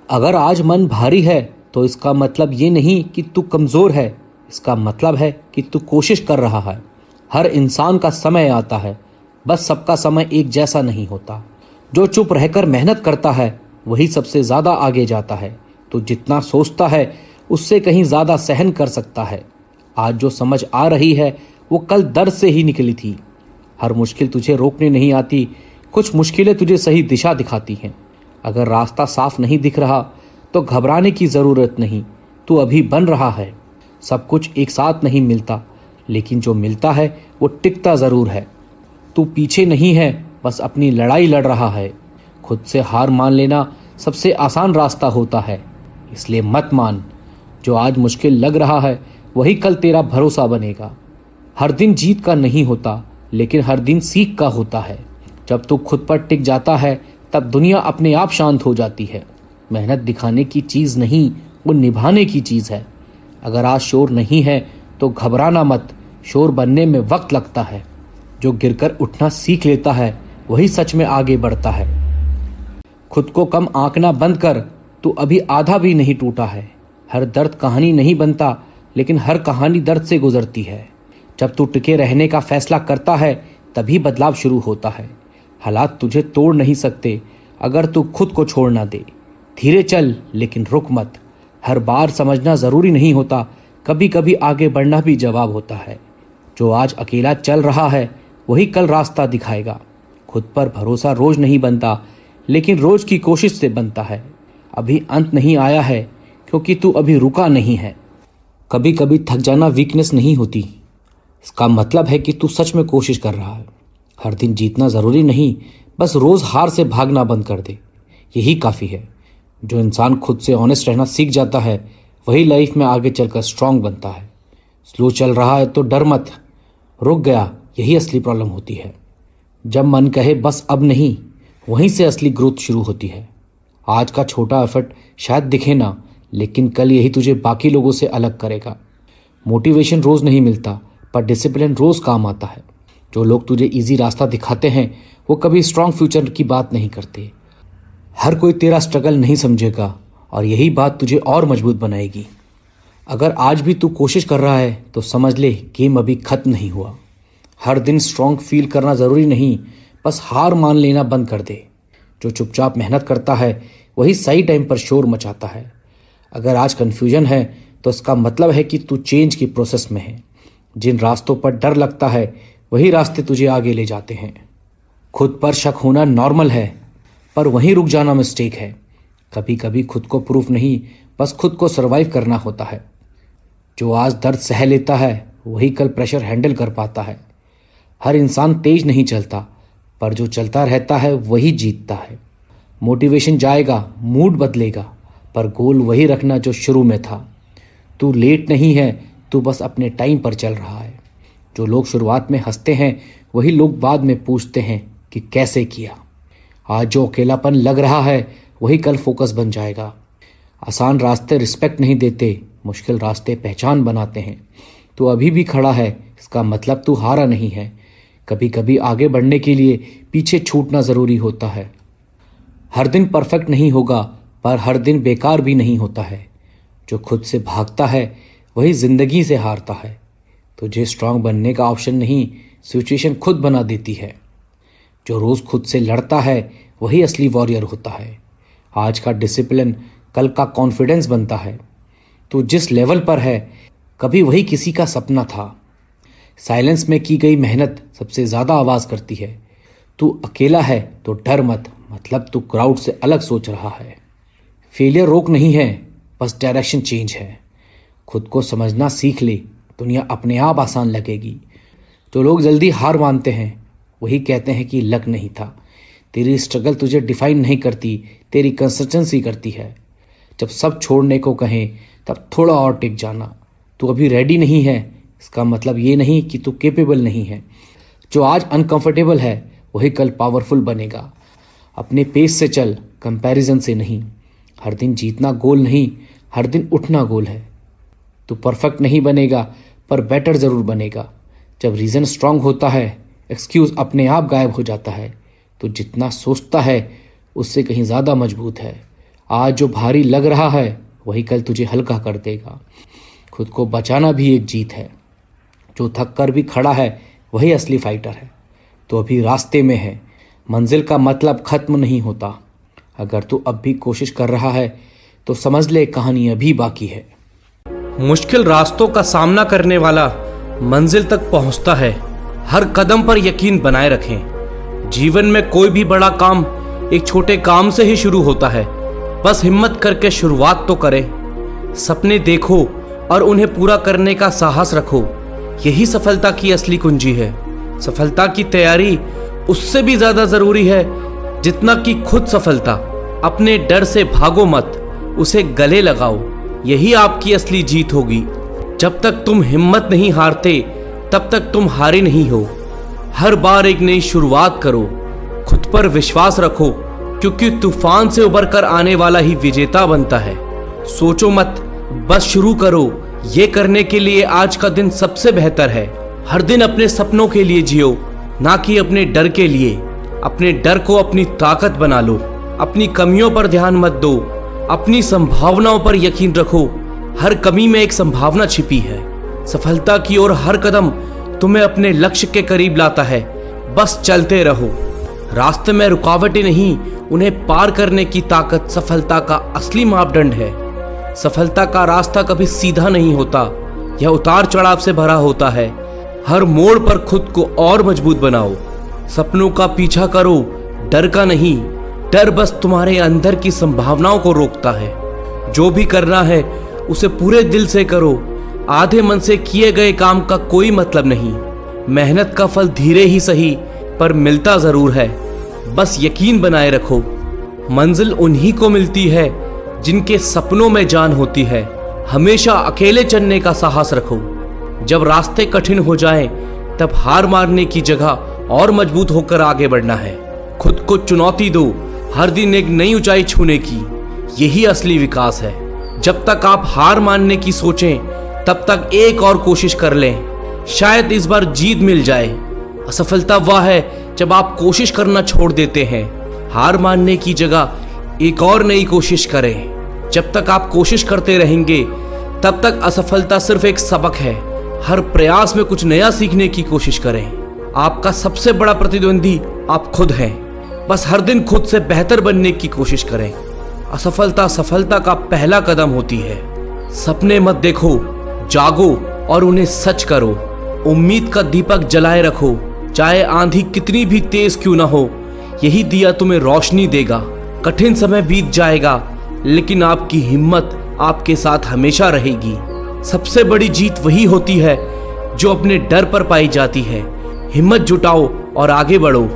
अगर आज मन भारी है तो इसका मतलब ये नहीं कि तू कमज़ोर है, इसका मतलब है कि तू कोशिश कर रहा है। हर इंसान का समय आता है, बस सबका समय एक जैसा नहीं होता। जो चुप रहकर मेहनत करता है वही सबसे ज़्यादा आगे जाता है। तो जितना सोचता है उससे कहीं ज़्यादा सहन कर सकता है। आज जो समझ आ रही है वो कल दर्द से ही निकली थी। हर मुश्किल तुझे रोकने नहीं आती, कुछ मुश्किलें तुझे सही दिशा दिखाती हैं। अगर रास्ता साफ नहीं दिख रहा तो घबराने की ज़रूरत नहीं, तू अभी बन रहा है। सब कुछ एक साथ नहीं मिलता, लेकिन जो मिलता है वो टिकता ज़रूर है। तू पीछे नहीं है, बस अपनी लड़ाई लड़ रहा है। खुद से हार मान लेना सबसे आसान रास्ता होता है, इसलिए मत मान। जो आज मुश्किल लग रहा है वही कल तेरा भरोसा बनेगा। हर दिन जीत का नहीं होता, लेकिन हर दिन सीख का होता है। जब तू खुद पर टिक जाता है तब दुनिया अपने आप शांत हो जाती है। मेहनत दिखाने की चीज़ नहीं, वो निभाने की चीज़ है। अगर आज शोर नहीं है तो घबराना मत, शोर बनने में वक्त लगता है। जो गिरकर उठना सीख लेता है वही सच में आगे बढ़ता है। खुद को कम आंकना बंद कर, तू अभी आधा भी नहीं टूटा है। हर दर्द कहानी नहीं बनता, लेकिन हर कहानी दर्द से गुजरती है। जब तू टिके रहने का फैसला करता है तभी बदलाव शुरू होता है। हालात तुझे तोड़ नहीं सकते अगर तू खुद को छोड़ ना दे। धीरे चल, लेकिन रुक मत। हर बार समझना ज़रूरी नहीं होता, कभी कभी आगे बढ़ना भी जवाब होता है। जो आज अकेला चल रहा है वही कल रास्ता दिखाएगा। खुद पर भरोसा रोज नहीं बनता, लेकिन रोज की कोशिश से बनता है। अभी अंत नहीं आया है, क्योंकि तू अभी रुका नहीं है। कभी कभी थक जाना वीकनेस नहीं होती, इसका मतलब है कि तू सच में कोशिश कर रहा है। हर दिन जीतना ज़रूरी नहीं, बस रोज़ हार से भागना बंद कर दे, यही काफ़ी है। जो इंसान खुद से ऑनेस्ट रहना सीख जाता है वही लाइफ में आगे चलकर स्ट्रांग बनता है। स्लो चल रहा है तो डर मत, रुक गया यही असली प्रॉब्लम होती है। जब मन कहे बस अब नहीं, वहीं से असली ग्रोथ शुरू होती है। आज का छोटा एफर्ट शायद दिखे ना, लेकिन कल यही तुझे बाकी लोगों से अलग करेगा। मोटिवेशन रोज़ नहीं मिलता, पर डिसिप्लिन रोज़ काम आता है। जो लोग तुझे इजी रास्ता दिखाते हैं वो कभी स्ट्रांग फ्यूचर की बात नहीं करते। हर कोई तेरा स्ट्रगल नहीं समझेगा, और यही बात तुझे और मजबूत बनाएगी। अगर आज भी तू कोशिश कर रहा है तो समझ ले गेम अभी खत्म नहीं हुआ। हर दिन स्ट्रांग फील करना ज़रूरी नहीं, बस हार मान लेना बंद कर दे। जो चुपचाप मेहनत करता है वही सही टाइम पर शोर मचाता है। अगर आज कन्फ्यूजन है तो इसका मतलब है कि तू चेंज की प्रोसेस में है। जिन रास्तों पर डर लगता है वही रास्ते तुझे आगे ले जाते हैं। खुद पर शक होना नॉर्मल है, पर वहीं रुक जाना मिस्टेक है। कभी कभी खुद को प्रूफ नहीं, बस खुद को सरवाइव करना होता है। जो आज दर्द सह लेता है वही कल प्रेशर हैंडल कर पाता है। हर इंसान तेज नहीं चलता, पर जो चलता रहता है वही जीतता है। मोटिवेशन जाएगा, मूड बदलेगा, पर गोल वही रखना जो शुरू में था। तू लेट नहीं है, तू बस अपने टाइम पर चल रहा है। जो लोग शुरुआत में हंसते हैं वही लोग बाद में पूछते हैं कि कैसे किया। आज जो अकेलापन लग रहा है वही कल फोकस बन जाएगा। आसान रास्ते रिस्पेक्ट नहीं देते, मुश्किल रास्ते पहचान बनाते हैं। तू अभी भी खड़ा है, इसका मतलब तू हारा नहीं है। कभी कभी आगे बढ़ने के लिए पीछे छूटना ज़रूरी होता है। हर दिन परफेक्ट नहीं होगा, पर हर दिन बेकार भी नहीं होता है। जो खुद से भागता है वही ज़िंदगी से हारता है। तुझे स्ट्रांग बनने का ऑप्शन नहीं, सिचुएशन खुद बना देती है। जो रोज़ खुद से लड़ता है वही असली वॉरियर होता है। आज का डिसिप्लिन कल का कॉन्फिडेंस बनता है। तू जिस लेवल पर है कभी वही किसी का सपना था। साइलेंस में की गई मेहनत सबसे ज़्यादा आवाज़ करती है। तू अकेला है तो डर मत, मतलब तू क्राउड से अलग सोच रहा है। फेलियर रोक नहीं है, बस डायरेक्शन चेंज है। खुद को समझना सीख ले, दुनिया अपने आप आसान लगेगी। जो लोग जल्दी हार मानते हैं वही कहते हैं कि लक नहीं था। तेरी स्ट्रगल तुझे डिफाइन नहीं करती, तेरी कंसिस्टेंसी करती है। जब सब छोड़ने को कहें तब थोड़ा और टिक जाना। तू अभी रेडी नहीं है, इसका मतलब ये नहीं कि तू कैपेबल नहीं है। जो आज अनकंफर्टेबल है वही कल पावरफुल बनेगा। अपने पेस से चल, कंपैरिजन से नहीं। हर दिन जीतना गोल नहीं, हर दिन उठना गोल है। तू परफेक्ट नहीं बनेगा, पर बेटर ज़रूर बनेगा। जब रीज़न स्ट्रांग होता है एक्सक्यूज़ अपने आप गायब हो जाता है। तो जितना सोचता है उससे कहीं ज़्यादा मजबूत है। आज जो भारी लग रहा है वही कल तुझे हल्का कर देगा। खुद को बचाना भी एक जीत है। जो थक कर भी खड़ा है वही असली फाइटर है। तो अभी रास्ते में है, मंजिल का मतलब खत्म नहीं होता। अगर तू अब भी कोशिश कर रहा है तो समझ ले कहानी अभी बाकी है। मुश्किल रास्तों का सामना करने वाला मंजिल तक पहुंचता है। हर कदम पर यकीन बनाए रखें। जीवन में कोई भी बड़ा काम एक छोटे काम से ही शुरू होता है। बस हिम्मत करके शुरुआत तो करें। सपने देखो और उन्हें पूरा करने का साहस रखो। यही सफलता की असली कुंजी है। सफलता की तैयारी उससे भी ज्यादा जरूरी है जितना कि खुद सफलता। अपने डर से भागो मत, उसे गले लगाओ। यही आपकी असली जीत होगी। जब तक तुम हिम्मत नहीं हारते तब तक तुम हारे नहीं हो। हर बार एक नई शुरुआत करो। खुद पर विश्वास रखो, क्योंकि तूफान से उबर कर आने वाला ही विजेता बनता है। सोचो मत, बस शुरू करो। ये करने के लिए आज का दिन सबसे बेहतर है। हर दिन अपने सपनों के लिए जियो, ना कि अपने डर के लिए। अपने डर को अपनी ताकत बना लो। अपनी कमियों पर ध्यान मत दो, अपनी संभावनाओं पर यकीन रखो। हर कमी में एक संभावना छिपी है। सफलता की ओर हर कदम तुम्हें अपने लक्ष्य के करीब लाता है। बस चलते रहो। रास्ते में रुकावटें नहीं, उन्हें पार करने की ताकत सफलता का असली मापदंड है। सफलता का रास्ता कभी सीधा नहीं होता, यह उतार चढ़ाव से भरा होता है। हर मोड़ पर खुद को और मजबूत बनाओ। सपनों का पीछा करो, डर का नहीं। डर बस तुम्हारे अंदर की संभावनाओं को रोकता है। जो भी करना है उसे पूरे दिल से करो। आधे मन से किए गए काम का कोई मतलब नहीं। मेहनत का फल धीरे ही सही पर मिलता जरूर है। बस यकीन बनाए रखो। मंजिल उन्हीं को मिलती है जिनके सपनों में जान होती है। हमेशा अकेले चलने का साहस रखो। जब रास्ते कठिन हो जाएं, तब हार मारने की जगह और मजबूत होकर आगे बढ़ना है। खुद को चुनौती दो, हर दिन एक नई ऊंचाई छूने की। यही असली विकास है। जब तक आप हार मानने की सोचें तब तक एक और कोशिश कर लें। शायद इस बार जीत मिल जाए। असफलता वह है जब आप कोशिश करना छोड़ देते हैं। हार मानने की जगह एक और नई कोशिश करें। जब तक आप कोशिश करते रहेंगे तब तक असफलता सिर्फ एक सबक है। हर प्रयास में कुछ नया सीखने की कोशिश करें। आपका सबसे बड़ा प्रतिद्वंदी आप खुद हैं। बस हर दिन खुद से बेहतर बनने की कोशिश करें। असफलता सफलता का पहला कदम होती है। सपने मत देखो, जागो और उन्हें सच करो। उम्मीद का दीपक जलाए रखो, चाहे आंधी कितनी भी तेज क्यों ना हो। यही दिया तुम्हें रोशनी देगा। कठिन समय बीत जाएगा, लेकिन आपकी हिम्मत आपके साथ हमेशा रहेगी। सबसे बड़ी जीत वही होती है जो अपने डर पर पाई जाती है। हिम्मत जुटाओ और आगे बढ़ो।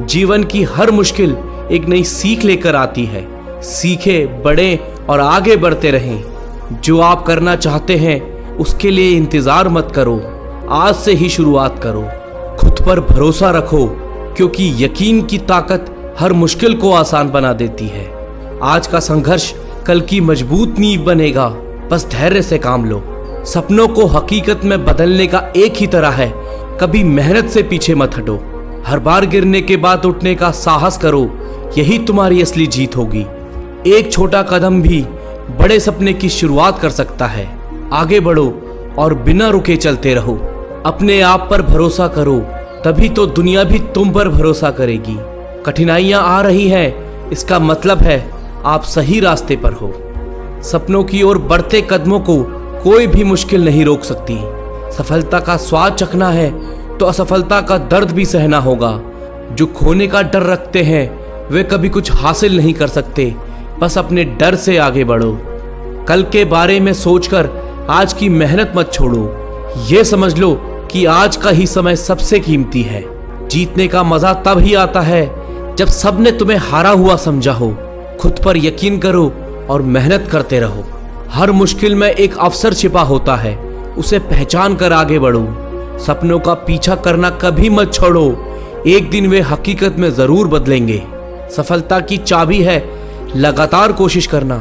जीवन की हर मुश्किल एक नई सीख लेकर आती है। सीखे, बढ़े और आगे बढ़ते रहें। जो आप करना चाहते हैं उसके लिए इंतजार मत करो, आज से ही शुरुआत करो। खुद पर भरोसा रखो, क्योंकि यकीन की ताकत हर मुश्किल को आसान बना देती है। आज का संघर्ष कल की मजबूत नींव बनेगा। बस धैर्य से काम लो। सपनों को हकीकत में बदलने का एक ही तरह है, कभी मेहनत से पीछे मत हटो। हर बार गिरने के बाद उठने का साहस करो, यही तुम्हारी असली जीत होगी। एक छोटा कदम भी बड़े सपने की शुरुआत कर सकता है। आगे बढ़ो और बिना रुके चलते रहो। अपने आप पर भरोसा करो, तभी तो दुनिया भी तुम पर भरोसा करेगी। कठिनाइयां आ रही हैं, इसका मतलब है आप सही रास्ते पर हो। सपनों की ओर बढ़ते कदमों को कोई भी मुश्किल नहीं रोक सकती। सफलता का स्वाद चखना है तो असफलता का दर्द भी सहना होगा। जो खोने का डर रखते हैं वे कभी कुछ हासिल नहीं कर सकते। बस अपने डर से आगे बढ़ो। कल के बारे में सोचकर आज की मेहनत मत छोड़ो। ये समझ लो कि आज का ही समय सबसे कीमती है। जीतने का मजा तब ही आता है जब सबने तुम्हें हारा हुआ समझा हो। खुद पर यकीन करो और मेहनत करते रहो। हर मुश्किल में एक अवसर छिपा होता है, उसे पहचान कर आगे बढ़ो। सपनों का पीछा करना कभी मत छोड़ो, एक दिन वे हकीकत में जरूर बदलेंगे। सफलता की चाबी है लगातार कोशिश करना।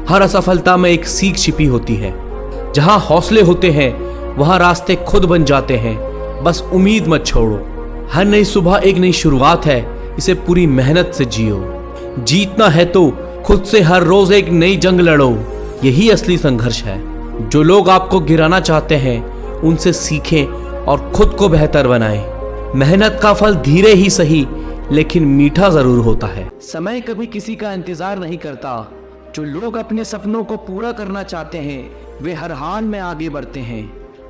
हर असफलता में एक सीख छिपी होती है। जहां हौसले होते हैं वहां रास्ते खुद बन जाते हैं। बस उम्मीद मत छोड़ो। हर नई सुबह एक नई शुरुआत है, इसे पूरी मेहनत से जियो। जीतना है तो खुद से हर रोज एक नई जंग लड़ो। यही असली संघर्ष है। जो लोग आपको गिराना चाहते हैं उनसे सीखें और खुद को बेहतर बनाएं। मेहनत का फल धीरे ही सही लेकिन मीठा जरूर होता है। समय कभी किसी का इंतजार नहीं करता। जो लोग अपने सपनों को पूरा करना चाहते हैं वे हर हाल में आगे बढ़ते हैं।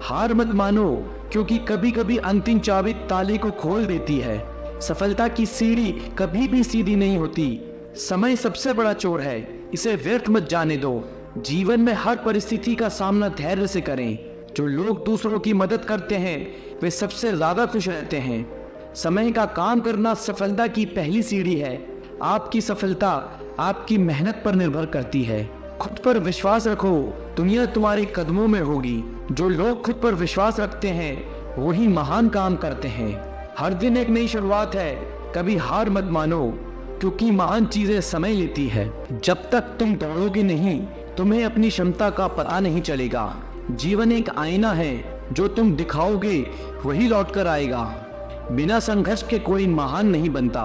हार मत मानो, क्योंकि कभी कभी अंतिम चाबी ताले को खोल देती है। सफलता की सीढ़ी कभी भी सीधी नहीं होती। समय सबसे बड़ा चोर है, इसे व्यर्थ मत जाने दो। जीवन में हर परिस्थिति का सामना धैर्य से करें। जो लोग दूसरों की मदद करते हैं वे सबसे ज्यादा खुश रहते हैं। समय का काम करना सफलता की पहली सीढ़ी है। आपकी सफलता आपकी मेहनत पर निर्भर करती है। खुद पर विश्वास रखो, दुनिया तुम्हारे कदमों में होगी। जो लोग खुद पर विश्वास रखते हैं वही महान काम करते हैं। हर दिन एक नई शुरुआत है, कभी हार मत मानो, क्योंकि महान चीजें समय लेती है। जब तक तुम दौड़ोगे नहीं तुम्हें अपनी क्षमता का पता नहीं चलेगा। जीवन एक आईना है, जो तुम दिखाओगे वही लौट कर आएगा। बिना संघर्ष के कोई महान नहीं बनता।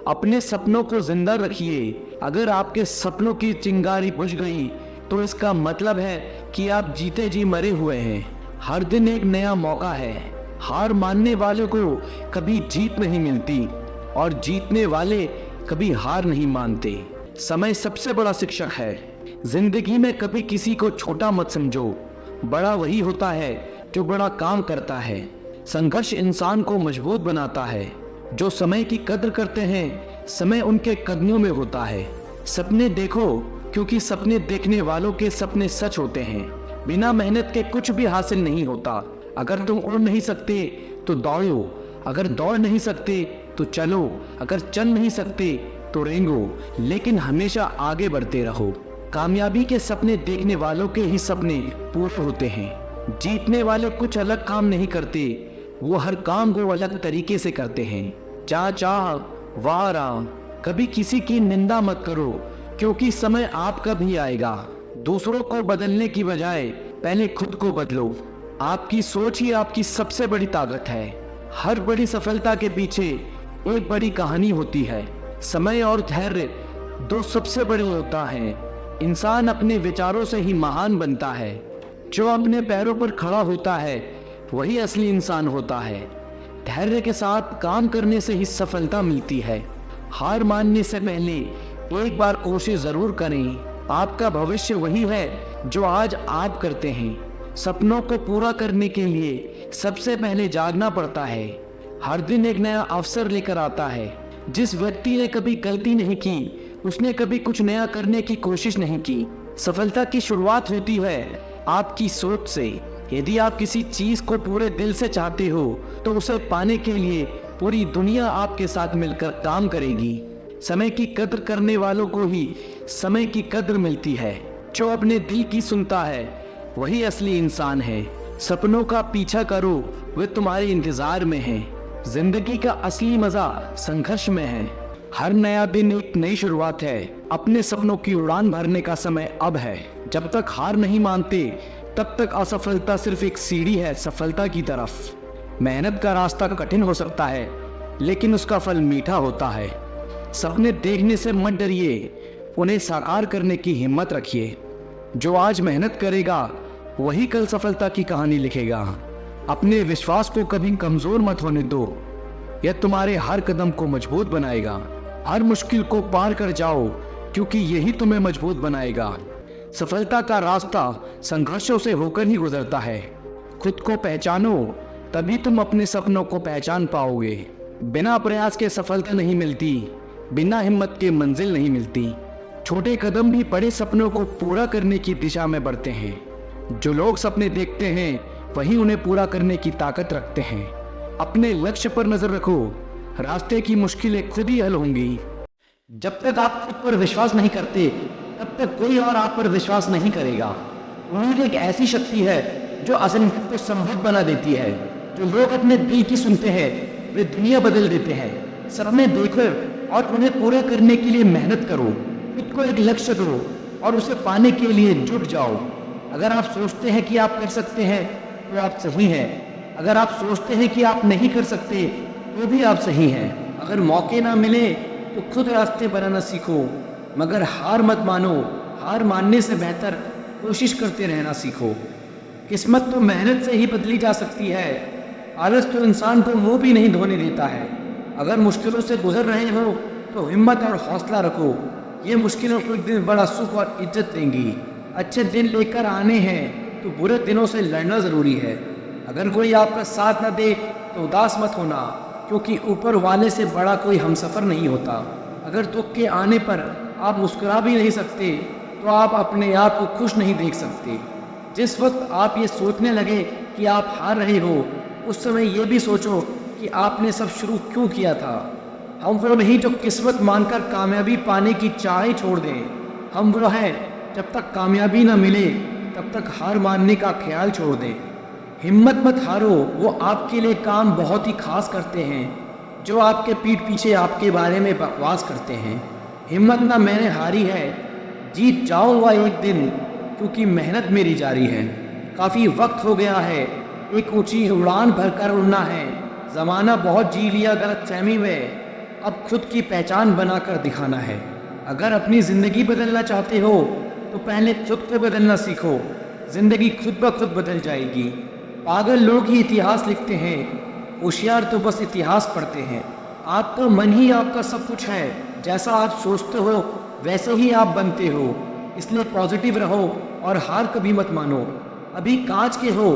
अपने सपनों को जिंदा रखिए। अगर आपके सपनों की चिंगारी बुझ गई तो इसका मतलब है कि आप जीते जी मरे हुए हैं। हर दिन एक नया मौका है। हार मानने वालों को कभी जीत नहीं मिलती और जीतने वाले कभी हार नहीं मानते। समय सबसे बड़ा शिक्षक है। जिंदगी में कभी किसी को छोटा मत समझो। बड़ा वही होता है जो बड़ा काम करता है। संघर्ष इंसान को मजबूत बनाता है। जो समय की कद्र करते हैं समय उनके कदमों में होता है। सपने देखो, क्योंकि सपने देखने वालों के सपने सच होते हैं। बिना मेहनत के कुछ भी हासिल नहीं होता। अगर तुम उड़ नहीं सकते तो दौड़ो, अगर दौड़ नहीं सकते तो चलो, अगर चल नहीं सकते तो रेंगो, लेकिन हमेशा आगे बढ़ते रहो। कामयाबी के सपने देखने वालों के ही सपने पूर्ण होते हैं। जीतने वाले कुछ अलग काम नहीं करते, वो हर काम को अलग तरीके से करते हैं। चाह वाह राम। कभी किसी की निंदा मत करो, क्योंकि समय आपका भी आएगा। दूसरों को बदलने की बजाय पहले खुद को बदलो। आपकी सोच ही आपकी सबसे बड़ी ताकत है। हर बड़ी सफलता के पीछे एक बड़ी कहानी होती है। समय और धैर्य दो सबसे बड़े होता है। इंसान अपने विचारों से ही महान बनता है। जो अपने पैरों पर खड़ा होता है वही असली इंसान होता है। धैर्य के साथ काम करने से ही सफलता मिलती है। हार मानने से पहले एक बार कोशिश जरूर करें। आपका भविष्य वही है जो आज आप करते हैं। सपनों को पूरा करने के लिए सबसे पहले जागना पड़ता है। हर दिन एक नया अवसर लेकर आता है। जिस व्यक्ति ने कभी गलती नहीं की उसने कभी कुछ नया करने की कोशिश नहीं की। सफलता की शुरुआत होती है आपकी सोच से। यदि आप किसी चीज को पूरे दिल से चाहते हो तो उसे पाने के लिए पूरी दुनिया आपके साथ मिलकर काम करेगी। समय की कद्र करने वालों को ही समय की कद्र मिलती है। जो अपने दिल की सुनता है वही असली इंसान है। सपनों का पीछा करो, वे तुम्हारे इंतजार में हैं। जिंदगी का असली मजा संघर्ष में है। हर नया दिन एक नई शुरुआत है। अपने सपनों की उड़ान भरने का समय अब है। जब तक हार नहीं मानते तब तक असफलता सिर्फ एक सीढ़ी है सफलता की तरफ। मेहनत का रास्ता कठिन हो सकता है लेकिन उसका फल मीठा होता है। सपने देखने से मत डरिए, उन्हें साकार करने की हिम्मत रखिए। जो आज मेहनत करेगा वही कल सफलता की कहानी लिखेगा। अपने विश्वास को कभी कमजोर मत होने दो, यह तुम्हारे हर कदम को मजबूत बनाएगा। हर मुश्किल को पार कर जाओ, क्योंकि यही तुम्हें मजबूत बनाएगा। सफलता का रास्ता संघर्षों से होकर ही गुजरता है। खुद को पहचानो, तभी तुम अपने सपनों को पहचान पाओगे। बिना प्रयास के सफलता नहीं मिलती, बिना हिम्मत के मंजिल नहीं मिलती। छोटे कदम भी बड़े सपनों को पूरा करने की दिशा में बढ़ते हैं। जो लोग सपने देखते हैं वही उन्हें पूरा करने की ताकत रखते हैं। अपने लक्ष्य पर नजर रखो, रास्ते की मुश्किलें खुद ही हल होंगी। जब तक आप खुद पर विश्वास नहीं करते तब तक कोई और आप पर विश्वास नहीं करेगा। उम्मीद एक ऐसी शक्ति है जो असंभव को संभव बना देती है। जो लोग अपने दिल की सुनते हैं वे दुनिया बदल देते हैं। सपने देखो और उन्हें पूरा करने के लिए मेहनत करो। खुद को एक लक्ष्य दो और उसे पाने के लिए जुट जाओ। अगर आप सोचते हैं कि आप कर सकते हैं तो आप सही हैं। अगर आप सोचते हैं कि आप नहीं कर सकते तो भी आप सही हैं। अगर मौके ना मिले तो खुद रास्ते बनाना सीखो। मगर हार मत मानो, हार मानने से बेहतर कोशिश करते रहना सीखो। किस्मत तो मेहनत से ही बदली जा सकती है। आलस तो इंसान को मुंह भी नहीं धोने देता है। अगर मुश्किलों से गुजर रहे हो तो हिम्मत और हौसला रखो। ये मुश्किलों को एक दिन बड़ा सुख और इज्जत देंगी। अच्छे दिन लेकर आने हैं तो बुरे दिनों से लड़ना ज़रूरी है। अगर कोई आपका साथ न दे तो उदास मत होना, क्योंकि ऊपर वाले से बड़ा कोई हमसफ़र नहीं होता। अगर दुख के आने पर आप मुस्कुरा भी नहीं सकते तो आप अपने आप को खुश नहीं देख सकते। जिस वक्त आप ये सोचने लगे कि आप हार रहे हो, उस समय ये भी सोचो कि आपने सब शुरू क्यों किया था। हम वो नहीं जो किस्मत मानकर कामयाबी पाने की चाह छोड़ दें। हम वो हैं जब तक कामयाबी न मिले तब तक हार मानने का ख्याल छोड़ दें। हिम्मत मत हारो, वो आपके लिए काम बहुत ही खास करते हैं जो आपके पीठ पीछे आपके बारे में बकवास करते हैं। हिम्मत ना मैंने हारी है, जीत जाऊंगा एक दिन, क्योंकि मेहनत मेरी जारी है। काफ़ी वक्त हो गया है, एक ऊंची उड़ान भरकर उड़ना है। ज़माना बहुत जी लिया गलतफहमी में, अब खुद की पहचान बनाकर दिखाना है। अगर अपनी ज़िंदगी बदलना चाहते हो तो पहले खुद को बदलना सीखो। ज़िंदगी खुद ब खुद बदल जाएगी। पागल लोग ही इतिहास लिखते हैं, होशियार तो बस इतिहास पढ़ते हैं। आपका मन ही आपका सब कुछ है। जैसा आप सोचते हो वैसे ही आप बनते हो। इसलिए पॉजिटिव रहो और हार कभी मत मानो। अभी कांच के हो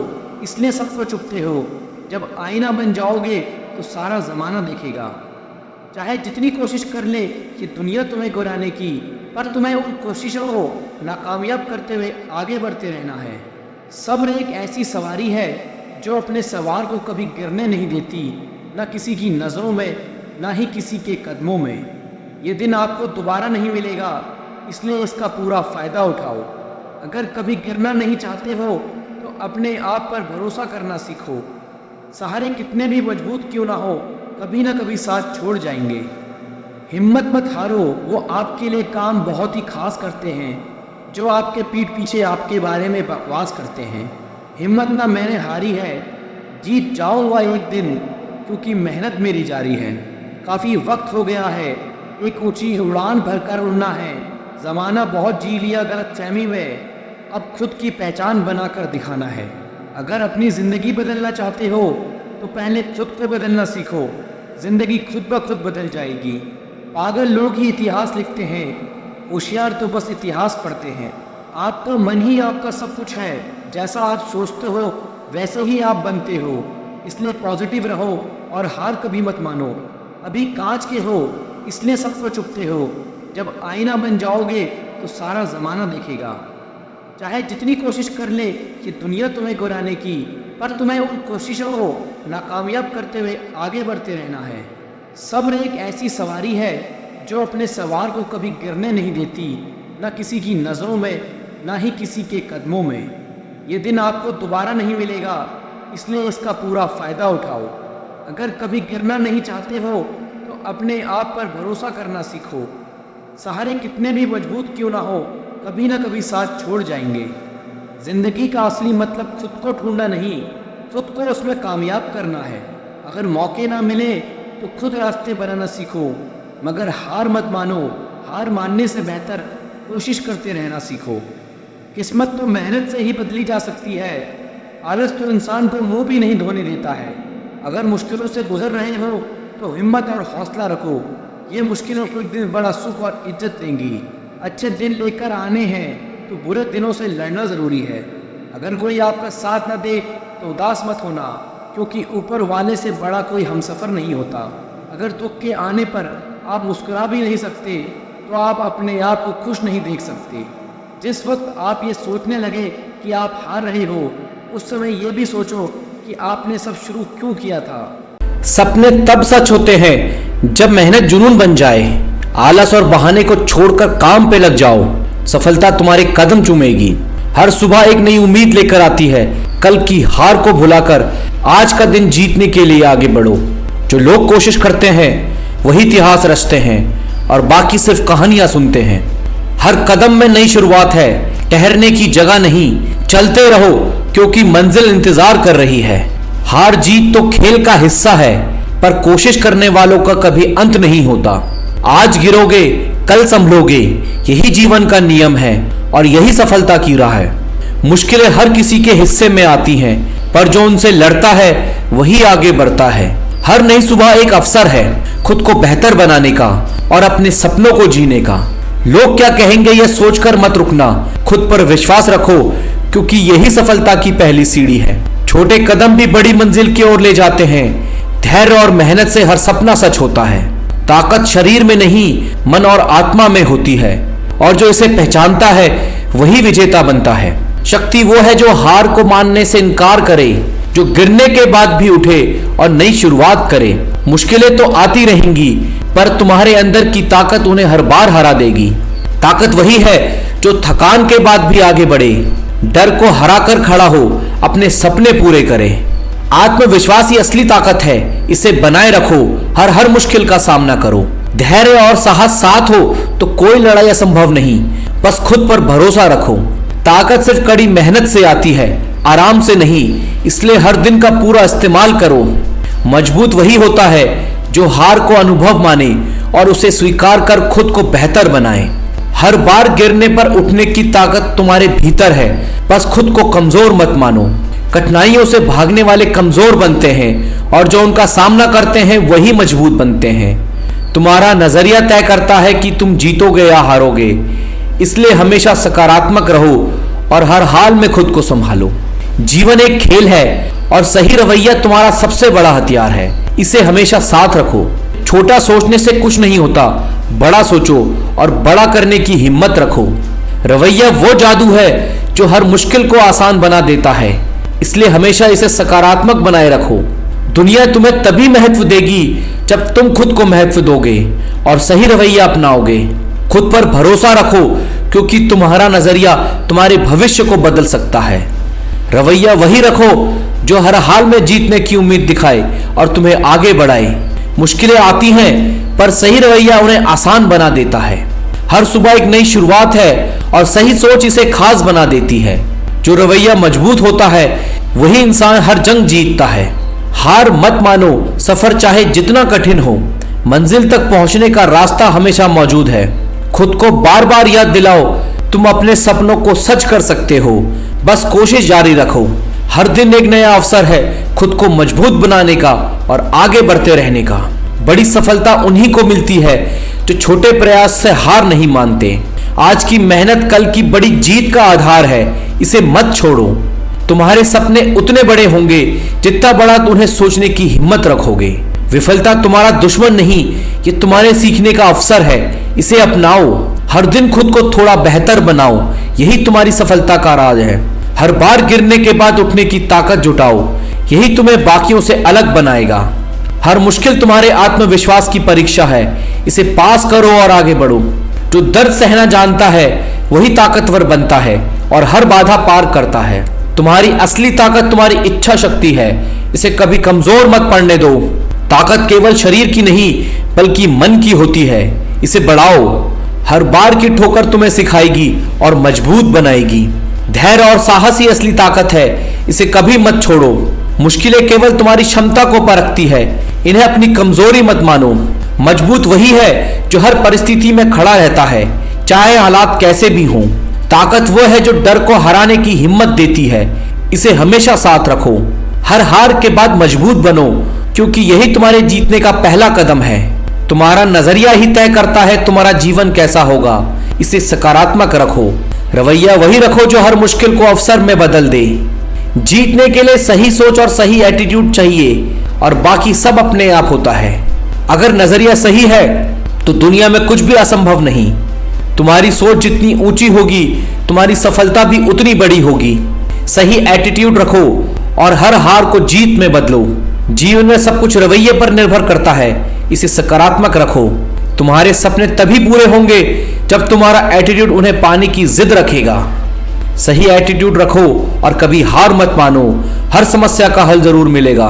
इसलिए सबको चुपते हो। जब आईना बन जाओगे तो सारा ज़माना देखेगा। चाहे जितनी कोशिश कर ले कि दुनिया तुम्हें गिराने की, पर तुम्हें उन कोशिशों को नाकामयाब करते हुए आगे बढ़ते रहना है। सब्र एक ऐसी सवारी है जो अपने सवार को कभी गिरने नहीं देती, न किसी की नज़रों में न ही किसी के कदमों में। ये दिन आपको दोबारा नहीं मिलेगा, इसलिए इसका पूरा फ़ायदा उठाओ। अगर कभी गिरना नहीं चाहते हो तो अपने आप पर भरोसा करना सीखो। सहारे कितने भी मजबूत क्यों ना हो, कभी ना कभी साथ छोड़ जाएंगे। हिम्मत मत हारो, वो आपके लिए काम बहुत ही खास करते हैं जो आपके पीठ पीछे आपके बारे में बकवास करते हैं। हिम्मत ना मैंने हारी है, जीत जाऊंगा एक दिन, क्योंकि मेहनत मेरी जारी है। काफ़ी वक्त हो गया है, एक ऊंची उड़ान भरकर उड़ना है। ज़माना बहुत जी लिया गलतफहमी में, अब खुद की पहचान बनाकर दिखाना है। अगर अपनी ज़िंदगी बदलना चाहते हो तो पहले खुद को बदलना सीखो। ज़िंदगी खुद ब खुद बदल जाएगी। पागल लोग ही इतिहास लिखते हैं, होशियार तो बस इतिहास पढ़ते हैं। आपका मन ही आपका सब कुछ है। जैसा आप सोचते हो वैसे ही आप बनते हो। इसलिए पॉजिटिव रहो और हार कभी मत मानो। अभी कांच के हो इसलिए सबको चुपते हो। जब आईना बन जाओगे तो सारा ज़माना देखेगा। चाहे जितनी कोशिश कर ले कि दुनिया तुम्हें गिराने की, पर तुम्हें उन कोशिशों को नाकामयाब करते हुए आगे बढ़ते रहना है। सब्र एक ऐसी सवारी है जो अपने सवार को कभी गिरने नहीं देती, न किसी की नज़रों में न ही किसी के कदमों में। ये दिन आपको दोबारा नहीं मिलेगा, इसलिए इसका पूरा फ़ायदा उठाओ। अगर कभी गिरना नहीं चाहते हो तो अपने आप पर भरोसा करना सीखो। सहारे कितने भी मजबूत क्यों ना हो, कभी ना कभी साथ छोड़ जाएंगे। ज़िंदगी का असली मतलब खुद को ढूंढना नहीं, खुद को उसमें कामयाब करना है। अगर मौके ना मिले तो खुद रास्ते बनाना सीखो, मगर हार मत मानो। हार मानने से बेहतर कोशिश करते रहना सीखो। किस्मत तो मेहनत से ही बदली जा सकती है। आलस तो इंसान को मुंह भी नहीं धोने देता है। अगर मुश्किलों से गुजर रहे हो तो हिम्मत और हौसला रखो। ये मुश्किलों को एक दिन बड़ा सुख और इज्जत देंगी। अच्छे दिन लेकर आने हैं तो बुरे दिनों से लड़ना ज़रूरी है। अगर कोई आपका साथ न दे तो उदास मत होना, क्योंकि ऊपर वाले से बड़ा कोई हमसफ़र नहीं होता। अगर दुख के आने पर आप मुस्कुरा भी नहीं सकते तो आप अपने आप को खुश नहीं देख सकते। जिस वक्त आप ये सोचने लगे कि आप हार रहे हो, उस समय ये भी सोचो कि आपने सब शुरू क्यों किया था। सपने तब सच होते हैं जब मेहनत जुनून बन जाए। आलस और बहाने को छोड़कर काम पे लग जाओ। सफलता तुम्हारे कदम चूमेगी। हर सुबह एक नई उम्मीद लेकर आती है। कल की हार को भुलाकर आज का दिन जीतने के लिए आगे बढ़ो। जो लोग कोशिश करते हैं वही इतिहास रचते हैं और बाकी सिर्फ कहानियां सुनते हैं। हर कदम में नई शुरुआत है, ठहरने की जगह नहीं। चलते रहो क्योंकि मंजिल इंतजार कर रही है। हार जीत तो खेल का हिस्सा है, पर कोशिश करने वालों का कभी अंत नहीं होता। आज गिरोगे कल संभलोगे, यही जीवन का नियम है और यही सफलता की राह है। मुश्किलें हर किसी के हिस्से में आती हैं, पर जो उनसे लड़ता है वही आगे बढ़ता है। हर नई सुबह एक अवसर है खुद को बेहतर बनाने का और अपने सपनों को जीने का। लोग क्या कहेंगे यह सोचकर मत रुकना, खुद पर विश्वास रखो, क्योंकि यही सफलता की पहली सीढ़ी है। छोटे कदम भी बड़ी मंजिल की ओर ले जाते हैं। धैर्य और मेहनत से हर सपना सच होता है। ताकत शरीर में नहीं, मन और आत्मा में होती है, और जो इसे पहचानता है वही विजेता बनता है। शक्ति वो है जो हार को मानने से इनकार करे, जो गिरने के बाद भी उठे और नई शुरुआत करे। मुश्किलें तो आती रहेंगी, पर तुम्हारे अंदर की ताकत उन्हें हर बार हरा देगी। ताकत वही है जो थकान के बाद भी आगे बढ़े, डर को हराकर खड़ा हो, अपने सपने पूरे करे। आत्मविश्वास ही असली ताकत है, इसे बनाए रखो, हर मुश्किल का सामना करो। धैर्य और साहस साथ हो तो कोई लड़ाई असंभव नहीं, बस खुद पर भरोसा रखो। ताकत सिर्फ कड़ी मेहनत से आती है, आराम से नहीं, इसलिए हर दिन का पूरा इस्तेमाल करो। मजबूत वही होता है जो हार को अनुभव माने और उसे स्वीकार कर खुद को बेहतर बनाए। हर बार गिरने पर उठने की ताकत तुम्हारे भीतर है, बस खुद को कमजोर मत मानो। कठिनाइयों से भागने वाले कमजोर बनते हैं और जो उनका सामना करते हैं वही मजबूत बनते हैं। तुम्हारा नजरिया तय करता है कि तुम जीतोगे या हारोगे, इसलिए हमेशा सकारात्मक रहो और हर हाल में खुद को संभालो। जीवन एक खेल है और सही रवैया तुम्हारा सबसे बड़ा हथियार है, इसे हमेशा साथ रखो। छोटा सोचने से कुछ नहीं होता, बड़ा सोचो और बड़ा करने की हिम्मत रखो। रवैया वो जादू है जो हर मुश्किल को आसान बना देता है, इसलिए हमेशा इसे सकारात्मक बनाए रखो। दुनिया तुम्हें तभी महत्व देगी जब तुम खुद को महत्व दोगे और सही रवैया अपनाओगे। खुद पर भरोसा रखो, क्योंकि तुम्हारा नजरिया तुम्हारे भविष्य को बदल सकता है। रवैया वही रखो जो हर हाल में जीतने की उम्मीद दिखाए और तुम्हें आगे बढ़ाए। मुश्किलें आती हैं, पर सही रवैया उन्हें आसान बना देता है। हर सुबह एक नई शुरुआत है और सही सोच इसे खास बना देती है। जो रवैया मजबूत होता है वही इंसान हर जंग जीतता है। हार मत मानो, सफर चाहे जितना कठिन हो, मंजिल तक पहुंचने का रास्ता हमेशा मौजूद है। खुद को बार बार याद दिलाओ, तुम अपने सपनों को सच कर सकते हो, बस कोशिश जारी रखो। हर दिन एक नया अवसर है खुद को मजबूत बनाने का और आगे बढ़ते रहने का। बड़ी सफलता उन्हीं को मिलती है जो छोटे प्रयास से हार नहीं मानते। आज की मेहनत कल की बड़ी जीत का आधार है, इसे मत छोड़ो। तुम्हारे सपने उतने बड़े होंगे जितना बड़ा उन्हें सोचने की हिम्मत रखोगे। विफलता तुम्हारा दुश्मन नहीं, ये तुम्हारे सीखने का अवसर है, इसे अपनाओ। हर दिन खुद को थोड़ा बेहतर बनाओ, यही तुम्हारी सफलता का राज है। हर बार गिरने के बाद उठने की ताकत जुटाओ, यही तुम्हें बाकियों से अलग बनाएगा। हर मुश्किल तुम्हारे आत्मविश्वास की परीक्षा है, इसे पास करो और आगे बढ़ो। जो दर्द सहना जानता है वही ताकतवर बनता है और हर बाधा पार करता है। तुम्हारी असली ताकत तुम्हारी इच्छा शक्ति है, इसे कभी कमजोर मत पड़ने दो। ताकत केवल शरीर की नहीं बल्कि मन की होती है, इसे बढ़ाओ। हर बार की ठोकर तुम्हें सिखाएगी और मजबूत बनाएगी। धैर्य और साहस ही असली ताकत है, इसे कभी मत छोड़ो। मुश्किलें केवल तुम्हारी क्षमता को परखती है, इन्हें अपनी कमजोरी मत मानो। मजबूत वही है जो हर परिस्थिति में खड़ा रहता है, चाहे हालात कैसे भी हों। ताकत वो है जो डर को हराने की हिम्मत देती है, इसे हमेशा साथ रखो। हर हार के बाद मजबूत बनो, क्योंकि यही तुम्हारे जीतने का पहला कदम है। तुम्हारा नजरिया ही तय करता है तुम्हारा जीवन कैसा होगा, इसे सकारात्मक रखो। रवैया वही रखो जो हर मुश्किल को अवसर में बदल दे। जीतने के लिए सही सोच और सही एटीट्यूड चाहिए और बाकी सब अपने आप होता है। अगर नजरिया सही है तो दुनिया में कुछ भी असंभव नहीं। तुम्हारी सोच जितनी ऊंची होगी तुम्हारी सफलता भी उतनी बड़ी होगी। सही एटीट्यूड रखो और हर हार को जीत में बदलो। जीवन में सब कुछ रवैये पर निर्भर करता है, इसे सकारात्मक रखो। तुम्हारे सपने तभी पूरे होंगे जब तुम्हारा एटीट्यूड उन्हें पाने की जिद रखेगा। सही एटीट्यूड रखो और कभी हार मत मानो, हर समस्या का हल जरूर मिलेगा।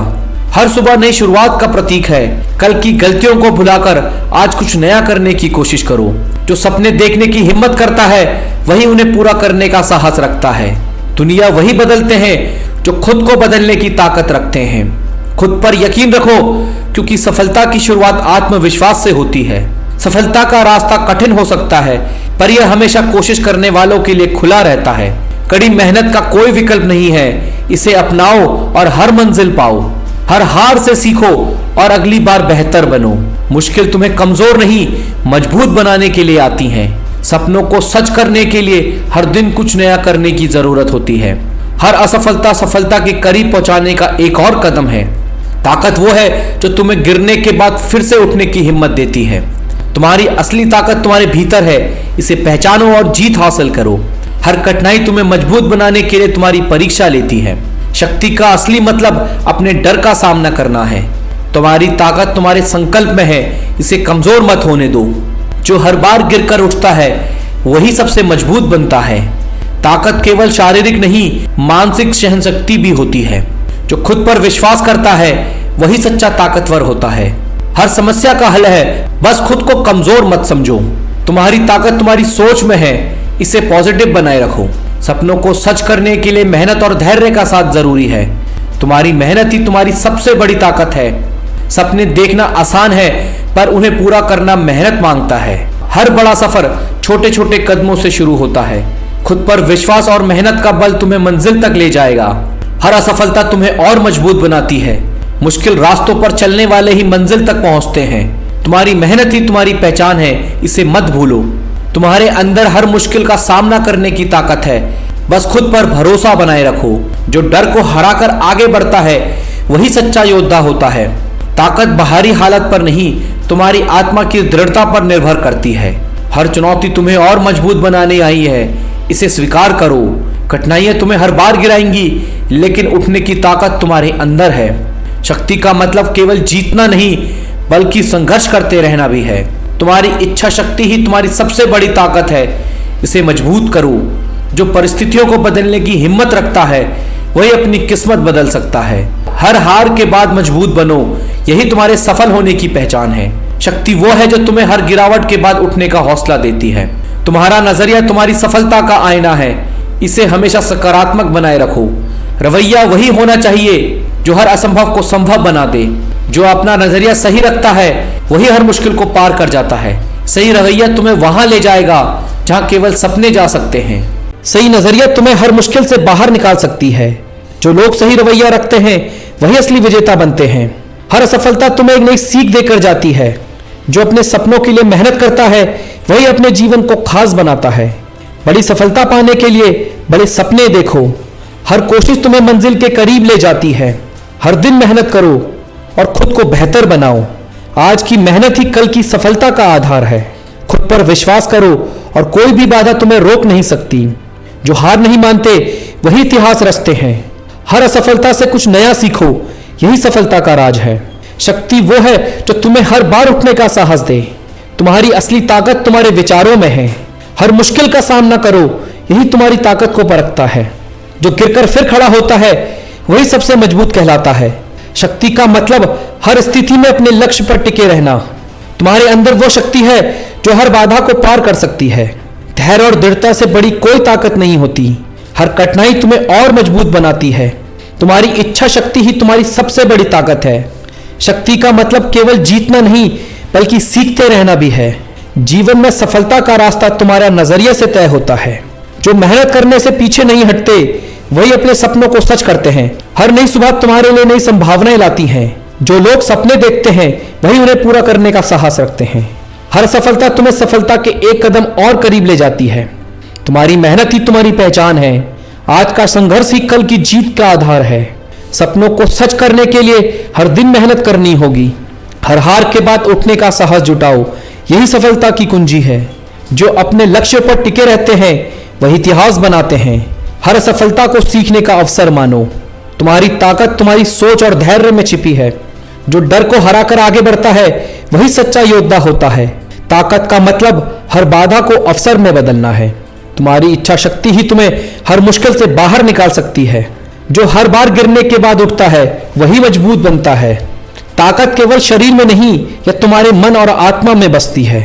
हर सुबह नई शुरुआत का प्रतीक है। कल की गलतियों को भुलाकर आज कुछ नया करने की कोशिश करो। जो सपने देखने की हिम्मत करता है वही उन्हें पूरा करने का साहस रखता है। दुनिया वही बदलते हैं जो खुद को बदलने की ताकत रखते हैं। खुद पर यकीन रखो, क्योंकि सफलता की शुरुआत आत्मविश्वास से होती है। सफलता का रास्ता कठिन हो सकता है, पर यह हमेशा कोशिश करने वालों के लिए खुला रहता है। कड़ी मेहनत का कोई विकल्प नहीं है, इसे अपनाओ और हर मंजिल पाओ। हर हार से सीखो और अगली बार बेहतर बनो। मुश्किल तुम्हें कमजोर नहीं, मजबूत बनाने के लिए आती हैं। सपनों को सच करने के लिए हर दिन कुछ नया करने की जरूरत होती है। हर असफलता सफलता के करीब पहुंचाने का एक और कदम है। ताकत वो है जो तुम्हें गिरने के बाद फिर से उठने की हिम्मत देती है। तुम्हारी असली ताकत तुम्हारे भीतर है, इसे पहचानो और जीत हासिल करो। हर कठिनाई तुम्हें मजबूत बनाने के लिए तुम्हारी परीक्षा लेती है। शक्ति का असली मतलब अपने डर का सामना करना है। तुम्हारी ताकत तुम्हारे संकल्प में है, इसे कमजोर मत होने दो। जो हर बार गिरकर उठता है वही सबसे मजबूत बनता है। ताकत केवल शारीरिक नहीं, मानसिक सहनशक्ति भी होती है। जो खुद पर विश्वास करता है वही सच्चा ताकतवर होता है। हर समस्या का हल है, बस खुद को कमजोर मत समझो। तुम्हारी ताकत तुम्हारी सोच में है, इसे पॉजिटिव बनाए रखो। सपनों को सच करने के लिए मेहनत और धैर्य का साथ जरूरी है। तुम्हारी मेहनत ही तुम्हारी सबसे बड़ी ताकत है। सपने देखना आसान है, पर उन्हें पूरा करना मेहनत मांगता है। हर बड़ा सफर छोटे छोटे कदमों से शुरू होता है। खुद पर विश्वास और मेहनत का बल तुम्हें मंजिल तक ले जाएगा। हर असफलता तुम्हें और मजबूत बनाती है। मुश्किल रास्तों पर चलने वाले ही मंजिल तक पहुंचते हैं। तुम्हारी मेहनत ही तुम्हारी पहचान है, इसे मत भूलो। तुम्हारे अंदर हर मुश्किल का सामना करने की ताकत है, बस खुद पर भरोसा बनाए रखो। जो डर को हराकर आगे बढ़ता है वही सच्चा योद्धा होता है। ताकत बाहरी हालत पर नहीं, तुम्हारी आत्मा की दृढ़ता पर निर्भर करती है। हर चुनौती तुम्हें और मजबूत बनाने आई है, इसे स्वीकार करो। कठिनाइयां तुम्हें हर बार गिराएंगी, लेकिन उठने की ताकत तुम्हारे अंदर है। शक्ति का मतलब केवल जीतना नहीं, बल्कि संघर्ष करते रहना भी है। तुम्हारी इच्छा शक्ति ही तुम्हारी सबसे बड़ी ताकत है, इसे मजबूत करो। जो परिस्थितियों को बदलने की हिम्मत रखता है वही अपनी किस्मत बदल सकता है। हर हार के बाद मजबूत बनो, यही तुम्हारे सफल होने की पहचान है। शक्ति वो है जो तुम्हें हर गिरावट के बाद उठने का हौसला देती है। तुम्हारा नजरिया तुम्हारी सफलता का आईना है, इसे हमेशा सकारात्मक बनाए रखो। रवैया वही होना चाहिए जो हर असंभव को संभव बना दे। जो अपना नजरिया सही रखता है वही हर मुश्किल को पार कर जाता है। सही रवैया तुम्हें वहां ले जाएगा जहां केवल सपने जा सकते हैं। सही नजरिया तुम्हें हर मुश्किल से बाहर निकाल सकती है। जो लोग सही रवैया रखते हैं वही असली विजेता बनते हैं। हर असफलता तुम्हें एक नई सीख देकर जाती है। जो अपने सपनों के लिए मेहनत करता है वही अपने जीवन को खास बनाता है। बड़ी सफलता पाने के लिए बड़े सपने देखो। हर कोशिश तुम्हें मंजिल के करीब ले जाती है। हर दिन मेहनत करो और खुद को बेहतर बनाओ। आज की मेहनत ही कल की सफलता का आधार है। खुद पर विश्वास करो और कोई भी बाधा तुम्हें रोक नहीं सकती। जो हार नहीं मानते वही इतिहास रचते हैं। हर असफलता से कुछ नया सीखो, यही सफलता का राज है। शक्ति वो है जो तुम्हें हर बार उठने का साहस दे। तुम्हारी असली ताकत तुम्हारे विचारों में है। हर मुश्किल का सामना करो, यही तुम्हारी ताकत को परखता है। जो गिरकर फिर खड़ा होता है वही सबसे मजबूत कहलाता है। शक्ति का मतलब हर स्थिति में अपने लक्ष्य पर टिके रहना। तुम्हारे अंदर वो शक्ति है जो हर बाधा को पार कर सकती है। धैर्य और दृढ़ता से बड़ी कोई ताकत नहीं होती। हर कठिनाई तुम्हें और मजबूत बनाती है। तुम्हारी इच्छा शक्ति ही तुम्हारी सबसे बड़ी ताकत है। शक्ति का मतलब केवल जीतना नहीं, बल्कि सीखते रहना भी है। जीवन में सफलता का रास्ता तुम्हारा नजरिए से तय होता है। जो मेहनत करने से पीछे नहीं हटते वही अपने सपनों को सच करते हैं। हर नई सुबह तुम्हारे लिए नई संभावनाएं लाती हैं। जो लोग सपने देखते हैं वही उन्हें पूरा करने का साहस रखते हैं। हर सफलता तुम्हें सफलता के एक कदम और करीब ले जाती है। तुम्हारी मेहनत ही तुम्हारी पहचान है। आज का संघर्ष ही कल की जीत का आधार है। सपनों को सच करने के लिए हर दिन मेहनत करनी होगी। हर हार के बाद उठने का साहस जुटाओ, यही सफलता की कुंजी है। जो अपने लक्ष्य पर टिके रहते हैं वही इतिहास बनाते हैं। हर सफलता को सीखने का अवसर मानो। तुम्हारी ताकत तुम्हारी सोच और धैर्य में छिपी है। जो डर को हराकर आगे बढ़ता है वही सच्चा योद्धा होता है। ताकत का मतलब हर बाधा को अवसर में बदलना है। तुम्हारी इच्छा शक्ति ही तुम्हें हर मुश्किल से बाहर निकाल सकती है। जो हर बार गिरने के बाद उठता है वही मजबूत बनता है। ताकत केवल शरीर में नहीं, यह तुम्हारे मन और आत्मा में बसती है।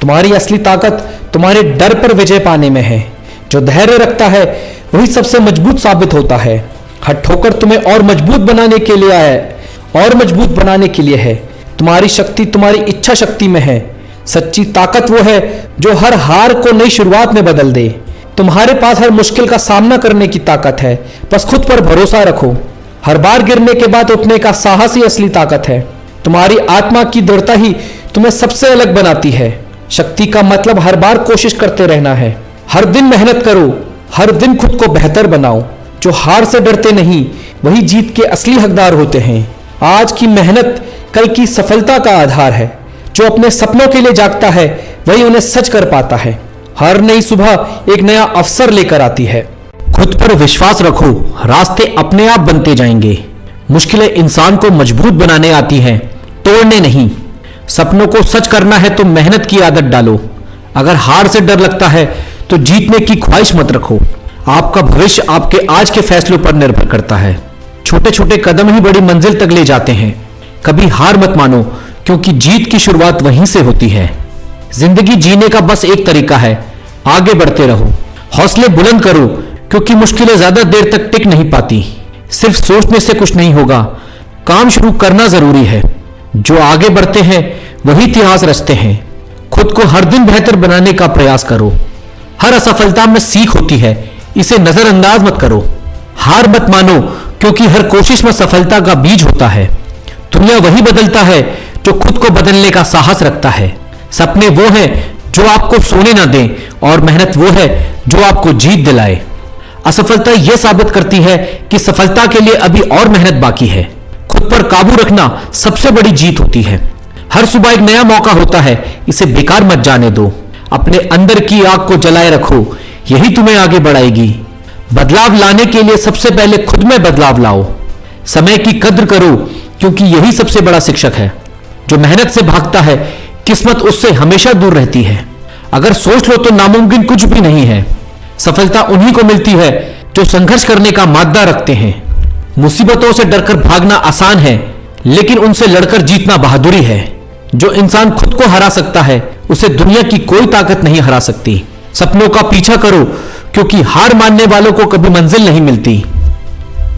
तुम्हारी असली ताकत तुम्हारे डर पर विजय पाने में है। जो धैर्य रखता है वही सबसे मजबूत साबित होता है। हर ठोकर तुम्हें और मजबूत बनाने के लिए है, और मजबूत बनाने के लिए है। तुम्हारी शक्ति तुम्हारी इच्छा शक्ति में है। सच्ची ताकत वो है जो हर हार को नई शुरुआत में बदल दे। तुम्हारे पास हर मुश्किल का सामना करने की ताकत है, बस खुद पर भरोसा रखो। हर बार गिरने के बाद उठने का साहस ही असली ताकत है। तुम्हारी आत्मा की दृढ़ता ही तुम्हें सबसे अलग बनाती है। शक्ति का मतलब हर बार कोशिश करते रहना है। हर दिन मेहनत करो, हर दिन खुद को बेहतर बनाओ। जो हार से डरते नहीं वही जीत के असली हकदार होते हैं। आज की मेहनत कल की सफलता का आधार है। जो अपने सपनों के लिए जागता है वही उन्हें सच कर पाता है। हर नई सुबह एक नया अवसर लेकर आती है। खुद पर विश्वास रखो, रास्ते अपने आप बनते जाएंगे। मुश्किलें इंसान को मजबूत बनाने आती हैं, तोड़ने नहीं। सपनों को सच करना है तो मेहनत की आदत डालो। अगर हार से डर लगता है तो जीतने की ख्वाहिश मत रखो। आपका भविष्य आपके आज के फैसलों पर निर्भर करता है। छोटे छोटे कदम ही बड़ी मंजिल तक ले जाते हैं। कभी हार मत मानो, क्योंकि जीत की शुरुआत वहीं से होती है। जिंदगी जीने का बस एक तरीका है, आगे बढ़ते रहो। हौसले बुलंद करो, क्योंकि मुश्किलें ज्यादा देर तक टिक नहीं पाती। सिर्फ सोचने से कुछ नहीं होगा, काम शुरू करना जरूरी है। जो आगे बढ़ते हैं वही इतिहास रचते हैं। खुद को हर दिन बेहतर बनाने का प्रयास करो। हर असफलता में सीख होती है, इसे नजरअंदाज मत करो। हार मत मानो, क्योंकि हर कोशिश में सफलता का बीज होता है। दुनिया वही बदलता है जो खुद को बदलने का साहस रखता है। सपने वो हैं जो आपको सोने ना दें, और मेहनत वो है जो आपको जीत दिलाए। असफलता यह साबित करती है कि सफलता के लिए अभी और मेहनत बाकी है। खुद पर काबू रखना सबसे बड़ी जीत होती है। हर सुबह एक नया मौका होता है, इसे बेकार मत जाने दो। अपने अंदर की आग को जलाए रखो, यही तुम्हें आगे बढ़ाएगी। बदलाव लाने के लिए सबसे पहले खुद में बदलाव लाओ। समय की कद्र करो, क्योंकि यही सबसे बड़ा शिक्षक है। जो मेहनत से भागता है, किस्मत उससे हमेशा दूर रहती है। अगर सोच लो तो नामुमकिन कुछ भी नहीं है। सफलता उन्हीं को मिलती है जो संघर्ष करने का मादा रखते हैं। मुसीबतों से डरकर भागना आसान है, लेकिन उनसे लड़कर जीतना बहादुरी है। जो इंसान खुद को हरा सकता है, उसे दुनिया की कोई ताकत नहीं हरा सकती। सपनों का पीछा करो, क्योंकि हार मानने वालों को कभी मंजिल नहीं मिलती।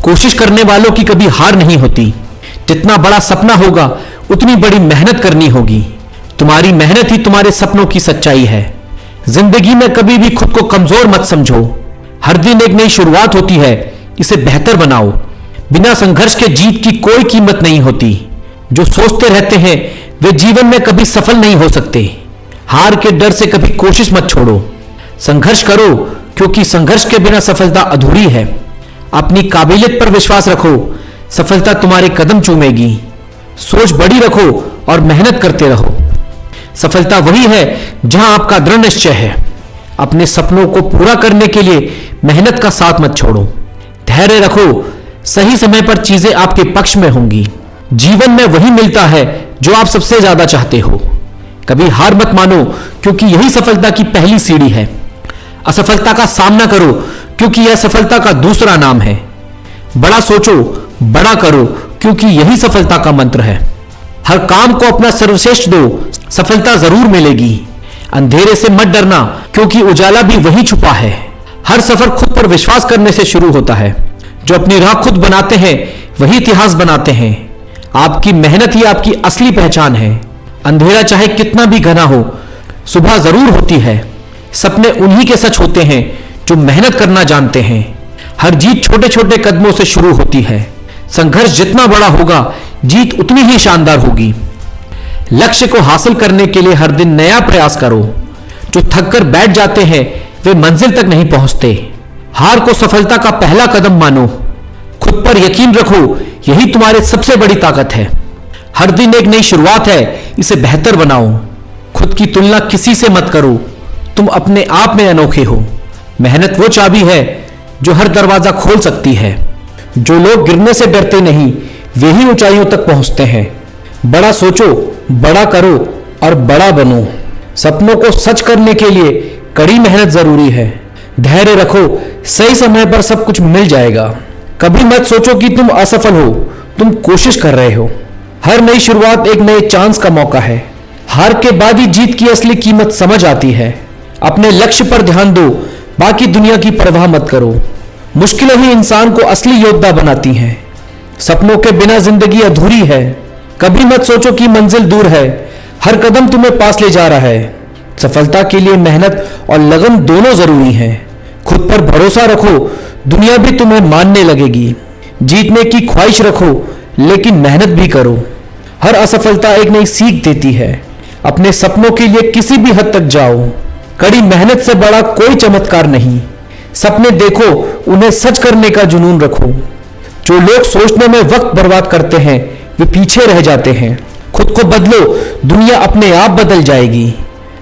कोशिश करने वालों की कभी हार नहीं होती। जितना बड़ा सपना होगा उतनी बड़ी मेहनत करनी होगी। तुम्हारी मेहनत ही तुम्हारे सपनों की सच्चाई है। जिंदगी में कभी भी खुद को कमजोर मत समझो। हर दिन एक नई शुरुआत होती है, इसे बेहतर बनाओ। बिना संघर्ष के जीत की कोई कीमत नहीं होती। जो सोचते रहते हैं वे जीवन में कभी सफल नहीं हो सकते। हार के डर से कभी कोशिश मत छोड़ो। संघर्ष करो, क्योंकि संघर्ष के बिना सफलता अधूरी है। अपनी काबिलियत पर विश्वास रखो, सफलता तुम्हारे कदम चूमेगी। सोच बड़ी रखो और मेहनत करते रहो। सफलता वही है जहां आपका दृढ़ निश्चय है। अपने सपनों को पूरा करने के लिए मेहनत का साथ मत छोड़ो। धैर्य रखो, सही समय पर चीजें आपके पक्ष में होंगी। जीवन में वही मिलता है जो आप सबसे ज्यादा चाहते हो। कभी हार मत मानो, क्योंकि यही सफलता की पहली सीढ़ी है। असफलता का सामना करो, क्योंकि यह सफलता का दूसरा नाम है। बड़ा सोचो, बड़ा करो, क्योंकि यही सफलता का मंत्र है। हर काम को अपना सर्वश्रेष्ठ दो, सफलता जरूर मिलेगी। अंधेरे से मत डरना, क्योंकि उजाला भी वही छुपा है। हर सफर खुद पर विश्वास करने से शुरू होता है। जो अपनी राह खुद बनाते हैं वही इतिहास बनाते हैं। आपकी मेहनत ही आपकी असली पहचान है। अंधेरा चाहे कितना भी घना हो, सुबह जरूर होती है। सपने उन्हीं के सच होते हैं जो मेहनत करना जानते हैं। हर जीत छोटे छोटे कदमों से शुरू होती है। संघर्ष जितना बड़ा होगा, जीत उतनी ही शानदार होगी। लक्ष्य को हासिल करने के लिए हर दिन नया प्रयास करो। जो थक कर बैठ जाते हैं वे मंजिल तक नहीं पहुंचते। हार को सफलता का पहला कदम मानो। खुद पर यकीन रखो, यही तुम्हारी सबसे बड़ी ताकत है। हर दिन एक नई शुरुआत है, इसे बेहतर बनाओ। खुद की तुलना किसी से मत करो, तुम अपने आप में अनोखे हो। मेहनत वो चाबी है जो हर दरवाजा खोल सकती है। जो लोग गिरने से डरते नहीं, वे ही ऊंचाइयों तक पहुंचते हैं। बड़ा सोचो, बड़ा करो और बड़ा बनो। सपनों को सच करने के लिए कड़ी मेहनत जरूरी है। धैर्य रखो, सही समय पर सब कुछ मिल जाएगा। कभी मत सोचो कि तुम असफल हो, तुम कोशिश कर रहे हो। हर नई शुरुआत एक नए चांस का मौका है। हार के बाद ही जीत की असली कीमत समझ आती है। अपने लक्ष्य पर ध्यान दो, बाकी दुनिया की परवाह मत करो। मुश्किलें ही इंसान को असली योद्धा बनाती हैं। सपनों के बिना जिंदगी अधूरी है। कभी मत सोचो कि मंजिल दूर है, हर कदम तुम्हें पास ले जा रहा है। सफलता के लिए मेहनत और लगन दोनों जरूरी हैं। खुद पर भरोसा रखो, दुनिया भी तुम्हें मानने लगेगी। जीतने की ख्वाहिश रखो, लेकिन मेहनत भी करो। हर असफलता एक नई सीख देती है। अपने सपनों के लिए किसी भी हद तक जाओ। कड़ी मेहनत से बड़ा कोई चमत्कार नहीं। सपने देखो, उन्हें सच करने का जुनून रखो। जो लोग सोचने में वक्त बर्बाद करते हैं वे पीछे रह जाते हैं। खुद को बदलो, दुनिया अपने आप बदल जाएगी।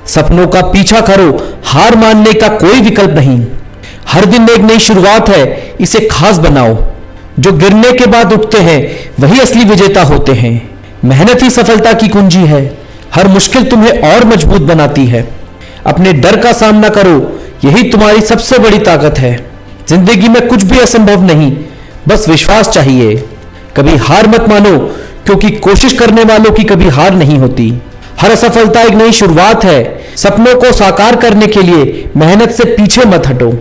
सपनों का पीछा करो, हार मानने का कोई विकल्प नहीं। हर दिन एक नई शुरुआत है, इसे खास बनाओ। जो गिरने के बाद उठते हैं वही असली विजेता होते हैं। मेहनत ही सफलता की कुंजी है। हर मुश्किल तुम्हें और मजबूत बनाती है। अपने डर का सामना करो, यही तुम्हारी सबसे बड़ी ताकत है। जिंदगी में कुछ भी असंभव नहीं, बस विश्वास चाहिए। कभी हार मत मानो, क्योंकि कोशिश करने वालों की कभी हार नहीं होती। हर असफलता एक नई शुरुआत है। सपनों को साकार करने के लिए मेहनत से पीछे मत हटो।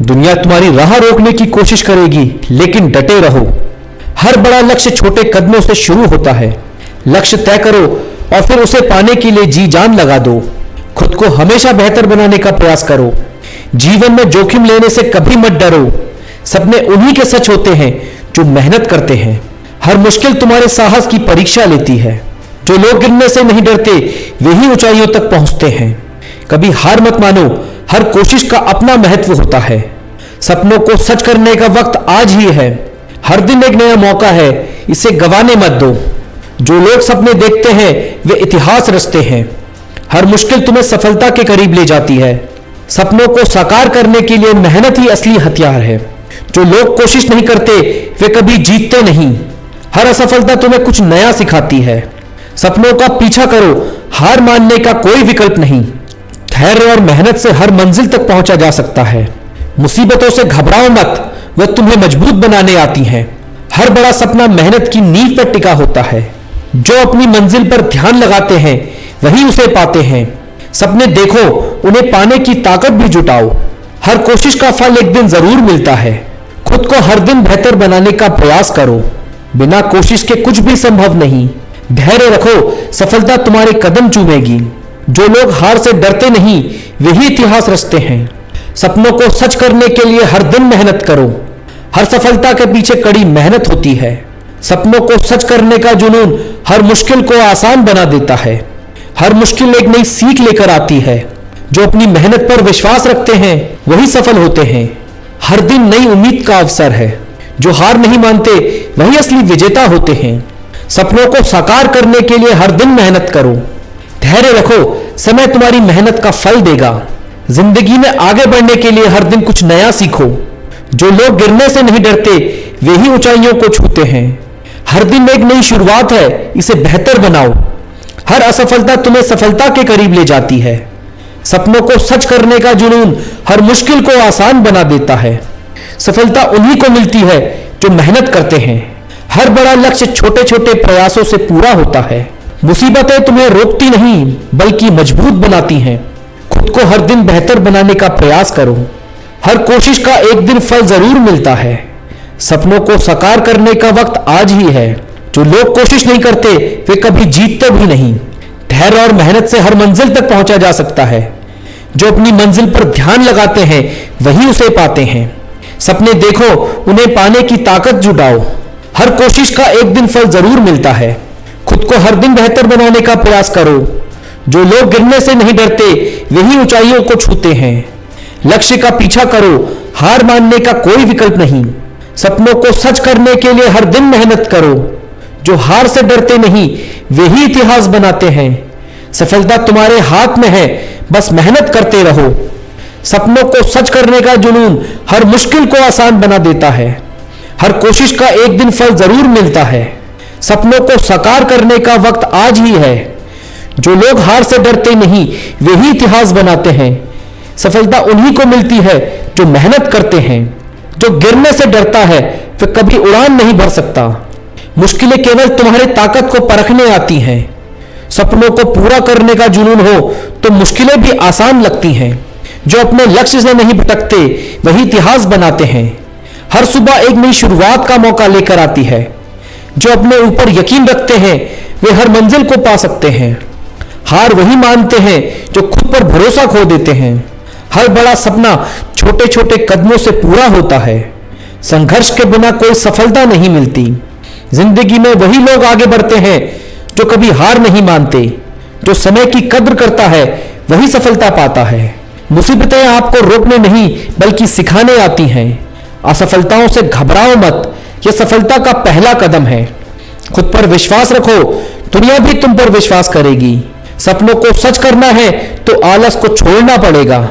दुनिया तुम्हारी राह रोकने की कोशिश करेगी, लेकिन डटे रहो। हर बड़ा लक्ष्य छोटे कदमों से शुरू होता है। लक्ष्य तय करो और फिर उसे पाने के लिए जी जान लगा दो। खुद को हमेशा बेहतर बनाने का प्रयास करो। जीवन में जोखिम लेने से कभी मत डरो। सपने उन्हीं के सच होते हैं जो मेहनत करते हैं। हर मुश्किल तुम्हारे साहस की परीक्षा लेती है। जो लोग गिरने से नहीं डरते वे ही ऊंचाइयों तक पहुंचते हैं। कभी हार मत मानो, हर कोशिश का अपना महत्व होता है। सपनों को सच करने का वक्त आज ही है। हर दिन एक नया मौका है, इसे गंवाने मत दो। जो लोग सपने देखते हैं वे इतिहास रचते हैं। हर मुश्किल तुम्हें सफलता के करीब ले जाती है। सपनों को साकार करने के लिए मेहनत ही असली हथियार है। जो लोग कोशिश नहीं करते वे कभी जीतते नहीं। हर असफलता तुम्हें कुछ नया सिखाती है। सपनों का पीछा करो, हार मानने का कोई विकल्प नहीं। धैर्य और मेहनत से हर मंजिल तक पहुंचा जा सकता है। मुसीबतों से घबराओ मत, वह तुम्हें मजबूत बनाने आती हैं। हर बड़ा सपना मेहनत की नींव पर टिका होता है। जो अपनी मंजिल पर ध्यान लगाते हैं वही उसे पाते हैं। सपने देखो, उन्हें पाने की ताकत भी जुटाओ। हर कोशिश का फल एक दिन जरूर मिलता है। खुद को हर दिन बेहतर बनाने का प्रयास करो। बिना कोशिश के कुछ भी संभव नहीं। धैर्य रखो, सफलता तुम्हारे कदम चूमेगी। जो लोग हार से डरते नहीं वही इतिहास रचते हैं। सपनों को सच करने के लिए हर दिन मेहनत करो। हर सफलता के पीछे कड़ी मेहनत होती है। सपनों को सच करने का जुनून हर मुश्किल को आसान बना देता है। हर मुश्किल एक नई सीख लेकर आती है। जो अपनी मेहनत पर विश्वास रखते हैं वही सफल होते हैं। हर दिन नई उम्मीद का अवसर है। जो हार नहीं मानते वही असली विजेता होते हैं। सपनों को साकार करने के लिए हर दिन मेहनत करो। धैर्य रखो, समय तुम्हारी मेहनत का फल देगा। जिंदगी में आगे बढ़ने के लिए हर दिन कुछ नया सीखो। जो लोग गिरने से नहीं डरते वे ही ऊंचाइयों को छूते हैं। हर दिन एक नई शुरुआत है, इसे बेहतर बनाओ। हर असफलता तुम्हें सफलता के करीब ले जाती है। सपनों को सच करने का जुनून हर मुश्किल को आसान बना देता है। सफलता उन्हीं को मिलती है जो मेहनत करते हैं। हर बड़ा लक्ष्य छोटे छोटे प्रयासों से पूरा होता है। मुसीबतें तुम्हें रोकती नहीं बल्कि मजबूत बनाती हैं। खुद को हर दिन बेहतर बनाने का प्रयास करो। हर कोशिश का एक दिन फल जरूर मिलता है। सपनों को साकार करने का वक्त आज ही है। जो लोग कोशिश नहीं करते वे कभी जीतते भी नहीं। धैर्य और मेहनत से हर मंजिल तक पहुंचा जा सकता है। जो अपनी मंजिल पर ध्यान लगाते हैं वही उसे पाते हैं। सपने देखो, उन्हें पाने की ताकत जुटाओ। हर कोशिश का एक दिन फल जरूर मिलता है। खुद को हर दिन बेहतर बनाने का प्रयास करो। जो लोग गिरने से नहीं डरते वही ऊंचाइयों को छूते हैं। लक्ष्य का पीछा करो, हार मानने का कोई विकल्प नहीं। सपनों को सच करने के लिए हर दिन मेहनत करो। जो हार से डरते नहीं वे ही इतिहास बनाते हैं। सफलता तुम्हारे हाथ में है, बस मेहनत करते रहो। सपनों को सच करने का जुनून हर मुश्किल को आसान बना देता है। हर कोशिश का एक दिन फल जरूर मिलता है। सपनों को साकार करने का वक्त आज ही है। जो लोग हार से डरते नहीं वे ही इतिहास बनाते हैं। सफलता उन्हीं को मिलती है जो मेहनत करते हैं। जो गिरने से डरता है वह कभी उड़ान नहीं भर सकता। मुश्किलें केवल तुम्हारी ताकत को परखने आती हैं। सपनों को पूरा करने का जुनून हो तो मुश्किलें भी आसान लगती हैं। जो अपने लक्ष्य से नहीं भटकते वही इतिहास बनाते हैं। हर सुबह एक नई शुरुआत का मौका लेकर आती है। जो अपने ऊपर यकीन रखते हैं वे हर मंजिल को पा सकते हैं। हार वही मानते हैं जो खुद पर भरोसा खो देते हैं। हर बड़ा सपना छोटे छोटे कदमों से पूरा होता है। संघर्ष के बिना कोई सफलता नहीं मिलती। जिंदगी में वही लोग आगे बढ़ते हैं जो कभी हार नहीं मानते। जो समय की कद्र करता है वही सफलता पाता है। मुसीबतें आपको रोकने नहीं बल्कि सिखाने आती हैं। असफलताओं से घबराओ मत, यह सफलता का पहला कदम है। खुद पर विश्वास रखो, दुनिया भी तुम पर विश्वास करेगी। सपनों को सच करना है तो आलस को छोड़ना पड़ेगा।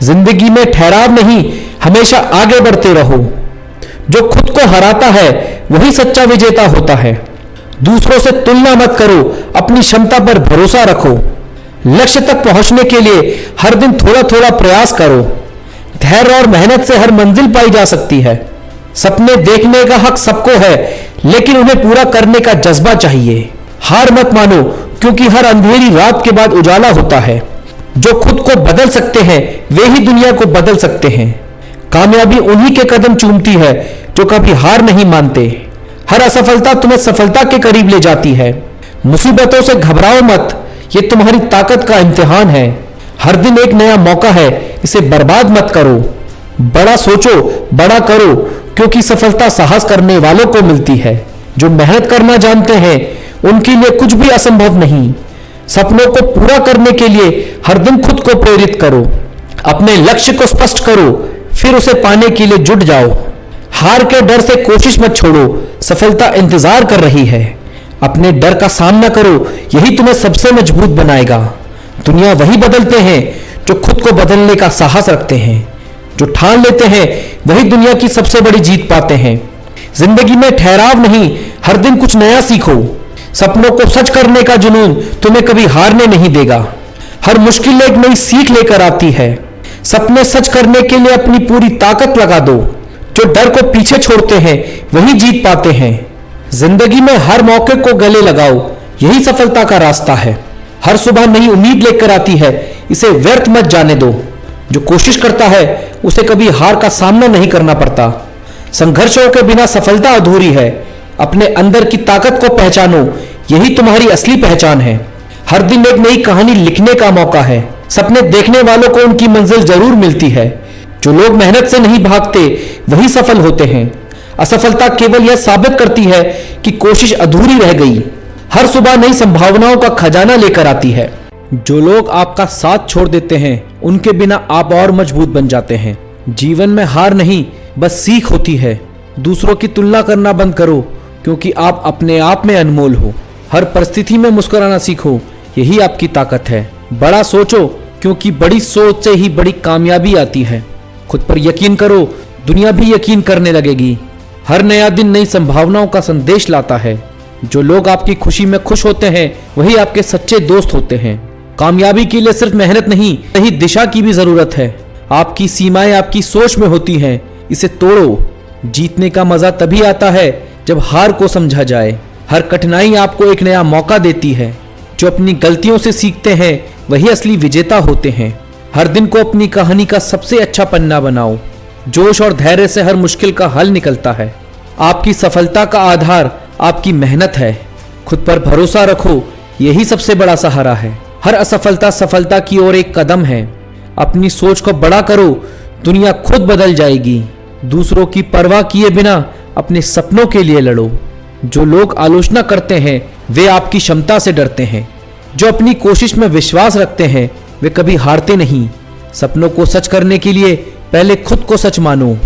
जिंदगी में ठहराव नहीं, हमेशा आगे बढ़ते रहो। जो खुद को हराता है वही सच्चा विजेता होता है। दूसरों से तुलना मत करो, अपनी क्षमता पर भरोसा रखो। लक्ष्य तक पहुंचने के लिए हर दिन थोड़ा थोड़ा प्रयास करो। धैर्य और मेहनत से हर मंजिल पाई जा सकती है। सपने देखने का हक सबको है, लेकिन उन्हें पूरा करने का जज्बा चाहिए। हार मत मानो, क्योंकि हर अंधेरी रात के बाद उजाला होता है। जो खुद को बदल सकते हैं वे ही दुनिया को बदल सकते हैं। कामयाबी उन्हीं के कदम चूमती है जो कभी हार नहीं मानते। हर असफलता तुम्हें सफलता के करीब ले जाती है। मुसीबतों से घबराओ मत, ये तुम्हारी ताकत का इम्तिहान है। हर दिन एक नया मौका है, इसे बर्बाद मत करो। बड़ा सोचो, बड़ा करो, क्योंकि सफलता साहस करने वालों को मिलती है। जो मेहनत करना जानते हैं उनके लिए कुछ भी असंभव नहीं। सपनों को पूरा करने के लिए हर दिन खुद को प्रेरित करो। अपने लक्ष्य को स्पष्ट करो, फिर उसे पाने के लिए जुट जाओ। हार के डर से कोशिश मत छोड़ो, सफलता इंतजार कर रही है। अपने डर का सामना करो, यही तुम्हें सबसे मजबूत बनाएगा। दुनिया वही बदलते हैं जो खुद को बदलने का साहस रखते हैं। जो ठान लेते हैं वही दुनिया की सबसे बड़ी जीत पाते हैं। जिंदगी में ठहराव नहीं, हर दिन कुछ नया सीखो। सपनों को सच करने का जुनून तुम्हें कभी हारने नहीं देगा। हर मुश्किल एक नई सीख लेकर आती है। सपने सच करने के लिए अपनी पूरी ताकत लगा दो। जो डर को पीछे छोड़ते हैं वही जीत पाते हैं। जिंदगी में हर मौके को गले लगाओ, यही सफलता का रास्ता है। हर सुबह नई उम्मीद लेकर आती है, इसे व्यर्थ मत जाने दो। जो कोशिश करता है उसे कभी हार का सामना नहीं करना पड़ता। संघर्षों के बिना सफलता अधूरी है। अपने अंदर की ताकत को पहचानो, यही तुम्हारी असली पहचान है। हर दिन एक नई कहानी लिखने का मौका है। सपने देखने वालों को उनकी मंजिल जरूर मिलती है। जो लोग मेहनत से नहीं भागते वही सफल होते हैं। असफलता केवल यह साबित करती है कि कोशिश अधूरी रह गई। हर सुबह नई संभावनाओं का खजाना लेकर आती है। जो लोग आपका साथ छोड़ देते हैं उनके बिना आप और मजबूत बन जाते हैं। जीवन में हार नहीं, बस सीख होती है। दूसरों की तुलना करना बंद करो, क्योंकि आप अपने आप में अनमोल हो। हर परिस्थिति में मुस्कुराना सीखो, यही आपकी ताकत है। बड़ा सोचो, क्योंकि बड़ी सोच से ही बड़ी कामयाबी आती है। खुद पर यकीन करो, दुनिया भी यकीन करने लगेगी। हर नया दिन नई संभावनाओं का संदेश लाता है। जो लोग आपकी खुशी में खुश होते हैं वही आपके सच्चे दोस्त होते हैं। कामयाबी के लिए सिर्फ मेहनत नहीं, सही दिशा की भी जरूरत है। आपकी सीमाएं आपकी सोच में होती हैं, इसे तोड़ो। जीतने का मजा तभी आता है जब हार को समझा जाए। हर कठिनाई आपको एक नया मौका देती है। जो अपनी गलतियों से सीखते हैं वही असली विजेता होते हैं। हर दिन को अपनी कहानी का सबसे अच्छा पन्ना बनाओ। जोश और धैर्य से हर मुश्किल का हल निकलता है। आपकी सफलता का आधार आपकी मेहनत है। खुद पर भरोसा रखो, यही सबसे बड़ा सहारा है। हर असफलता सफलता की ओर एक कदम है। अपनी सोच को बड़ा करो, दुनिया खुद बदल जाएगी। दूसरों की परवाह किए बिना अपने सपनों के लिए लड़ो। जो लोग आलोचना करते हैं वे आपकी क्षमता से डरते हैं। जो अपनी कोशिश में विश्वास रखते हैं वे कभी हारते नहीं। सपनों को सच करने के लिए पहले खुद को सच मानो।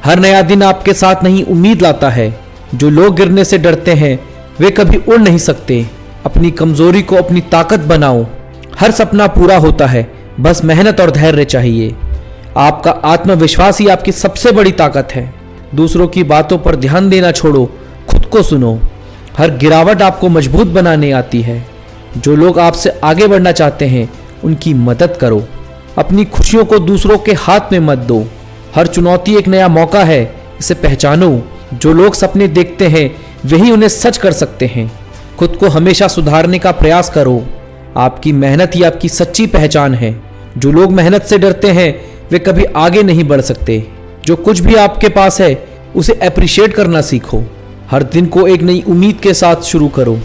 हर नया दिन आपके साथ नई उम्मीद लाता है। जो लोग गिरने से डरते हैं वे कभी उड़ नहीं सकते। अपनी कमजोरी को अपनी ताकत बनाओ। हर सपना पूरा होता है, बस मेहनत और धैर्य चाहिए। आपका आत्मविश्वास ही आपकी सबसे बड़ी ताकत है। दूसरों की बातों पर ध्यान देना छोड़ो, खुद को सुनो। हर गिरावट आपको मजबूत बनाने आती है। जो लोग आपसे आगे बढ़ना चाहते हैं उनकी मदद करो। अपनी खुशियों को दूसरों के हाथ में मत दो। हर चुनौती एक नया मौका है, इसे पहचानो। जो लोग सपने देखते हैं वही उन्हें सच कर सकते हैं। खुद को हमेशा सुधारने का प्रयास करो। आपकी मेहनत ही आपकी सच्ची पहचान है। जो लोग मेहनत से डरते हैं वे कभी आगे नहीं बढ़ सकते। जो कुछ भी आपके पास है उसे अप्रिशिएट करना सीखो। हर दिन को एक नई उम्मीद के साथ शुरू करो।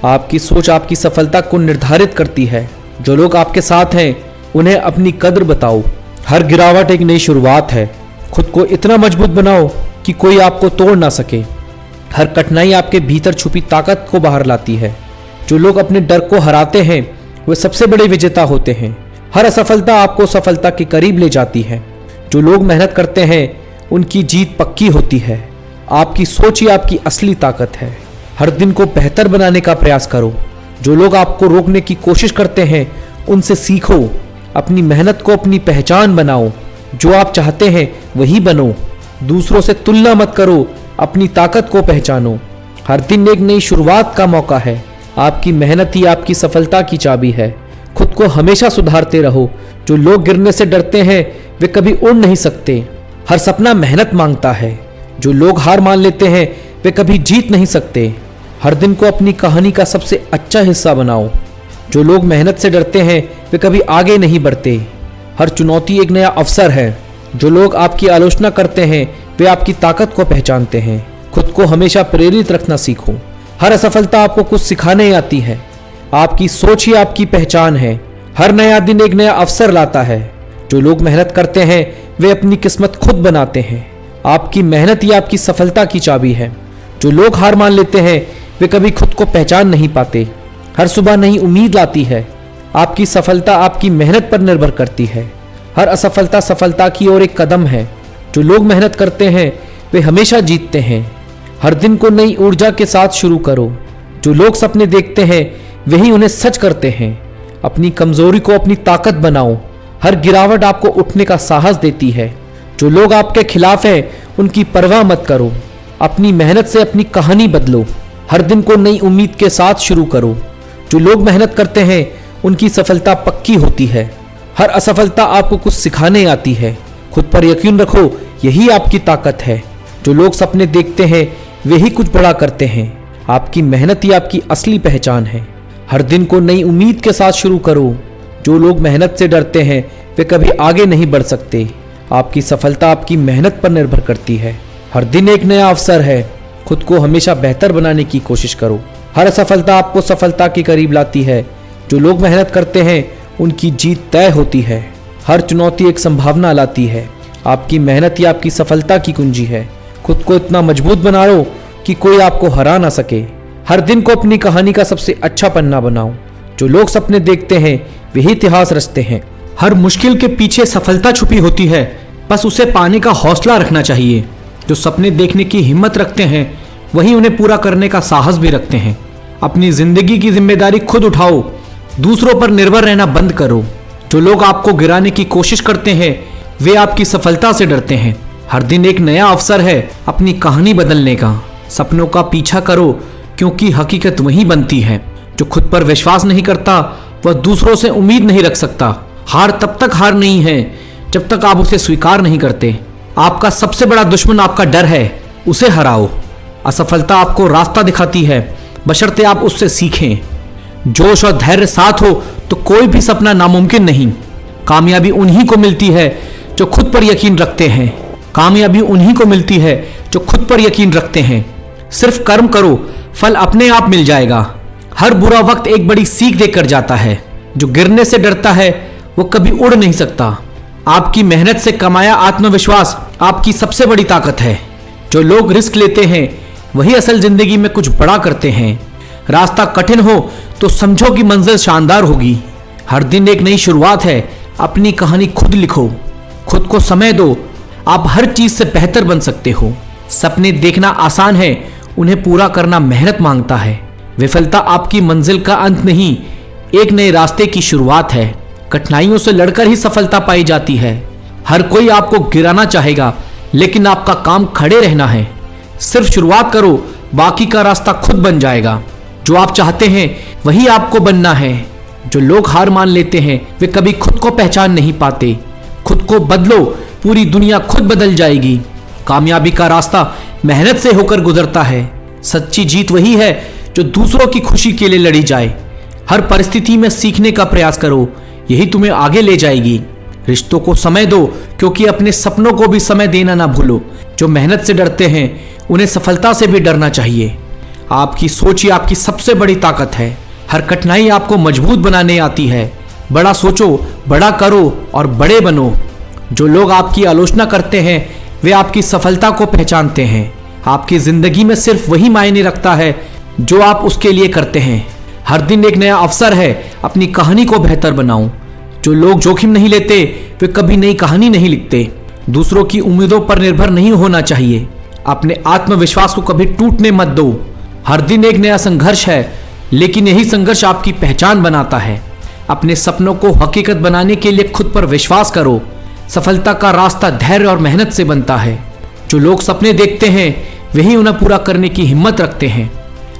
आपकी सोच आपकी सफलता को निर्धारित करती है। जो लोग आपके साथ हैं उन्हें अपनी कद्र बताओ। हर गिरावट एक नई शुरुआत है। खुद को इतना मजबूत बनाओ कि कोई आपको तोड़ ना सके। हर कठिनाई आपके भीतर छुपी ताकत को बाहर लाती है। जो लोग अपने डर को हराते हैं वे सबसे बड़े विजेता होते हैं। हर असफलता आपको सफलता के करीब ले जाती है। जो लोग मेहनत करते हैं उनकी जीत पक्की होती है। आपकी सोच ही आपकी असली ताकत है। हर दिन को बेहतर बनाने का प्रयास करो। जो लोग आपको रोकने की कोशिश करते हैं उनसे सीखो। अपनी मेहनत को अपनी पहचान बनाओ। जो आप चाहते हैं वही बनो। दूसरों से तुलना मत करो, अपनी ताकत को पहचानो। हर दिन एक नई शुरुआत का मौका है। आपकी मेहनत ही आपकी सफलता की चाबी है। खुद को हमेशा सुधारते रहो। जो लोग गिरने से डरते हैं वे कभी उड़ नहीं सकते। हर सपना मेहनत मांगता है। जो लोग हार मान लेते हैं वे कभी जीत नहीं सकते। हर दिन को अपनी कहानी का सबसे अच्छा हिस्सा बनाओ। जो लोग मेहनत से डरते हैं वे कभी आगे नहीं बढ़ते। हर चुनौती एक नया अवसर है। जो लोग आपकी आलोचना करते हैं वे आपकी ताकत को पहचानते हैं। खुद को हमेशा प्रेरित रखना सीखो। हर असफलता आपको कुछ सिखाने आती है। आपकी सोच ही आपकी पहचान है। हर नया दिन एक नया अवसर लाता है। जो लोग मेहनत करते हैं वे अपनी किस्मत खुद बनाते हैं। आपकी मेहनत ही आपकी सफलता की चाबी है। जो लोग हार मान लेते हैं वे कभी खुद को पहचान नहीं पाते। हर सुबह नई उम्मीद लाती है। आपकी सफलता आपकी मेहनत पर निर्भर करती है। हर असफलता सफलता की ओर एक कदम है। जो लोग मेहनत करते हैं वे हमेशा जीतते हैं। हर दिन को नई ऊर्जा के साथ शुरू करो। जो लोग सपने देखते हैं वही उन्हें सच करते हैं। अपनी कमजोरी को अपनी ताकत बनाओ। हर गिरावट आपको उठने का साहस देती है। जो लोग आपके खिलाफ हैं उनकी परवाह मत करो। अपनी मेहनत से अपनी कहानी बदलो। हर दिन को नई उम्मीद के साथ शुरू करो। जो लोग मेहनत करते हैं उनकी सफलता पक्की होती है। हर असफलता आपको कुछ सिखाने आती है। खुद पर यकीन रखो, यही आपकी ताकत है। जो लोग सपने देखते हैं वे ही कुछ बड़ा करते हैं। आपकी मेहनत ही आपकी असली पहचान है। हर दिन को नई उम्मीद के साथ शुरू करो। जो लोग मेहनत से डरते हैं वे कभी आगे नहीं बढ़ सकते। आपकी सफलता आपकी मेहनत पर निर्भर करती है। हर दिन एक नया अवसर है। खुद को हमेशा बेहतर बनाने की कोशिश करो। हर असफलता आपको सफलता के करीब लाती है। जो लोग मेहनत करते हैं उनकी जीत तय होती है। हर चुनौती एक संभावना लाती है। आपकी मेहनत ही आपकी सफलता की कुंजी है। खुद को इतना मजबूत बना लो कि कोई आपको हरा ना सके। हर दिन को अपनी कहानी का सबसे अच्छा पन्ना बनाओ। जो लोग सपने देखते हैं वही इतिहास रचते हैं। हर मुश्किल के पीछे सफलता छुपी होती है, बस उसे पाने का हौसला रखना चाहिए। जो सपने देखने की हिम्मत रखते हैं वही उन्हें पूरा करने का साहस भी रखते हैं। अपनी जिंदगी की जिम्मेदारी खुद उठाओ। दूसरों पर निर्भर रहना बंद करो। जो लोग आपको गिराने की कोशिश करते हैं वे आपकी सफलता से डरते हैं। हर दिन एक नया अवसर है अपनी कहानी बदलने का। सपनों का पीछा करो क्योंकि हकीकत वही बनती है। जो खुद पर विश्वास नहीं करता वह दूसरों से उम्मीद नहीं रख सकता। हार तब तक हार नहीं है जब तक आप उसे स्वीकार नहीं करते। आपका सबसे बड़ा दुश्मन आपका डर है, उसे हराओ। असफलता आपको रास्ता दिखाती है, बशर्ते आप उससे सीखें। जोश और धैर्य साथ हो तो कोई भी सपना नामुमकिन नहीं। कामयाबी उन्हीं को मिलती है जो खुद पर यकीन रखते हैं। कामयाबी उन्हीं को मिलती है जो खुद पर यकीन रखते हैं। सिर्फ कर्म करो, फल अपने आप मिल जाएगा। हर बुरा वक्त एक बड़ी सीख देकर जाता है। जो गिरने से डरता है वो कभी उड़ नहीं सकता। आपकी मेहनत से कमाया आत्मविश्वास आपकी सबसे बड़ी ताकत है। जो लोग रिस्क लेते हैं वही असल जिंदगी में कुछ बड़ा करते हैं। रास्ता कठिन हो तो समझो कि मंजिल शानदार होगी। हर दिन एक नई शुरुआत है। अपनी कहानी खुद लिखो। खुद को समय दो। आप हर चीज से बेहतर बन सकते हो। सपने देखना आसान है, उन्हें पूरा करना मेहनत मांगता है। विफलता आपकी मंजिल का अंत नहीं, एक नए रास्ते की शुरुआत है। कठिनाइयों से लड़कर ही सफलता पाई जाती है। हर कोई आपको गिराना चाहेगा, लेकिन आपका काम खड़े रहना है। सिर्फ शुरुआत करो, बाकी का रास्ता खुद बन जाएगा। जो आप चाहते हैं वही आपको बनना है। जो लोग हार मान लेते हैं वे कभी खुद को पहचान नहीं पाते। खुद को बदलो, पूरी दुनिया खुद बदल जाएगी। कामयाबी का रास्ता मेहनत से होकर गुजरता है। सच्ची जीत वही है जो दूसरों की खुशी के लिए लड़ी जाए। हर परिस्थिति में सीखने का प्रयास करो, यही तुम्हें आगे ले जाएगी। रिश्तों को समय दो, क्योंकि अपने सपनों को भी समय देना ना भूलो। जो मेहनत से डरते हैं उन्हें सफलता से भी डरना चाहिए। आपकी सोच ही आपकी सबसे बड़ी ताकत है। हर कठिनाई आपको मजबूत बनाने आती है। बड़ा सोचो, बड़ा करो और बड़े बनो। जो लोग आपकी आलोचना करते हैं वे आपकी सफलता को पहचानते हैं। आपकी जिंदगी में सिर्फ वही मायने रखता है जो आप उसके लिए करते हैं। हर दिन एक नया अवसर है अपनी कहानी को बेहतर बनाओ। जो लोग जोखिम नहीं लेते वे कभी नई कहानी नहीं लिखते। दूसरों की उम्मीदों पर निर्भर नहीं होना चाहिए। अपने आत्मविश्वास को कभी टूटने मत दो। हर दिन एक नया संघर्ष है, लेकिन यही संघर्ष आपकी पहचान बनाता है। अपने सपनों को हकीकत बनाने के लिए खुद पर विश्वास करो। सफलता का रास्ता धैर्य और मेहनत से बनता है। जो लोग सपने देखते हैं वही उन्हें पूरा करने की हिम्मत रखते हैं।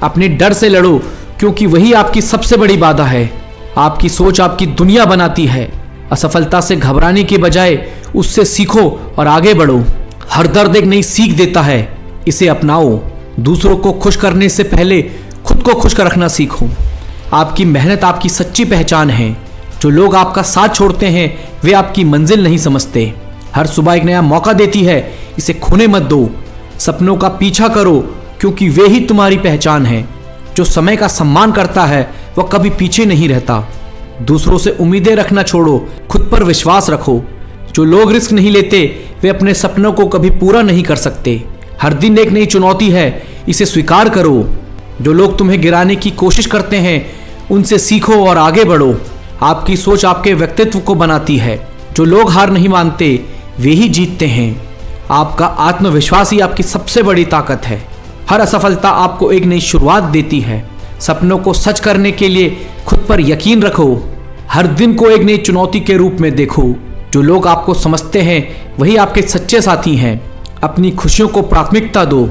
अपने डर से लड़ो, क्योंकि वही आपकी सबसे बड़ी बाधा है। आपकी सोच आपकी दुनिया बनाती है। असफलता से घबराने के बजाय उससे सीखो और आगे बढ़ो। हर दर्द एक नई सीख देता है, इसे अपनाओ। दूसरों को खुश करने से पहले खुद को खुश रखना सीखो। आपकी मेहनत आपकी सच्ची पहचान है। जो लोग आपका साथ छोड़ते हैं वे आपकी मंजिल नहीं समझते। हर सुबह एक नया मौका देती है, इसे खोने मत दो। सपनों का पीछा करो, क्योंकि वे ही तुम्हारी पहचान है। जो समय का सम्मान करता है वह कभी पीछे नहीं रहता। दूसरों से उम्मीदें रखना छोड़ो, खुद पर विश्वास रखो। जो लोग रिस्क नहीं लेते वे अपने सपनों को कभी पूरा नहीं कर सकते। हर दिन एक नई चुनौती है, इसे स्वीकार करो। जो लोग तुम्हें गिराने की कोशिश करते हैं उनसे सीखो और आगे बढ़ो। आपकी सोच आपके व्यक्तित्व को बनाती है। जो लोग हार नहीं मानते वे ही जीतते हैं। आपका आत्मविश्वास ही आपकी सबसे बड़ी ताकत है। हर असफलता आपको एक नई शुरुआत देती है। सपनों को सच करने के लिए खुद पर यकीन रखो। हर दिन को एक नई चुनौती के रूप में देखो। जो लोग आपको समझते हैं वही आपके सच्चे साथी हैं। अपनी खुशियों को प्राथमिकता दो।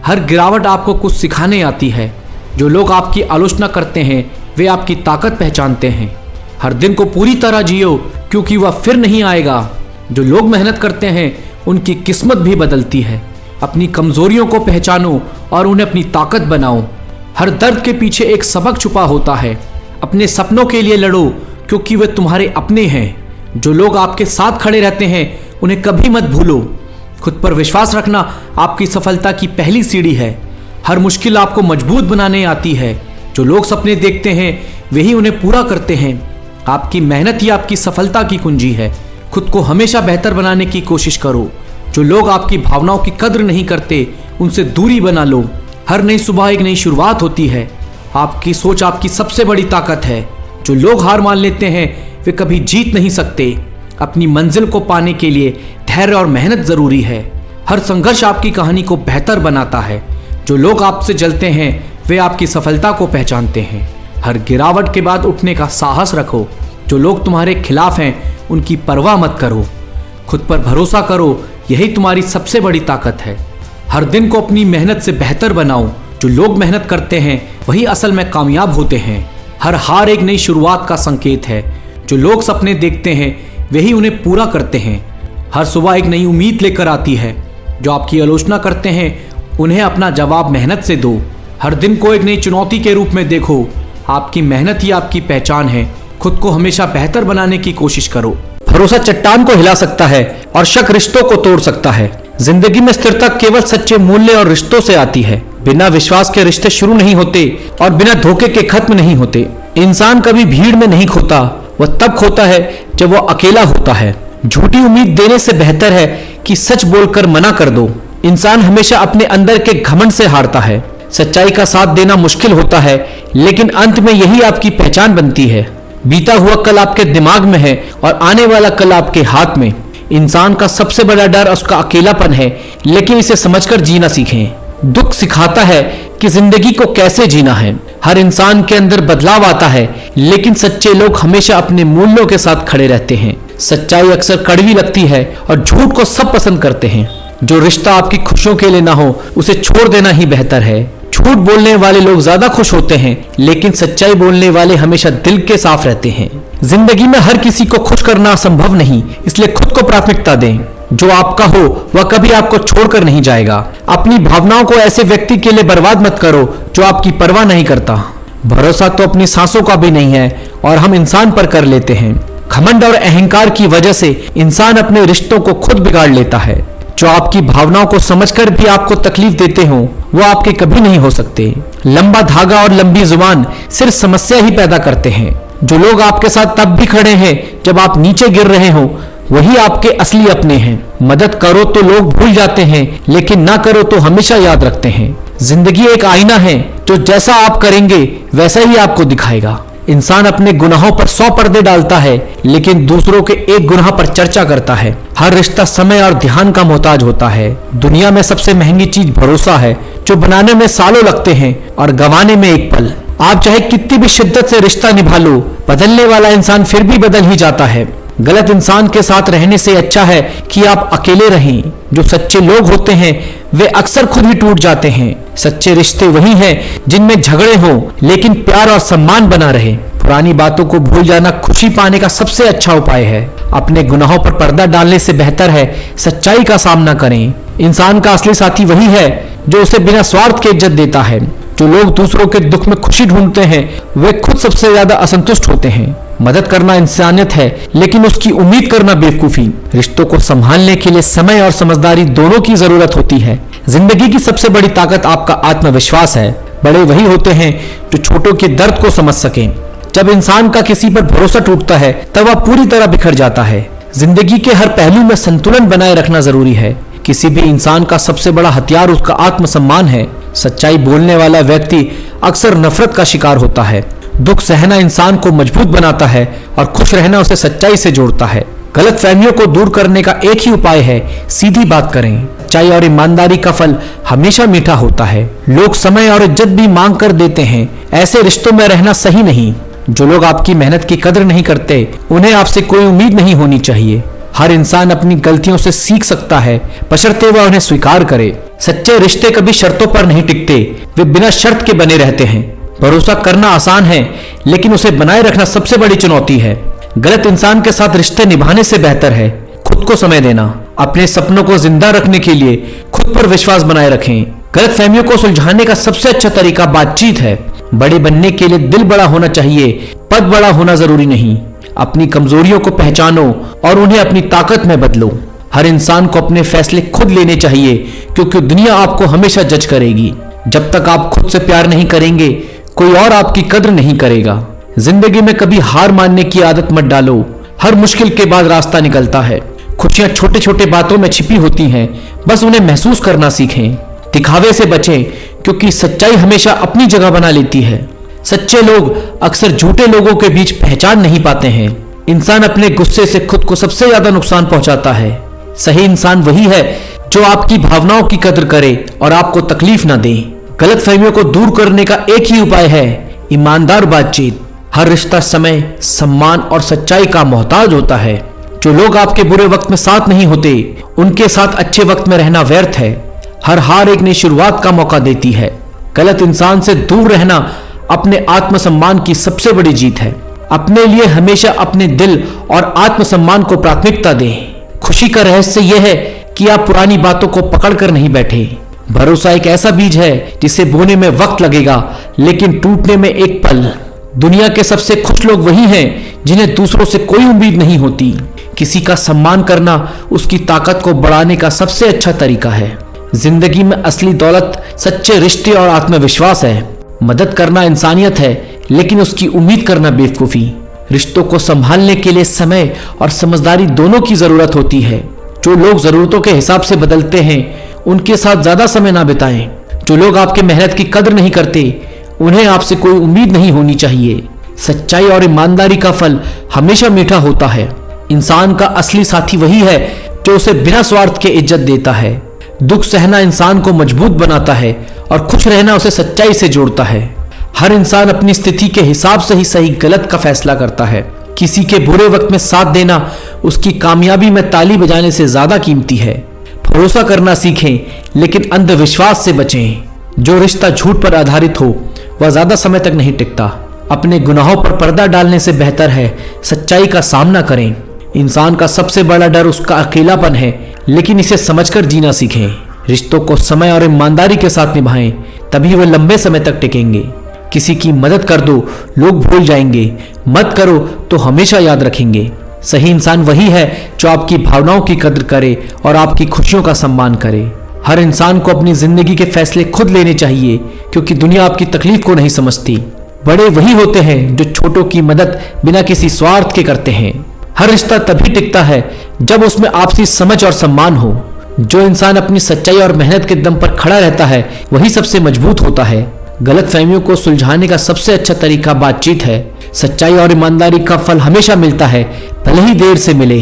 हर गिरावट आपको कुछ सिखाने आती है। जो लोग आपकी आलोचना करते हैं वे आपकी ताकत पहचानते हैं। हर दिन को पूरी तरह जियो, क्योंकि वह फिर नहीं आएगा। जो लोग मेहनत करते हैं उनकी किस्मत भी बदलती है। अपनी कमजोरियों को पहचानो और उन्हें अपनी ताकत बनाओ। हर दर्द के पीछे एक सबक छुपा होता है। अपने सपनों के लिए लड़ो, क्योंकि वे तुम्हारे अपने हैं। जो लोग आपके साथ खड़े रहते हैं उन्हें कभी मत भूलो। खुद पर विश्वास रखना आपकी सफलता की पहली सीढ़ी है। हर मुश्किल आपको मजबूत बनाने आती है। जो लोग सपने देखते हैं वही उन्हें पूरा करते हैं। आपकी मेहनत ही आपकी सफलता की कुंजी है। खुद को हमेशा बेहतर बनाने की कोशिश करो। जो लोग आपकी भावनाओं की कद्र नहीं करते उनसे दूरी बना लो। हर नई सुबह एक नई शुरुआत होती है। आपकी सोच आपकी सबसे बड़ी ताकत है। जो लोग हार मान लेते हैं वे कभी जीत नहीं सकते। अपनी मंजिल को पाने के लिए धैर्य और मेहनत जरूरी है। हर संघर्ष आपकी कहानी को बेहतर बनाता है। जो लोग आपसे जलते हैं वे आपकी सफलता को पहचानते हैं। हर गिरावट के बाद उठने का साहस रखो। जो लोग तुम्हारे खिलाफ हैं उनकी परवाह मत करो। खुद पर भरोसा करो, यही तुम्हारी सबसे बड़ी ताकत है। हर दिन को अपनी मेहनत से बेहतर बनाओ। जो लोग मेहनत करते हैं वही असल में कामयाब होते हैं। हर हार एक नई शुरुआत का संकेत है। जो लोग सपने देखते हैं वही उन्हें पूरा करते हैं। हर सुबह एक नई उम्मीद लेकर आती है। जो आपकी आलोचना करते हैं उन्हें अपना जवाब मेहनत से दो। हर दिन को एक नई चुनौती के रूप में देखो। आपकी मेहनत ही आपकी पहचान है। खुद को हमेशा बेहतर बनाने की कोशिश करो। भरोसा चट्टान को हिला सकता है और शक रिश्तों को तोड़ सकता है। जिंदगी में स्थिरता केवल सच्चे मूल्य और रिश्तों से आती है। बिना विश्वास के रिश्ते शुरू नहीं होते और बिना धोखे के खत्म नहीं होते। इंसान कभी भीड़ में नहीं खोता, वह तब खोता है जब वह अकेला होता है। झूठी उम्मीद देने से बेहतर है कि सच बोलकर मना कर दो। इंसान हमेशा अपने अंदर के घमंड से हारता है। सच्चाई का साथ देना मुश्किल होता है, लेकिन अंत में यही आपकी पहचान बनती है। बीता हुआ कल आपके दिमाग में है और आने वाला कल आपके हाथ में। इंसान का सबसे बड़ा डर उसका अकेलापन है, लेकिन इसे समझकर जीना सीखें। दुख सिखाता है कि जिंदगी को कैसे जीना है। हर इंसान के अंदर बदलाव आता है, लेकिन सच्चे लोग हमेशा अपने मूल्यों के साथ खड़े रहते हैं। सच्चाई अक्सर कड़वी लगती है और झूठ को सब पसंद करते हैं। जो रिश्ता आपकी खुशियों के लिए ना हो उसे छोड़ देना ही बेहतर है। झूठ बोलने वाले लोग ज्यादा खुश होते हैं, लेकिन सच्चाई बोलने वाले हमेशा दिल के साफ रहते हैं। जिंदगी में हर किसी को खुश करना संभव नहीं, इसलिए खुद को प्राथमिकता दें। जो आपका हो वह कभी आपको छोड़कर नहीं जाएगा। अपनी भावनाओं को ऐसे व्यक्ति के लिए बर्बाद मत करो जो आपकी परवाह नहीं करता। भरोसा तो अपनी सांसों का भी नहीं है और हम इंसान पर कर लेते हैं। घमंड और अहंकार की वजह से इंसान अपने रिश्तों को खुद बिगाड़ लेता है। जो आपकी भावनाओं को समझकर भी आपको तकलीफ देते हो वो आपके कभी नहीं हो सकते। लंबा धागा और लंबी जुबान सिर्फ समस्या ही पैदा करते हैं। जो लोग आपके साथ तब भी खड़े हैं जब आप नीचे गिर रहे हो वही आपके असली अपने हैं। मदद करो तो लोग भूल जाते हैं, लेकिन ना करो तो हमेशा याद रखते हैं। जिंदगी एक आईना है, जो जैसा आप करेंगे वैसा ही आपको दिखाएगा। इंसान अपने गुनाहों पर 100 पर्दे डालता है, लेकिन दूसरों के एक गुनाह पर चर्चा करता है। हर रिश्ता समय और ध्यान का मोहताज होता है। दुनिया में सबसे महंगी चीज भरोसा है, जो बनाने में सालों लगते हैं और गंवाने में एक पल। आप चाहे कितनी भी शिद्दत से रिश्ता निभा लो, बदलने वाला इंसान फिर भी बदल ही जाता है। गलत इंसान के साथ रहने से अच्छा है कि आप अकेले रहें। जो सच्चे लोग होते हैं वे अक्सर खुद ही टूट जाते हैं। सच्चे रिश्ते वही हैं जिनमें झगड़े हों लेकिन प्यार और सम्मान बना रहे। पुरानी बातों को भूल जाना खुशी पाने का सबसे अच्छा उपाय है। अपने गुनाहों पर पर्दा डालने से बेहतर है सच्चाई का सामना करें। इंसान का असली साथी वही है जो उसे बिना स्वार्थ के इज्जत देता है। जो लोग दूसरों के दुख में खुशी ढूंढते हैं वे खुद सबसे ज्यादा असंतुष्ट होते हैं। मदद करना इंसानियत है, लेकिन उसकी उम्मीद करना बेवकूफी। रिश्तों को संभालने के लिए समय और समझदारी दोनों की जरूरत होती है। जिंदगी की सबसे बड़ी ताकत आपका आत्मविश्वास है। बड़े वही होते हैं जो छोटों के दर्द को समझ सकें। जब इंसान का किसी पर भरोसा टूटता है तब वह पूरी तरह बिखर जाता है। जिंदगी के हर पहलू में संतुलन बनाए रखना जरूरी है। किसी भी इंसान का सबसे बड़ा हथियार उसका आत्मसम्मान है। सच्चाई बोलने वाला व्यक्ति अक्सर नफरत का शिकार होता है। दुख सहना इंसान को मजबूत बनाता है और खुश रहना उसे सच्चाई से जोड़ता है। गलत फहमियों को दूर करने का एक ही उपाय है, सीधी बात करें। सच्चाई और ईमानदारी का फल हमेशा मीठा होता है। लोग समय और इज्जत भी मांग कर देते हैं, ऐसे रिश्तों में रहना सही नहीं। जो लोग आपकी मेहनत की कदर नहीं करते उन्हें आपसे कोई उम्मीद नहीं होनी चाहिए। हर इंसान अपनी गलतियों से सीख सकता है, बशर्ते वह उन्हें स्वीकार करे। सच्चे रिश्ते कभी शर्तों पर नहीं टिकते, वे बिना शर्त के बने रहते हैं। भरोसा करना आसान है, लेकिन उसे बनाए रखना सबसे बड़ी चुनौती है। गलत इंसान के साथ रिश्ते निभाने से बेहतर है खुद को समय देना। अपने सपनों को जिंदा रखने के लिए खुद पर विश्वास बनाए रखें। गलत फहमियों को सुलझाने का सबसे अच्छा तरीका बातचीत है। बड़े बनने के लिए दिल बड़ा होना चाहिए, पद बड़ा होना जरूरी नहीं। अपनी कमजोरियों को पहचानो और उन्हें अपनी ताकत में बदलो। हर इंसान को अपने फैसले खुद लेने चाहिए, क्योंकि दुनिया आपको हमेशा जज करेगी। जब तक आप खुद से प्यार नहीं करेंगे कोई और आपकी कद्र नहीं करेगा। जिंदगी में कभी हार मानने की आदत मत डालो। हर मुश्किल के बाद रास्ता निकलता है। खुशियां छोटे छोटे बातों में छिपी होती हैं, बस उन्हें महसूस करना सीखें। दिखावे से बचें, क्योंकि सच्चाई हमेशा अपनी जगह बना लेती है। सच्चे लोग अक्सर झूठे लोगों के बीच पहचान नहीं पाते हैं। इंसान अपने गुस्से से खुद को सबसे ज्यादा नुकसान पहुंचाता है। सही इंसान वही है जो आपकी भावनाओं की कद्र करे और आपको तकलीफ ना दे। गलत फहमियों को दूर करने का एक ही उपाय है, ईमानदार बातचीत। हर रिश्ता समय, सम्मान और सच्चाई का मोहताज होता है। जो लोग आपके बुरे वक्त में साथ नहीं होते उनके साथ अच्छे वक्त में रहना व्यर्थ है। हर हार एक नई शुरुआत का मौका देती है। गलत इंसान से दूर रहना अपने आत्मसम्मान की सबसे बड़ी जीत है। अपने लिए हमेशा अपने दिल और आत्मसम्मान को प्राथमिकता दें। खुशी का रहस्य यह है कि आप पुरानी बातों को पकड़कर नहीं बैठे। भरोसा एक ऐसा बीज है जिसे बोने में वक्त लगेगा, लेकिन टूटने में एक पल। दुनिया के सबसे खुश लोग वही हैं जिन्हें दूसरों से कोई उम्मीद नहीं होती। किसी का सम्मान करना उसकी ताकत को बढ़ाने का सबसे अच्छा तरीका है। जिंदगी में असली दौलत सच्चे रिश्ते और आत्मविश्वास है। मदद करना इंसानियत है, लेकिन उसकी उम्मीद करना बेवकूफी। रिश्तों को संभालने के लिए समय और समझदारी दोनों की जरूरत होती है। जो लोग जरूरतों के हिसाब से बदलते हैं उनके साथ ज्यादा समय ना बिताएं। जो लोग आपके मेहनत की कद्र नहीं करते उन्हें आपसे कोई उम्मीद नहीं होनी चाहिए। सच्चाई और ईमानदारी का फल हमेशा मीठा होता है। इंसान का असली साथी वही है जो उसे बिना स्वार्थ के इज्जत देता है। दुख सहना इंसान को मजबूत बनाता है और खुश रहना उसे सच्चाई से जोड़ता है। हर इंसान अपनी स्थिति के हिसाब से ही सही गलत का फैसला करता है। किसी के बुरे वक्त में साथ देना उसकी कामयाबी में ताली बजाने से ज्यादा कीमती है। भरोसा करना सीखें, लेकिन अंधविश्वास से बचें। जो रिश्ता झूठ पर आधारित हो वह ज्यादा समय तक नहीं टिकता। अपने गुनाहों पर पर्दा डालने से बेहतर है सच्चाई का सामना करें। इंसान का सबसे बड़ा डर उसका अकेलापन है, लेकिन इसे समझकर जीना सीखें। रिश्तों को समय और ईमानदारी के साथ निभाएं, तभी वे लंबे समय तक टिकेंगे। किसी की मदद कर दो, लोग भूल जाएंगे। मत करो तो हमेशा याद रखेंगे। सही इंसान वही है जो आपकी भावनाओं की कद्र करे और आपकी खुशियों का सम्मान करे। हर इंसान को अपनी जिंदगी के फैसले खुद लेने चाहिए, क्योंकि दुनिया आपकी तकलीफ को नहीं समझती। बड़े वही होते हैं जो छोटों की मदद बिना किसी स्वार्थ के करते हैं। हर रिश्ता तभी टिकता है जब उसमें आपसी समझ और सम्मान हो। जो इंसान अपनी सच्चाई और मेहनत के दम पर खड़ा रहता है वही सबसे मजबूत होता है। गलतफहमियों को सुलझाने का सबसे अच्छा तरीका बातचीत है। सच्चाई और ईमानदारी का फल हमेशा मिलता है, भले ही देर से मिले।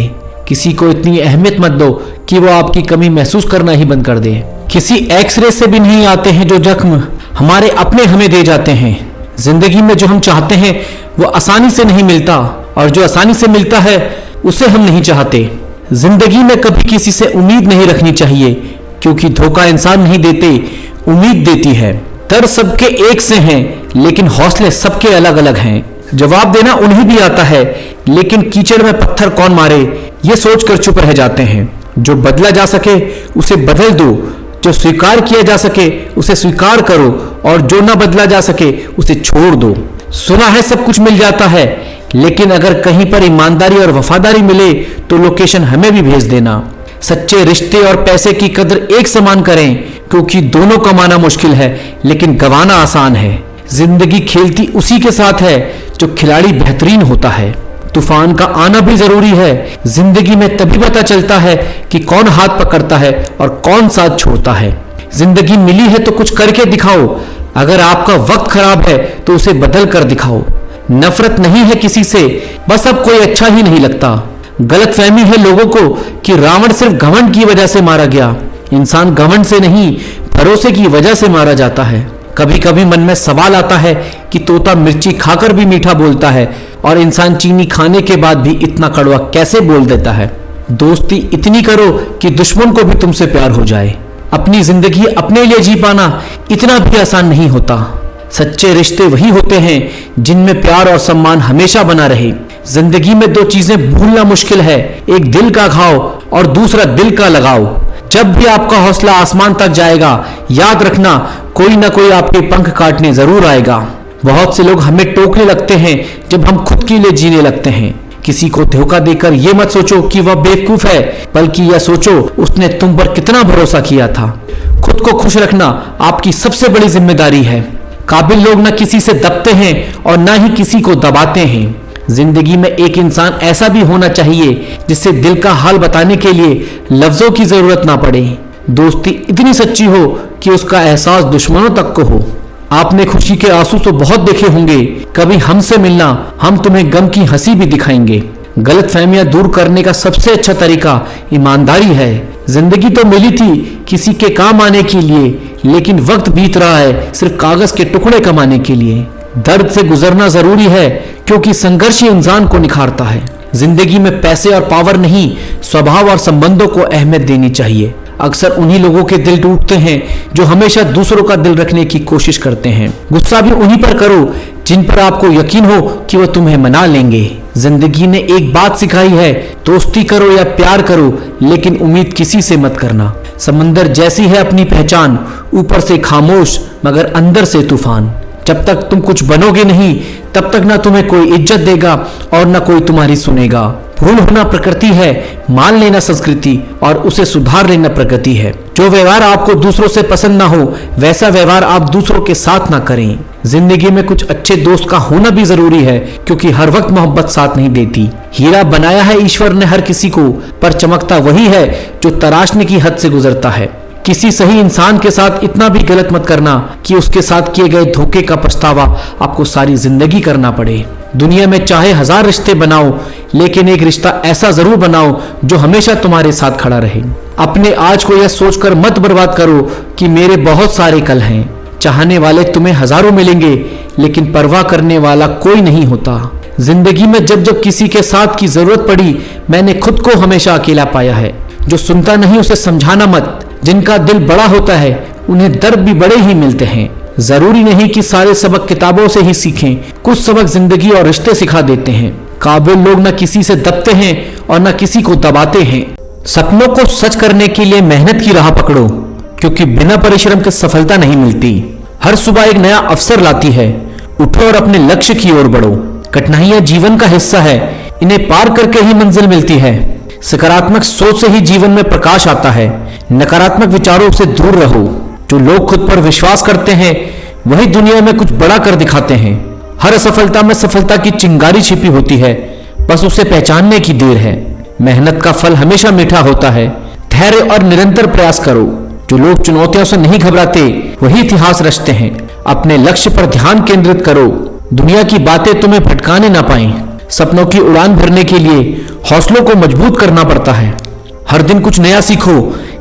किसी को इतनी अहमियत मत दो कि वो आपकी कमी महसूस करना ही बंद कर दे। किसी एक्सरे से भी नहीं आते हैं जो जख्म हमारे अपने हमें दे जाते हैं। जिंदगी में जो हम चाहते हैं वो आसानी से नहीं मिलता, और जो आसानी से मिलता है उसे हम नहीं चाहते। जिंदगी में कभी किसी से उम्मीद नहीं रखनी चाहिए, क्योंकि धोखा इंसान नहीं देते, उम्मीद देती है। दर्द सबके एक से हैं, लेकिन हौसले सबके अलग अलग हैं। जवाब देना उन्हें भी आता है, लेकिन कीचड़ में पत्थर कौन मारे ये सोचकर चुप रह जाते हैं। जो बदला जा सके उसे बदल दो, जो स्वीकार किया जा सके उसे स्वीकार करो, और जो ना बदला जा सके उसे छोड़ दो। सुना है सब कुछ मिल जाता है, लेकिन अगर कहीं पर ईमानदारी और वफादारी मिले तो लोकेशन हमें भी भेज देना। सच्चे रिश्ते और पैसे की कदर एक समान करें, क्योंकि दोनों कमाना मुश्किल है लेकिन गंवाना आसान है। जिंदगी खेलती उसी के साथ है जो खिलाड़ी बेहतरीन होता है। तूफान का आना भी जरूरी है। जिंदगी में तभी पता चलता है कि कौन हाथ पकड़ता है और कौन साथ छोड़ता है। जिंदगी मिली है तो कुछ करके दिखाओ। अगर आपका वक्त खराब है तो उसे बदल कर दिखाओ। नफरत नहीं है किसी से, बस अब कोई अच्छा ही नहीं लगता। गलतफहमी है लोगों को कि रावण सिर्फ घमंड की वजह से मारा गया। इंसान घमंड से नहीं, भरोसे की वजह से मारा जाता है। कभी कभी मन में सवाल आता है कि तोता मिर्ची खाकर भी मीठा बोलता है, और इंसान चीनी खाने के बाद भी इतना कड़वा कैसे बोल देता है। दोस्ती इतनी करो कि दुश्मन को भी तुमसे प्यार हो जाए। अपनी जिंदगी अपने लिए जी पाना इतना भी आसान नहीं होता। सच्चे रिश्ते वही होते हैं जिनमें प्यार और सम्मान हमेशा बना रहे। जिंदगी में दो चीजें भूलना मुश्किल है, एक दिल का घाव और दूसरा दिल का लगाव। जब भी आपका हौसला आसमान तक जाएगा, याद रखना कोई ना कोई आपके पंख काटने जरूर आएगा। बहुत से लोग हमें टोकने लगते हैं जब हम खुद के लिए जीने लगते हैं। किसी को धोखा देकर यह मत सोचो कि वह बेवकूफ है, बल्कि यह सोचो उसने तुम पर कितना भरोसा किया था। खुद को खुश रखना आपकी सबसे बड़ी जिम्मेदारी है। काबिल लोग न किसी से दबते हैं और न ही किसी को दबाते हैं। जिंदगी में एक इंसान ऐसा भी होना चाहिए जिससे दिल का हाल बताने के लिए लफ्जों की जरूरत ना पड़े। दोस्ती इतनी सच्ची हो कि उसका एहसास दुश्मनों तक को हो। आपने खुशी के आंसू तो बहुत देखे होंगे, कभी हमसे मिलना, हम तुम्हें गम की हंसी भी दिखाएंगे। गलतफहमियां दूर करने का सबसे अच्छा तरीका ईमानदारी है। जिंदगी तो मिली थी किसी के काम आने के लिए, लेकिन वक्त बीत रहा है सिर्फ कागज के टुकड़े कमाने के लिए। दर्द से गुजरना जरूरी है, क्योंकि संघर्ष ही इंसान को निखारता है। जिंदगी में पैसे और पावर नहीं, स्वभाव और संबंधों को अहमियत देनी चाहिए। अक्सर उन्हीं लोगों के दिल टूटते हैं जो हमेशा दूसरों का दिल रखने की कोशिश करते हैं। गुस्सा भी उन्हीं पर करो जिन पर आपको यकीन हो कि वह तुम्हें मना लेंगे। जिंदगी ने एक बात सिखाई है, दोस्ती करो या प्यार करो, लेकिन उम्मीद किसी से मत करना। समंदर जैसी है अपनी पहचान, ऊपर से खामोश मगर अंदर से तूफान। जब तक तुम कुछ बनोगे नहीं, तब तक ना तुम्हें कोई इज्जत देगा और ना कोई तुम्हारी सुनेगा। भूल होना प्रकृति है, मान लेना संस्कृति, और उसे सुधार लेना प्रगति है। जो व्यवहार आपको दूसरों से पसंद ना हो, वैसा व्यवहार आप दूसरों के साथ ना करें। जिंदगी में कुछ अच्छे दोस्त का होना भी जरूरी है, क्योंकि हर वक्त मोहब्बत साथ नहीं देती। हीरा बनाया है ईश्वर ने हर किसी को, पर चमकता वही है जो तराशने की हद से गुजरता है। किसी सही इंसान के साथ इतना भी गलत मत करना कि उसके साथ किए गए धोखे का पछतावा आपको सारी जिंदगी करना पड़े। दुनिया में चाहे 1000 रिश्ते बनाओ, लेकिन एक रिश्ता ऐसा जरूर बनाओ जो हमेशा तुम्हारे साथ खड़ा रहे। अपने आज को यह सोचकर मत बर्बाद करो कि मेरे बहुत सारे कल हैं। चाहने वाले तुम्हें हजारों मिलेंगे, लेकिन परवाह करने वाला कोई नहीं होता। जिंदगी में जब जब किसी के साथ की जरूरत पड़ी, मैंने खुद को हमेशा अकेला पाया है। जो सुनता नहीं उसे समझाना मत। जिनका दिल बड़ा होता है उन्हें दर्द भी बड़े ही मिलते हैं। जरूरी नहीं कि सारे सबक किताबों से ही सीखें, कुछ सबक जिंदगी और रिश्ते सिखा देते हैं। काबिल लोग न किसी से दबते हैं और न किसी को दबाते हैं। सपनों को सच करने के लिए मेहनत की राह पकड़ो, क्योंकि बिना परिश्रम के सफलता नहीं मिलती। हर सुबह एक नया अवसर लाती है। उठो और अपने लक्ष्य की ओर बढ़ो। कठिनाइयां जीवन का हिस्सा है, इन्हें पार करके ही मंजिल मिलती है। सकारात्मक सोच से ही जीवन में प्रकाश आता है। नकारात्मक विचारों से दूर रहो। जो लोग खुद पर विश्वास करते हैं वही दुनिया में कुछ बड़ा कर दिखाते हैं। हर असफलता में सफलता की चिंगारी छिपी होती है, बस उसे पहचानने की देर है। मेहनत का फल हमेशा मीठा होता है। धैर्य और निरंतर प्रयास करो। जो लोग चुनौतियों से नहीं घबराते वही इतिहास रचते हैं। अपने लक्ष्य पर ध्यान केंद्रित करो। दुनिया की बातें तुम्हें भटकाने ना पाएं। सपनों की उड़ान भरने के लिए हौसलों को मजबूत करना पड़ता है। हर दिन कुछ नया सीखो।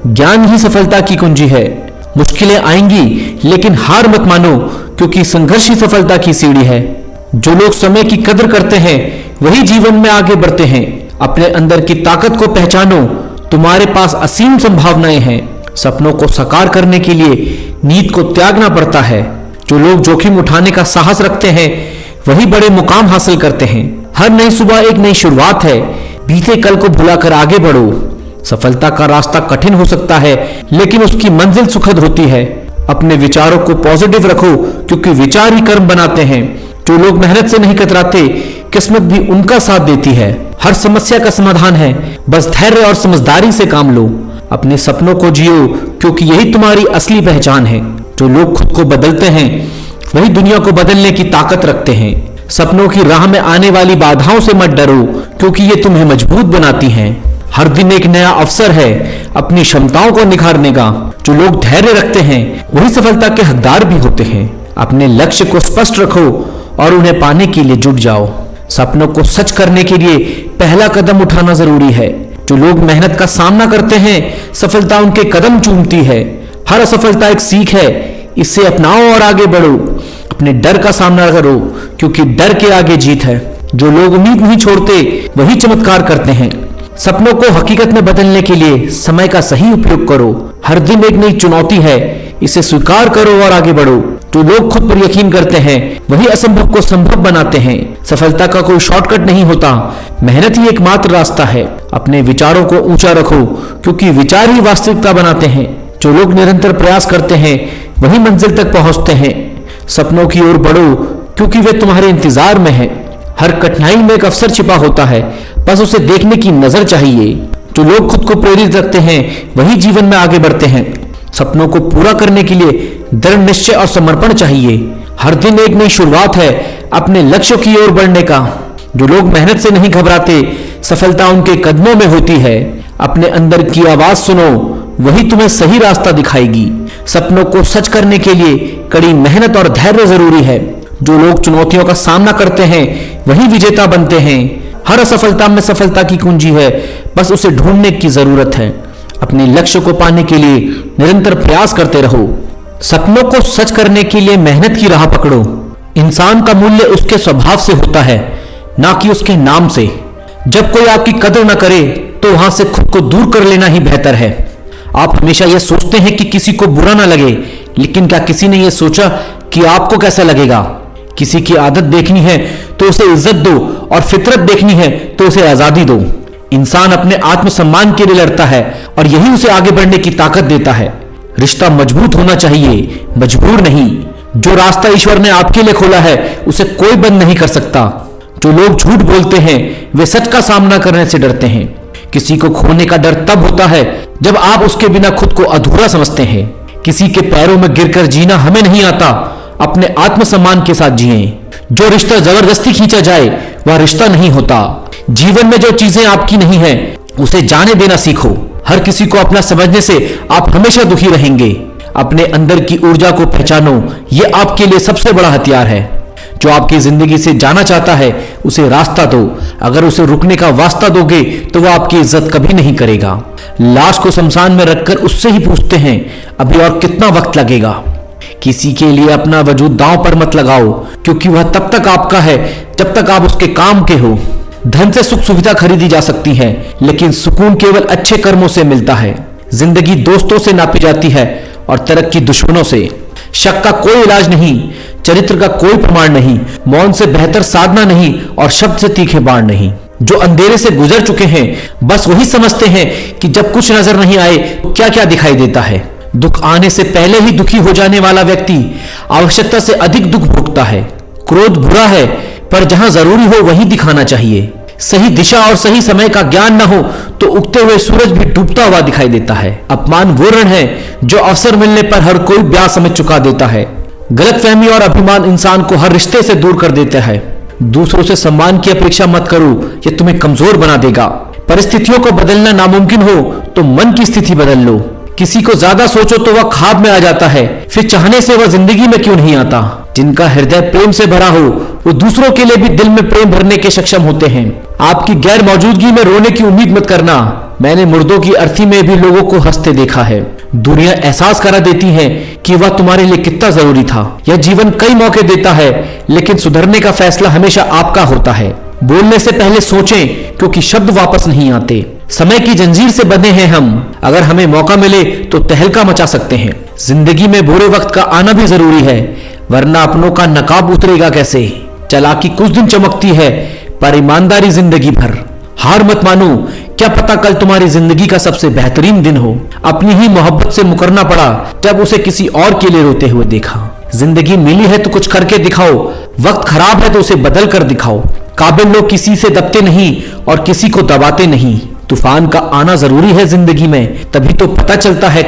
ज्ञान ही सफलता की कुंजी है। मुश्किलें आएंगी लेकिन हार मत मानो, क्योंकि संघर्ष ही सफलता की सीढ़ी है। जो लोग समय की कदर करते हैं वही जीवन में आगे बढ़ते हैं। अपने अंदर की ताकत को पहचानो। तुम्हारे पास असीम संभावनाएं हैं। सपनों को साकार करने के लिए नींद को त्यागना पड़ता है। जो लोग जोखिम उठाने का साहस रखते हैं वही बड़े मुकाम हासिल करते हैं। हर नई सुबह एक नई शुरुआत है। बीते कल को भुलाकर आगे बढ़ो। सफलता का रास्ता कठिन हो सकता है लेकिन उसकी मंजिल सुखद होती है। अपने विचारों को पॉजिटिव रखो, क्योंकि विचार ही कर्म बनाते हैं। जो लोग मेहनत से नहीं कतराते किस्मत भी उनका साथ देती है। हर समस्या का समाधान है, बस धैर्य और समझदारी से काम लो। अपने सपनों को जियो, क्योंकि यही तुम्हारी असली पहचान है। जो लोग खुद को बदलते हैं वही दुनिया को बदलने की ताकत रखते हैं। सपनों की राह में आने वाली बाधाओं से मत डरो, क्योंकि ये तुम्हें मजबूत बनाती हैं। हर दिन एक नया अवसर है अपनी क्षमताओं को निखारने का। जो लोग धैर्य रखते हैं वही सफलता के हकदार भी होते हैं। अपने लक्ष्य को स्पष्ट रखो और उन्हें पाने के लिए जुट जाओ। सपनों को सच करने के लिए पहला कदम उठाना जरूरी है। जो लोग मेहनत का सामना करते हैं सफलता उनके कदम चूमती है। हर असफलता एक सीख है, इसे अपनाओ और आगे बढ़ो। अपने डर का सामना करो, क्योंकि डर के आगे जीत है। जो लोग उम्मीद नहीं छोड़ते वही चमत्कार करते हैं। सपनों को हकीकत में बदलने के लिए समय का सही उपयोग करो। हर दिन एक नई चुनौती है, इसे स्वीकार करो और आगे बढ़ो। जो लोग खुद पर यकीन करते हैं वही असंभव को संभव बनाते हैं। सफलता का कोई शॉर्टकट नहीं होता, मेहनत ही एकमात्र रास्ता है। अपने विचारों को ऊंचा रखो, क्योंकि विचार ही वास्तविकता बनाते हैं। जो लोग निरंतर प्रयास करते हैं वही मंजिल तक पहुंचते हैं। सपनों की ओर बढ़ो, क्योंकि वे तुम्हारे इंतजार में हैं। हर कठिनाई में एक अवसर छिपा होता है, बस उसे देखने की नजर चाहिए। जो लोग खुद को प्रेरित रखते हैं वही जीवन में आगे बढ़ते हैं। सपनों को पूरा करने के लिए दृढ़ निश्चय और समर्पण चाहिए। हर दिन एक नई शुरुआत है अपने लक्ष्य की ओर बढ़ने का। जो लोग मेहनत से नहीं घबराते सफलता उनके कदमों में होती है। अपने अंदर की आवाज सुनो, वही तुम्हें सही रास्ता दिखाएगी। सपनों को सच करने के लिए कड़ी मेहनत और धैर्य जरूरी है। जो लोग चुनौतियों का सामना करते हैं वही विजेता बनते हैं। हर असफलता में सफलता की कुंजी है, बस उसे ढूंढने की जरूरत है। अपने लक्ष्य को पाने के लिए निरंतर प्रयास करते रहो। सपनों को सच करने के लिए मेहनत की राह पकड़ो। इंसान का मूल्य उसके स्वभाव से होता है, ना कि उसके नाम से। जब कोई आपकी कदर न करे तो वहां से खुद को दूर कर लेना ही बेहतर है। आप हमेशा यह सोचते हैं कि किसी को बुरा ना लगे, लेकिन क्या किसी ने यह सोचा कि आपको कैसा लगेगा? किसी की आदत देखनी है तो उसे इज्जत दो, और फितरत देखनी है तो उसे आजादी दो। इंसान अपने आत्मसम्मान के लिए लड़ता है और यही उसे आगे बढ़ने की ताकत देता है। रिश्ता मजबूत होना चाहिए, मजबूर नहीं। जो रास्ता ईश्वर ने आपके लिए खोला है उसे कोई बंद नहीं कर सकता। जो लोग झूठ बोलते हैं वे सच का सामना करने से डरते हैं। किसी को खोने का डर तब होता है जब आप उसके बिना खुद को अधूरा समझते हैं। किसी के पैरों में गिरकर जीना हमें नहीं आता, अपने आत्मसम्मान के साथ जिएं। जो रिश्ता जबरदस्ती खींचा जाए वह रिश्ता नहीं होता। जीवन में जो चीजें आपकी नहीं है उसे जाने देना सीखो। हर किसी को अपना समझने से आप हमेशा दुखी रहेंगे। अपने अंदर की ऊर्जा को पहचानो, यह आपके लिए सबसे बड़ा हथियार है। जो आपकी जिंदगी से जाना चाहता है उसे रास्ता दो। अगर उसे रुकने का वास्ता दोगे तो वह आपकी इज्जत कभी नहीं करेगा। लाश को शमशान में रखकर उससे ही पूछते हैं अभी और कितना वक्त लगेगा। किसी के लिए अपना वजूद दांव पर मत लगाओ, क्योंकि वह तब तक आपका है जब तक आप उसके काम के हो। धन से सुख सुविधा खरीदी जा सकती है, लेकिन सुकून केवल अच्छे कर्मों से मिलता है। जिंदगी दोस्तों से नापी जाती है और तरक्की दुश्मनों से। शक का कोई इलाज नहीं, चरित्र का कोई प्रमाण नहीं, मौन से बेहतर साधना नहीं और शब्द से तीखे बाण नहीं। जो अंधेरे से गुजर चुके हैं बस वही समझते हैं कि जब कुछ नजर नहीं आए तो क्या क्या दिखाई देता है। दुख आने से पहले ही दुखी हो जाने वाला व्यक्ति आवश्यकता से अधिक दुख भोगता है। क्रोध बुरा है, पर जहां जरूरी हो वहीं दिखाना चाहिए। सही दिशा और सही समय का ज्ञान न हो तो उगते हुए सूरज भी डूबता हुआ दिखाई देता है। अपमान वो ऋण है जो अवसर मिलने पर हर कोई ब्याज समेत चुका देता है। गलतफहमी और अभिमान इंसान को हर रिश्ते से दूर कर देता है। दूसरों से सम्मान की अपेक्षा मत करो, यह तुम्हें कमजोर बना देगा। परिस्थितियों को बदलना नामुमकिन हो तो मन की स्थिति बदल लो। किसी को ज्यादा सोचो तो वह ख्वाब में आ जाता है, फिर चाहने से वह जिंदगी में क्यों नहीं आता। जिनका हृदय प्रेम से भरा हो वो दूसरों के लिए भी दिल में प्रेम भरने के सक्षम होते हैं। आपकी गैर मौजूदगी में रोने की उम्मीद मत करना। मैंने मुर्दों की अर्थी में भी लोगों को हंसते देखा है। दुनिया एहसास करा देती है कि वह तुम्हारे लिए कितना जरूरी था। यह जीवन कई मौके देता है, लेकिन सुधरने का फैसला हमेशा आपका होता है। बोलने से पहले सोचें, क्योंकि शब्द वापस नहीं आते। समय की जंजीर से बंधे हैं हम, अगर हमें मौका मिले तो तहलका मचा सकते हैं। जिंदगी में बुरे वक्त का आना भी जरूरी है, वरना अपनों का नकाब उतरेगा कैसे। चालाकी कुछ दिन चमकती है, पर ईमानदारी जिंदगी भर। हार मत मानो, क्या पता कल तुम्हारी जिंदगी का सबसे बेहतरीन दिन हो। अपनी ही मोहब्बत से मुकरना पड़ा जब उसे किसी और के लिए रोते हुए देखा। जिंदगी मिली है तो कुछ करके दिखाओ, वक्त खराब है तो उसे बदल कर दिखाओ। काबिल लोग किसी से दबते नहीं और किसी को दबाते नहीं। तूफान का आना जरूरी है जिंदगी में, तभी तो पता चलता है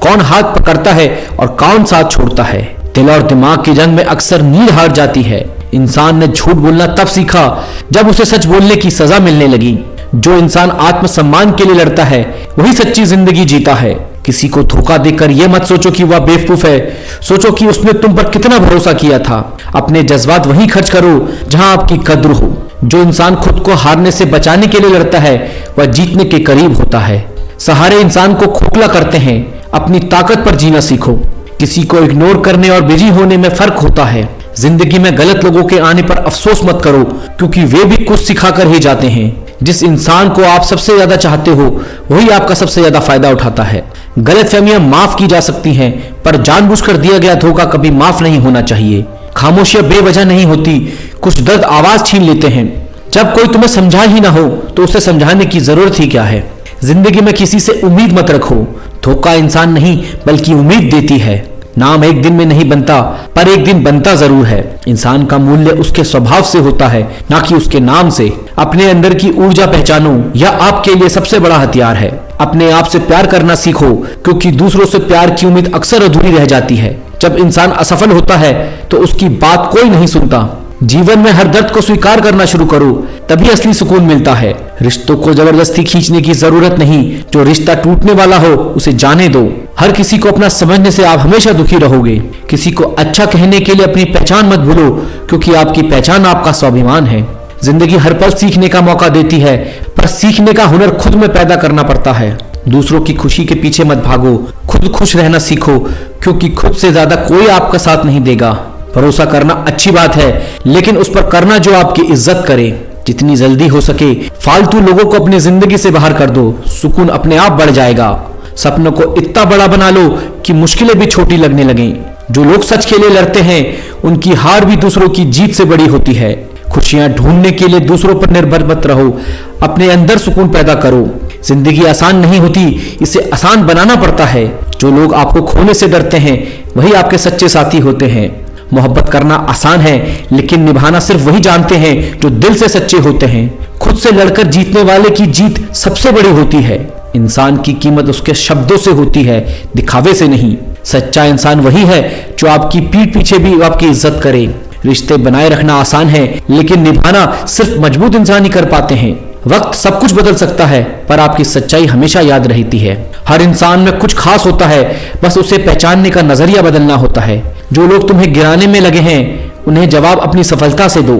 कौन हाथ पकड़ता है और कौन साथ छोड़ता है। दिल और दिमाग की जंग में अक्सर नींद हार जाती है। इंसान ने झूठ बोलना तब सीखा जब उसे सच बोलने की सजा मिलने लगी। जो इंसान आत्मसम्मान के लिए लड़ता है वही सच्ची जिंदगी जीता है। किसी को धोखा देकर यह मत सोचो कि वह बेवकूफ है, सोचो कि उसने तुम पर कितना भरोसा किया था। अपने जज्बात वहीं खर्च करो जहां आपकी कद्र हो। जो इंसान खुद को हारने से बचाने के लिए लड़ता है वह जीतने के करीब होता है। सहारे इंसान को खोखला करते हैं। अपनी ताकत पर जीना सीखो। किसी को इग्नोर करने और बिजी होने में फर्क होता है। जिंदगी में गलत लोगों के आने पर अफसोस मत करो, क्योंकि वे भी कुछ सिखाकर ही जाते हैं। जिस इंसान को आप सबसे ज्यादा चाहते हो वही आपका सबसे ज्यादा फायदा उठाता है। गलतफहमियां माफ की जा सकती हैं, पर जानबूझकर दिया गया धोखा कभी माफ नहीं होना चाहिए। खामोशियां बेवजह नहीं होती, कुछ दर्द आवाज छीन लेते हैं। जब कोई तुम्हें समझा ही ना हो तो उसे समझाने की जरूरत ही क्या है। जिंदगी में किसी से उम्मीद मत रखो। धोखा इंसान नहीं बल्कि उम्मीद देती है। नाम एक दिन में नहीं बनता, पर एक दिन बनता जरूर है। इंसान का मूल्य उसके स्वभाव से होता है, ना कि उसके नाम से। अपने अंदर की ऊर्जा पहचानो, यह आपके लिए सबसे बड़ा हथियार है। अपने आप से प्यार करना सीखो, क्योंकि दूसरों से प्यार की उम्मीद अक्सर अधूरी रह जाती है। जब इंसान असफल होता है तो उसकी बात कोई नहीं सुनता। जीवन में हर दर्द को स्वीकार करना शुरू करो, तभी असली सुकून मिलता है। रिश्तों को जबरदस्ती खींचने की जरूरत नहीं। जो रिश्ता टूटने वाला हो उसे जाने दो। हर किसी को अपना समझने से आप हमेशा दुखी रहोगे। किसी को अच्छा कहने के लिए अपनी पहचान मत भूलो, क्योंकि आपकी पहचान आपका स्वाभिमान है। जिंदगी हर पल सीखने का मौका देती है, पर सीखने का हुनर खुद में पैदा करना पड़ता है। दूसरों की खुशी के पीछे मत भागो, खुद खुश रहना सीखो, क्योंकि खुद से ज्यादा कोई आपका साथ नहीं देगा। भरोसा करना अच्छी बात है, लेकिन उस पर करना जो आपकी इज्जत करे। जितनी जल्दी हो सके फालतू लोगों को अपनी जिंदगी से बाहर कर दो, सुकून अपने आप बढ़ जाएगा। सपनों को इतना बड़ा बना लो कि मुश्किलें भी छोटी लगने लगें। जो लोग सच के लिए लड़ते हैं उनकी हार भी दूसरों की जीत से बड़ी होती है। खुशियां ढूंढने के लिए दूसरों पर निर्भर मत रहो, अपने अंदर सुकून पैदा करो। जिंदगी आसान नहीं होती, इसे आसान बनाना पड़ता है। जो लोग आपको खोने से डरते हैं वही आपके सच्चे साथी होते हैं। मोहब्बत करना आसान है, लेकिन निभाना सिर्फ वही जानते हैं जो दिल से सच्चे होते हैं। खुद से लड़कर जीतने वाले की जीत सबसे बड़ी होती है। इंसान की कीमत उसके शब्दों से होती है, दिखावे से नहीं। सच्चा इंसान वही है जो आपकी पीठ पीछे भी आपकी इज्जत करे। रिश्ते बनाए रखना आसान है, लेकिन निभाना सिर्फ मजबूत इंसान ही कर पाते हैं। वक्त सब कुछ बदल सकता है, पर आपकी सच्चाई हमेशा याद रहती है। हर इंसान में कुछ खास होता है, बस उसे पहचानने का नजरिया बदलना होता है। जो लोग तुम्हें गिराने में लगे हैं उन्हें जवाब अपनी सफलता से दो।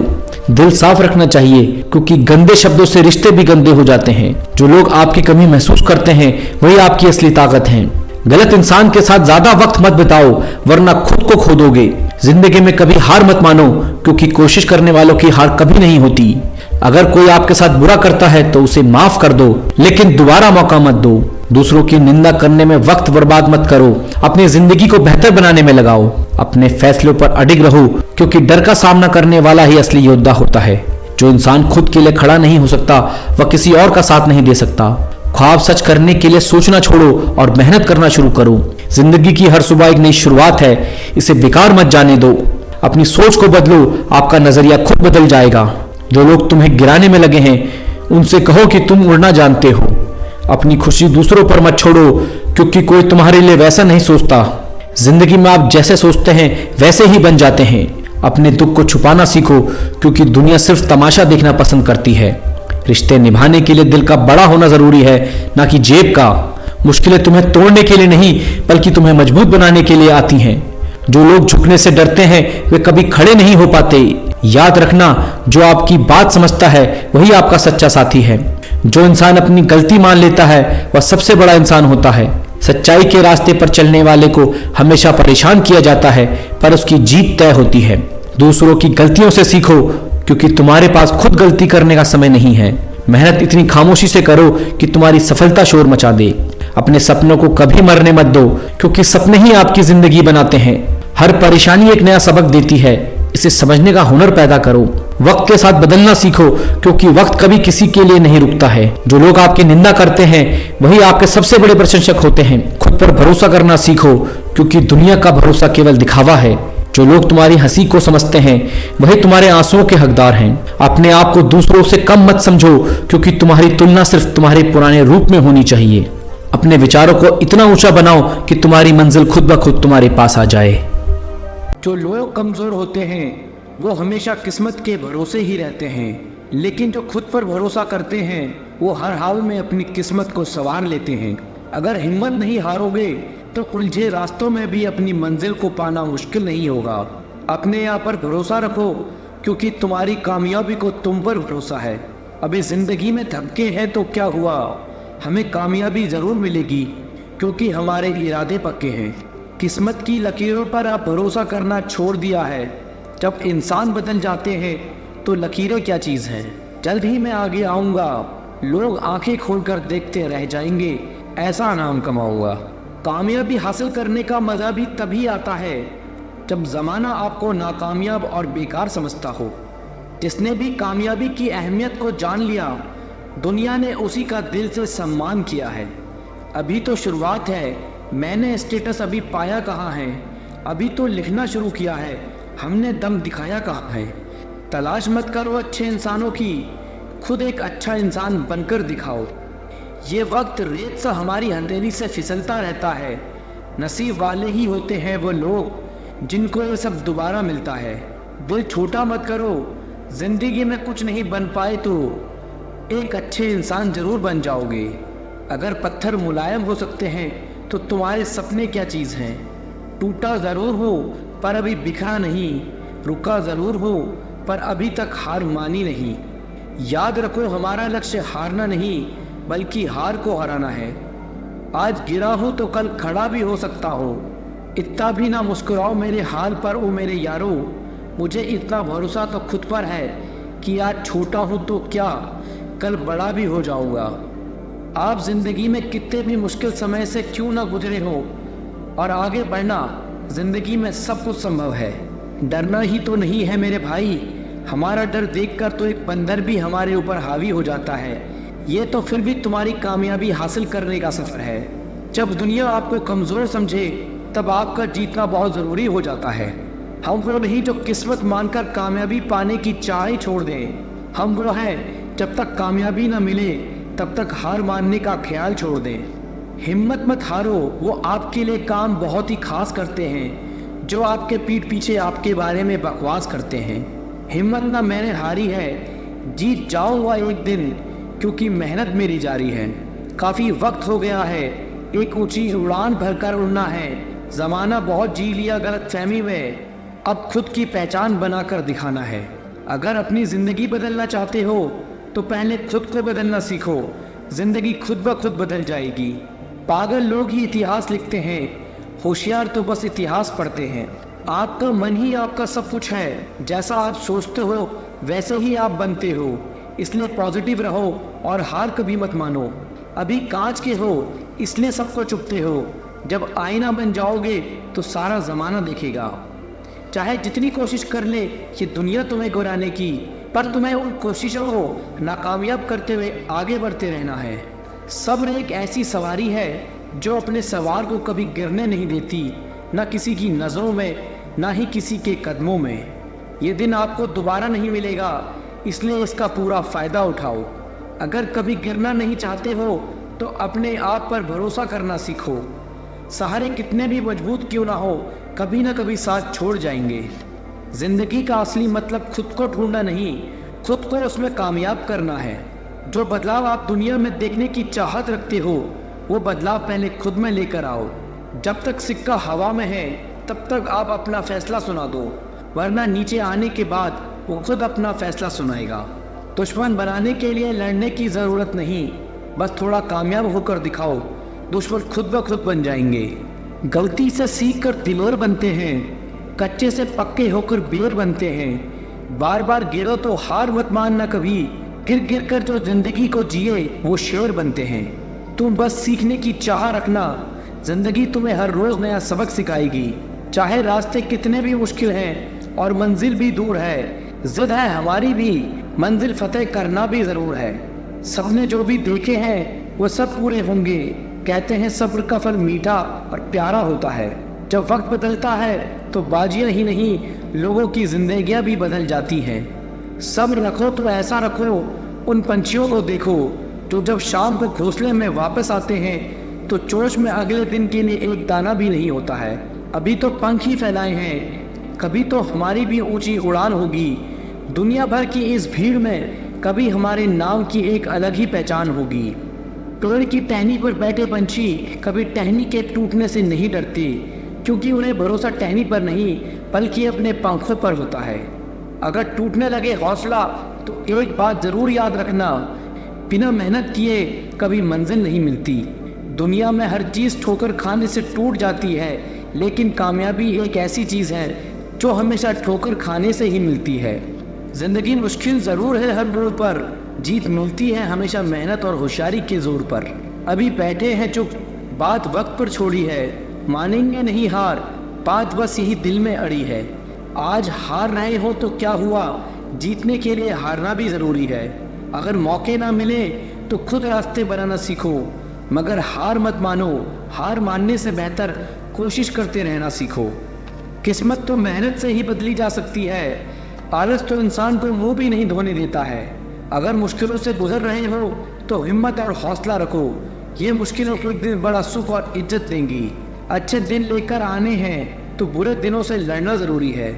दिल साफ रखना चाहिए, क्योंकि गंदे शब्दों से रिश्ते भी गंदे हो जाते हैं। जो लोग आपकी कमी महसूस करते हैं वही आपकी असली ताकत है। गलत इंसान के साथ ज्यादा वक्त मत बिताओ, वरना खुद को खो दोगे। जिंदगी में कभी हार मत मानो, क्योंकि कोशिश करने वालों की हार कभी नहीं होती। अगर कोई आपके साथ बुरा करता है तो उसे माफ कर दो, लेकिन दोबारा मौका मत दो। दूसरों की निंदा करने में वक्त बर्बाद मत करो, अपनी जिंदगी को बेहतर बनाने में लगाओ। अपने फैसलों पर अडिग रहो, क्योंकि डर का सामना करने वाला ही असली योद्धा होता है। जो इंसान खुद के लिए खड़ा नहीं हो सकता वह किसी और का साथ नहीं दे सकता। ख्वाब सच करने के लिए सोचना छोड़ो और मेहनत करना शुरू करो। जिंदगी की हर सुबह एक नई शुरुआत है, इसे बेकार मत जाने दो। अपनी सोच को बदलो, आपका नजरिया खुद बदल जाएगा। जो लोग तुम्हें गिराने में लगे हैं उनसे कहो कि तुम उड़ना जानते हो। अपनी खुशी दूसरों पर मत छोड़ो, क्योंकि कोई तुम्हारे लिए वैसा नहीं सोचता। जिंदगी में आप जैसे सोचते हैं वैसे ही बन जाते हैं। अपने दुख को छुपाना सीखो, क्योंकि दुनिया सिर्फ तमाशा देखना पसंद करती है। रिश्ते निभाने के लिए दिल का बड़ा होना जरूरी है, ना कि जेब का। मुश्किलें तुम्हें तोड़ने के लिए नहीं बल्कि तुम्हें मजबूत बनाने के लिए आती हैं। जो लोग झुकने से डरते हैं वे कभी खड़े नहीं हो पाते। याद रखना, जो आपकी बात समझता है वही आपका सच्चा साथी है। जो इंसान अपनी गलती मान लेता है वह सबसे बड़ा इंसान होता है। सच्चाई के रास्ते पर चलने वाले को हमेशा परेशान किया जाता है, पर उसकी जीत तय होती है। दूसरों की गलतियों से सीखो, क्योंकि तुम्हारे पास खुद गलती करने का समय नहीं है। मेहनत इतनी खामोशी से करो कि तुम्हारी सफलता शोर मचा दे। अपने सपनों को कभी मरने मत दो, क्योंकि सपने ही आपकी जिंदगी बनाते हैं। हर परेशानी एक नया सबक देती है, इसे समझने का हुनर पैदा करो। वक्त के साथ बदलना सीखो, क्योंकि वक्त कभी किसी के लिए नहीं रुकता है। जो लोग आपकी निंदा करते हैं वही आपके सबसे बड़े प्रशंसक होते हैं। खुद पर भरोसा करना सीखो, क्योंकि दुनिया का भरोसा केवल दिखावा है। जो लोग तुम्हारी हंसी को समझते हैं वही तुम्हारे आंसुओं के हकदार हैं। अपने आप को दूसरों से कम मत समझो, क्योंकि तुम्हारी तुलना सिर्फ तुम्हारे पुराने रूप में होनी चाहिए। अपने विचारों को इतना ऊंचा बनाओ कि तुम्हारी मंजिल खुद ब खुद तुम्हारे पास आ जाए। जो लोग कमज़ोर होते हैं वो हमेशा किस्मत के भरोसे ही रहते हैं, लेकिन जो खुद पर भरोसा करते हैं वो हर हाल में अपनी किस्मत को संवार लेते हैं। अगर हिम्मत नहीं हारोगे तो उलझे रास्तों में भी अपनी मंजिल को पाना मुश्किल नहीं होगा। अपने आप पर भरोसा रखो, क्योंकि तुम्हारी कामयाबी को तुम पर भरोसा है। अभी ज़िंदगी में धक्के हैं तो क्या हुआ, हमें कामयाबी ज़रूर मिलेगी, क्योंकि हमारे इरादे पक्के हैं। किस्मत की लकीरों पर आप भरोसा करना छोड़ दिया है। जब इंसान बदल जाते हैं तो लकीरें क्या चीज़ हैं। जल्द ही मैं आगे आऊँगा, लोग आंखें खोलकर देखते रह जाएंगे, ऐसा नाम कमाऊँगा। कामयाबी हासिल करने का मज़ा भी तभी आता है जब ज़माना आपको नाकामयाब और बेकार समझता हो। जिसने भी कामयाबी की अहमियत को जान लिया, दुनिया ने उसी का दिल से सम्मान किया है। अभी तो शुरुआत है, मैंने स्टेटस अभी पाया कहाँ है। अभी तो लिखना शुरू किया है, हमने दम दिखाया कहाँ है। तलाश मत करो अच्छे इंसानों की, खुद एक अच्छा इंसान बनकर दिखाओ। ये वक्त रेत सा हमारी हथेली से फिसलता रहता है। नसीब वाले ही होते हैं वो लोग जिनको ये सब दोबारा मिलता है। दिल छोटा मत करो, जिंदगी में कुछ नहीं बन पाए तो एक अच्छे इंसान जरूर बन जाओगे। अगर पत्थर मुलायम हो सकते हैं तो तुम्हारे सपने क्या चीज़ हैं। टूटा ज़रूर हो पर अभी बिखरा नहीं, रुका ज़रूर हो पर अभी तक हार मानी नहीं। याद रखो, हमारा लक्ष्य हारना नहीं बल्कि हार को हराना है। आज गिरा हो तो कल खड़ा भी हो सकता हो। इतना भी ना मुस्कुराओ मेरे हाल पर ओ मेरे यारो। मुझे इतना भरोसा तो खुद पर है कि आज छोटा हूँ तो क्या, कल बड़ा भी हो जाऊँगा। आप ज़िंदगी में कितने भी मुश्किल समय से क्यों ना गुजरे हो, और आगे बढ़ना ज़िंदगी में सब कुछ संभव है। डरना ही तो नहीं है मेरे भाई, हमारा डर देखकर तो एक बंदर भी हमारे ऊपर हावी हो जाता है। ये तो फिर भी तुम्हारी कामयाबी हासिल करने का सफ़र है। जब दुनिया आपको कमज़ोर समझे तब आपका जीतना बहुत ज़रूरी हो जाता है। हम वो नहीं जो किस्मत मानकर कामयाबी पाने की चाह ही छोड़ दें। हम वो हैं जब तक कामयाबी ना मिले तब तक हार मानने का ख्याल छोड़ दें। हिम्मत मत हारो, वो आपके लिए काम बहुत ही खास करते हैं जो आपके पीठ पीछे आपके बारे में बकवास करते हैं। हिम्मत ना मैंने हारी है, जीत जाऊँगा एक दिन, क्योंकि मेहनत मेरी जारी है। काफ़ी वक्त हो गया है, एक ऊंची उड़ान भरकर उड़ना है। ज़माना बहुत जी लिया गलतफहमी में, अब खुद की पहचान बनाकर दिखाना है। अगर अपनी ज़िंदगी बदलना चाहते हो तो पहले खुद को बदलना सीखो, ज़िंदगी खुद ब खुद बदल जाएगी। पागल लोग ही इतिहास लिखते हैं, होशियार तो बस इतिहास पढ़ते हैं। आपका मन ही आपका सब कुछ है, जैसा आप सोचते हो वैसे ही आप बनते हो। इसलिए पॉजिटिव रहो और हार कभी मत मानो। अभी कांच के हो इसलिए सबको चुपते हो, जब आईना बन जाओगे तो सारा ज़माना देखेगा। चाहे जितनी कोशिश कर ले ये दुनिया तुम्हें गिराने की, पर तुम्हें उन कोशिशों को नाकामयाब करते हुए आगे बढ़ते रहना है। सब्र एक ऐसी सवारी है जो अपने सवार को कभी गिरने नहीं देती, ना किसी की नज़रों में ना ही किसी के कदमों में। ये दिन आपको दोबारा नहीं मिलेगा, इसलिए इसका पूरा फायदा उठाओ। अगर कभी गिरना नहीं चाहते हो तो अपने आप पर भरोसा करना सीखो। सहारे कितने भी मजबूत क्यों ना हो, कभी ना कभी साथ छोड़ जाएंगे। जिंदगी का असली मतलब खुद को ढूंढना नहीं, खुद को उसमें कामयाब करना है। जो बदलाव आप दुनिया में देखने की चाहत रखते हो, वो बदलाव पहले खुद में लेकर आओ। जब तक सिक्का हवा में है तब तक आप अपना फैसला सुना दो, वरना नीचे आने के बाद वो खुद अपना फैसला सुनाएगा। दुश्मन बनाने के लिए लड़ने की ज़रूरत नहीं, बस थोड़ा कामयाब होकर दिखाओ, दुश्मन खुद ब खुद बन जाएंगे। गलती से सीख कर दिलोर बनते हैं, कच्चे से पक्के होकर बेर बनते हैं। बार बार गिरो तो हार मत मानना कभी, गिर गिर कर जो जिंदगी को जिए वो शेर बनते हैं। तुम बस सीखने की चाह रखना, जिंदगी तुम्हें हर रोज नया सबक सिखाएगी। चाहे रास्ते कितने भी मुश्किल हैं और मंजिल भी दूर है, जिद है हमारी भी, मंजिल फतेह करना भी ज़रूर है। सबने जो भी देखे हैं वो सब पूरे होंगे, कहते हैं सब्र का फल मीठा और प्यारा होता है। जब वक्त बदलता है तो बाजियाँ ही नहीं, लोगों की जिंदगियाँ भी बदल जाती हैं। सब्र रखो तो ऐसा रखो, उन पंछियों को देखो जो जब शाम को घोंसले में वापस आते हैं तो चोच में अगले दिन के लिए एक दाना भी नहीं होता है। अभी तो पंख ही फैलाए हैं, कभी तो हमारी भी ऊंची उड़ान होगी। दुनिया भर की इस भीड़ में कभी हमारे नाम की एक अलग ही पहचान होगी। पेड़ की टहनी पर बैठे पंछी कभी टहनी के टूटने से नहीं डरते, क्योंकि उन्हें भरोसा टहनी पर नहीं बल्कि अपने पंखों पर होता है। अगर टूटने लगे हौसला तो एक बात ज़रूर याद रखना, बिना मेहनत किए कभी मंजिल नहीं मिलती। दुनिया में हर चीज़ ठोकर खाने से टूट जाती है, लेकिन कामयाबी एक ऐसी चीज़ है जो हमेशा ठोकर खाने से ही मिलती है। ज़िंदगी मुश्किल ज़रूर है हर मोड़ पर, जीत मिलती है हमेशा मेहनत और होशियारी के जोर पर। अभी बैठे हैं चुप, बात वक्त पर छोड़ी है, मानेंगे नहीं हार, बात बस यही दिल में अड़ी है। आज हार रहे हो तो क्या हुआ, जीतने के लिए हारना भी ज़रूरी है। अगर मौके ना मिले तो खुद रास्ते बनाना सीखो, मगर हार मत मानो, हार मानने से बेहतर कोशिश करते रहना सीखो। किस्मत तो मेहनत से ही बदली जा सकती है, आलस तो इंसान को मुंह भी नहीं धोने देता है। अगर मुश्किलों से गुजर रहे हो तो हिम्मत और हौसला रखो, ये मुश्किलों को एक दिन बड़ा सुख और इज्जत देंगी। अच्छे दिन लेकर आने हैं तो बुरे दिनों से लड़ना ज़रूरी है।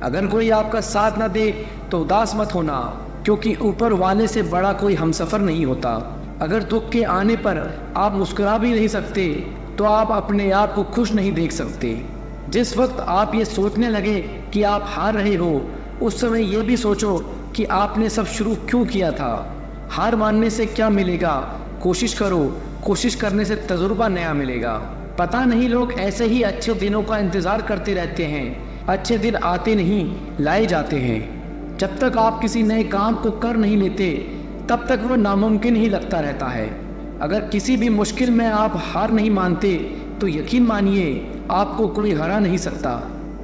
अगर कोई आपका साथ ना दे तो उदास मत होना, क्योंकि ऊपर वाले से बड़ा कोई हमसफ़र नहीं होता। अगर दुख के आने पर आप मुस्कुरा भी नहीं सकते तो आप अपने आप को खुश नहीं देख सकते। जिस वक्त आप ये सोचने लगे कि आप हार रहे हो, उस समय ये भी सोचो कि आपने सब शुरू क्यों किया था। हार मानने से क्या मिलेगा, कोशिश करो, कोशिश करने से तजुर्बा नया मिलेगा। पता नहीं लोग ऐसे ही अच्छे दिनों का इंतज़ार करते रहते हैं, अच्छे दिन आते नहीं लाए जाते हैं। जब तक आप किसी नए काम को कर नहीं लेते तब तक वो नामुमकिन ही लगता रहता है। अगर किसी भी मुश्किल में आप हार नहीं मानते तो यकीन मानिए आपको कोई हरा नहीं सकता।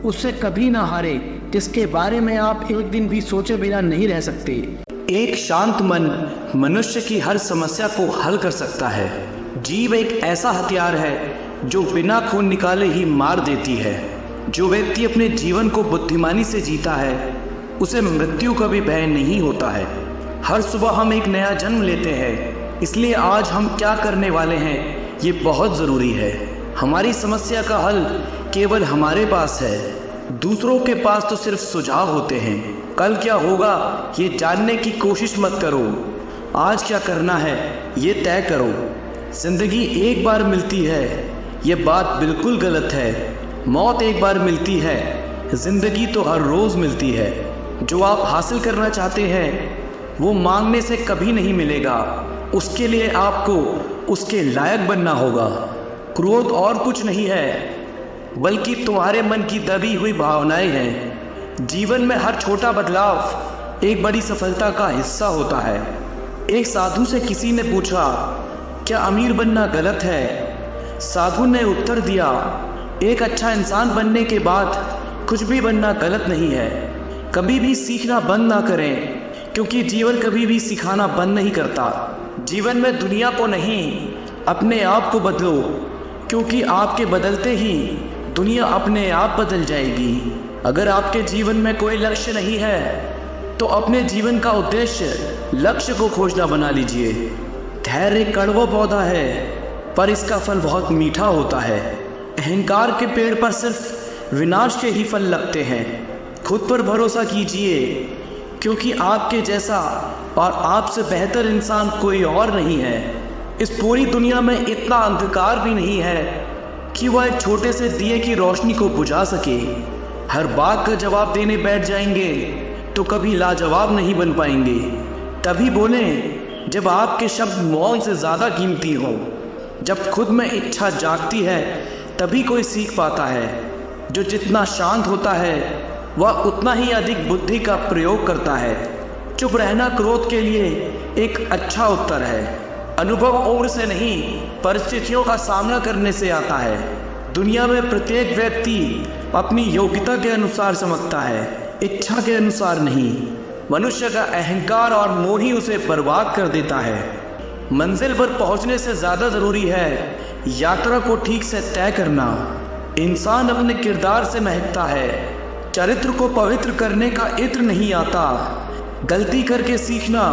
उससे कभी ना हारे जिसके बारे में आप एक दिन भी सोचे बिना नहीं रह सकते। एक शांत मन मनुष्य की हर समस्या को हल कर सकता है। जीव एक ऐसा हथियार है जो बिना खून निकाले ही मार देती है। जो व्यक्ति अपने जीवन को बुद्धिमानी से जीता है उसे मृत्यु का भी भय नहीं होता है। हर सुबह हम एक नया जन्म लेते हैं, इसलिए आज हम क्या करने वाले हैं ये बहुत ज़रूरी है। हमारी समस्या का हल केवल हमारे पास है, दूसरों के पास तो सिर्फ सुझाव होते हैं। कल क्या होगा ये जानने की कोशिश मत करो, आज क्या करना है ये तय करो। जिंदगी एक बार मिलती है, ये बात बिल्कुल गलत है। मौत एक बार मिलती है, जिंदगी तो हर रोज़ मिलती है। जो आप हासिल करना चाहते हैं वो मांगने से कभी नहीं मिलेगा, उसके लिए आपको उसके लायक बनना होगा। क्रोध और कुछ नहीं है बल्कि तुम्हारे मन की दबी हुई भावनाएं हैं। जीवन में हर छोटा बदलाव एक बड़ी सफलता का हिस्सा होता है। एक साधु से किसी ने पूछा, क्या अमीर बनना गलत है? साधु ने उत्तर दिया, एक अच्छा इंसान बनने के बाद कुछ भी बनना गलत नहीं है। कभी भी सीखना बंद ना करें, क्योंकि जीवन कभी भी सिखाना बंद नहीं करता। जीवन में दुनिया को नहीं अपने आप को बदलो, क्योंकि आपके बदलते ही दुनिया अपने आप बदल जाएगी। अगर आपके जीवन में कोई लक्ष्य नहीं है तो तो अपने जीवन का उद्देश्य लक्ष्य को खोजना बना लीजिए। धैर्य कड़वा पौधा है पर इसका फल बहुत मीठा होता है। अहंकार के पेड़ पर सिर्फ विनाश के ही फल लगते हैं। खुद पर भरोसा कीजिए, क्योंकि आपके जैसा और आपसे बेहतर इंसान कोई और नहीं है। इस पूरी दुनिया में इतना अंधकार भी नहीं है कि वह एक छोटे से दिए की रोशनी को बुझा सके। हर बात का जवाब देने बैठ जाएंगे तो कभी लाजवाब नहीं बन पाएंगे। तभी बोलें जब आपके शब्द मौन से ज़्यादा कीमती हो। जब खुद में इच्छा जागती है तभी कोई सीख पाता है। जो जितना शांत होता है वह उतना ही अधिक बुद्धि का प्रयोग करता है। चुप रहना क्रोध के लिए एक अच्छा उत्तर है। अनुभव उम्र से नहीं, परिस्थितियों का सामना करने से आता है। दुनिया में प्रत्येक व्यक्ति अपनी योग्यता के अनुसार चमकता है, इच्छा के अनुसार नहीं। मनुष्य का अहंकार और मोह ही उसे बर्बाद कर देता है। मंजिल पर पहुंचने से ज़्यादा ज़रूरी है यात्रा को ठीक से तय करना। इंसान अपने किरदार से महकता है। चरित्र को पवित्र करने का इत्र नहीं आता। गलती करके सीखना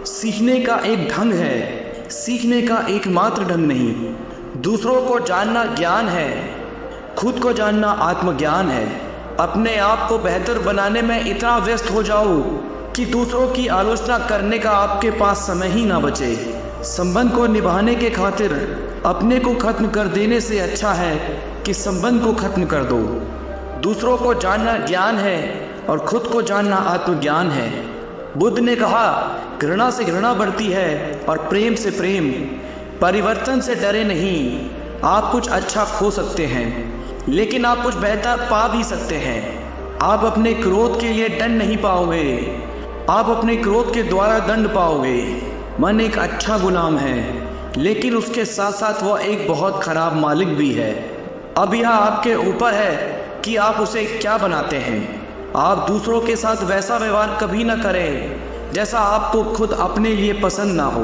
सीखने का एक ढंग है, सीखने का एकमात्र ढंग नहीं। दूसरों को जानना ज्ञान है, खुद को जानना आत्मज्ञान है। अपने आप को बेहतर बनाने में इतना व्यस्त हो जाओ कि दूसरों की आलोचना करने का आपके पास समय ही ना बचे। संबंध को निभाने के खातिर अपने को खत्म कर देने से अच्छा है कि संबंध को खत्म कर दो। दूसरों को जानना ज्ञान है और खुद को जानना आत्मज्ञान है। बुद्ध ने कहा, घृणा से घृणा बढ़ती है और प्रेम से प्रेम। परिवर्तन से डरे नहीं। आप कुछ अच्छा खो सकते हैं, लेकिन आप कुछ बेहतर पा भी सकते हैं। आप अपने क्रोध के लिए दंड नहीं पाओगे, आप अपने क्रोध के द्वारा दंड पाओगे। मन एक अच्छा गुलाम है, लेकिन उसके साथ साथ वह एक बहुत खराब मालिक भी है। अब यह आपके ऊपर है कि आप उसे क्या बनाते हैं। आप दूसरों के साथ वैसा व्यवहार कभी न करें जैसा आपको खुद अपने लिए पसंद ना हो।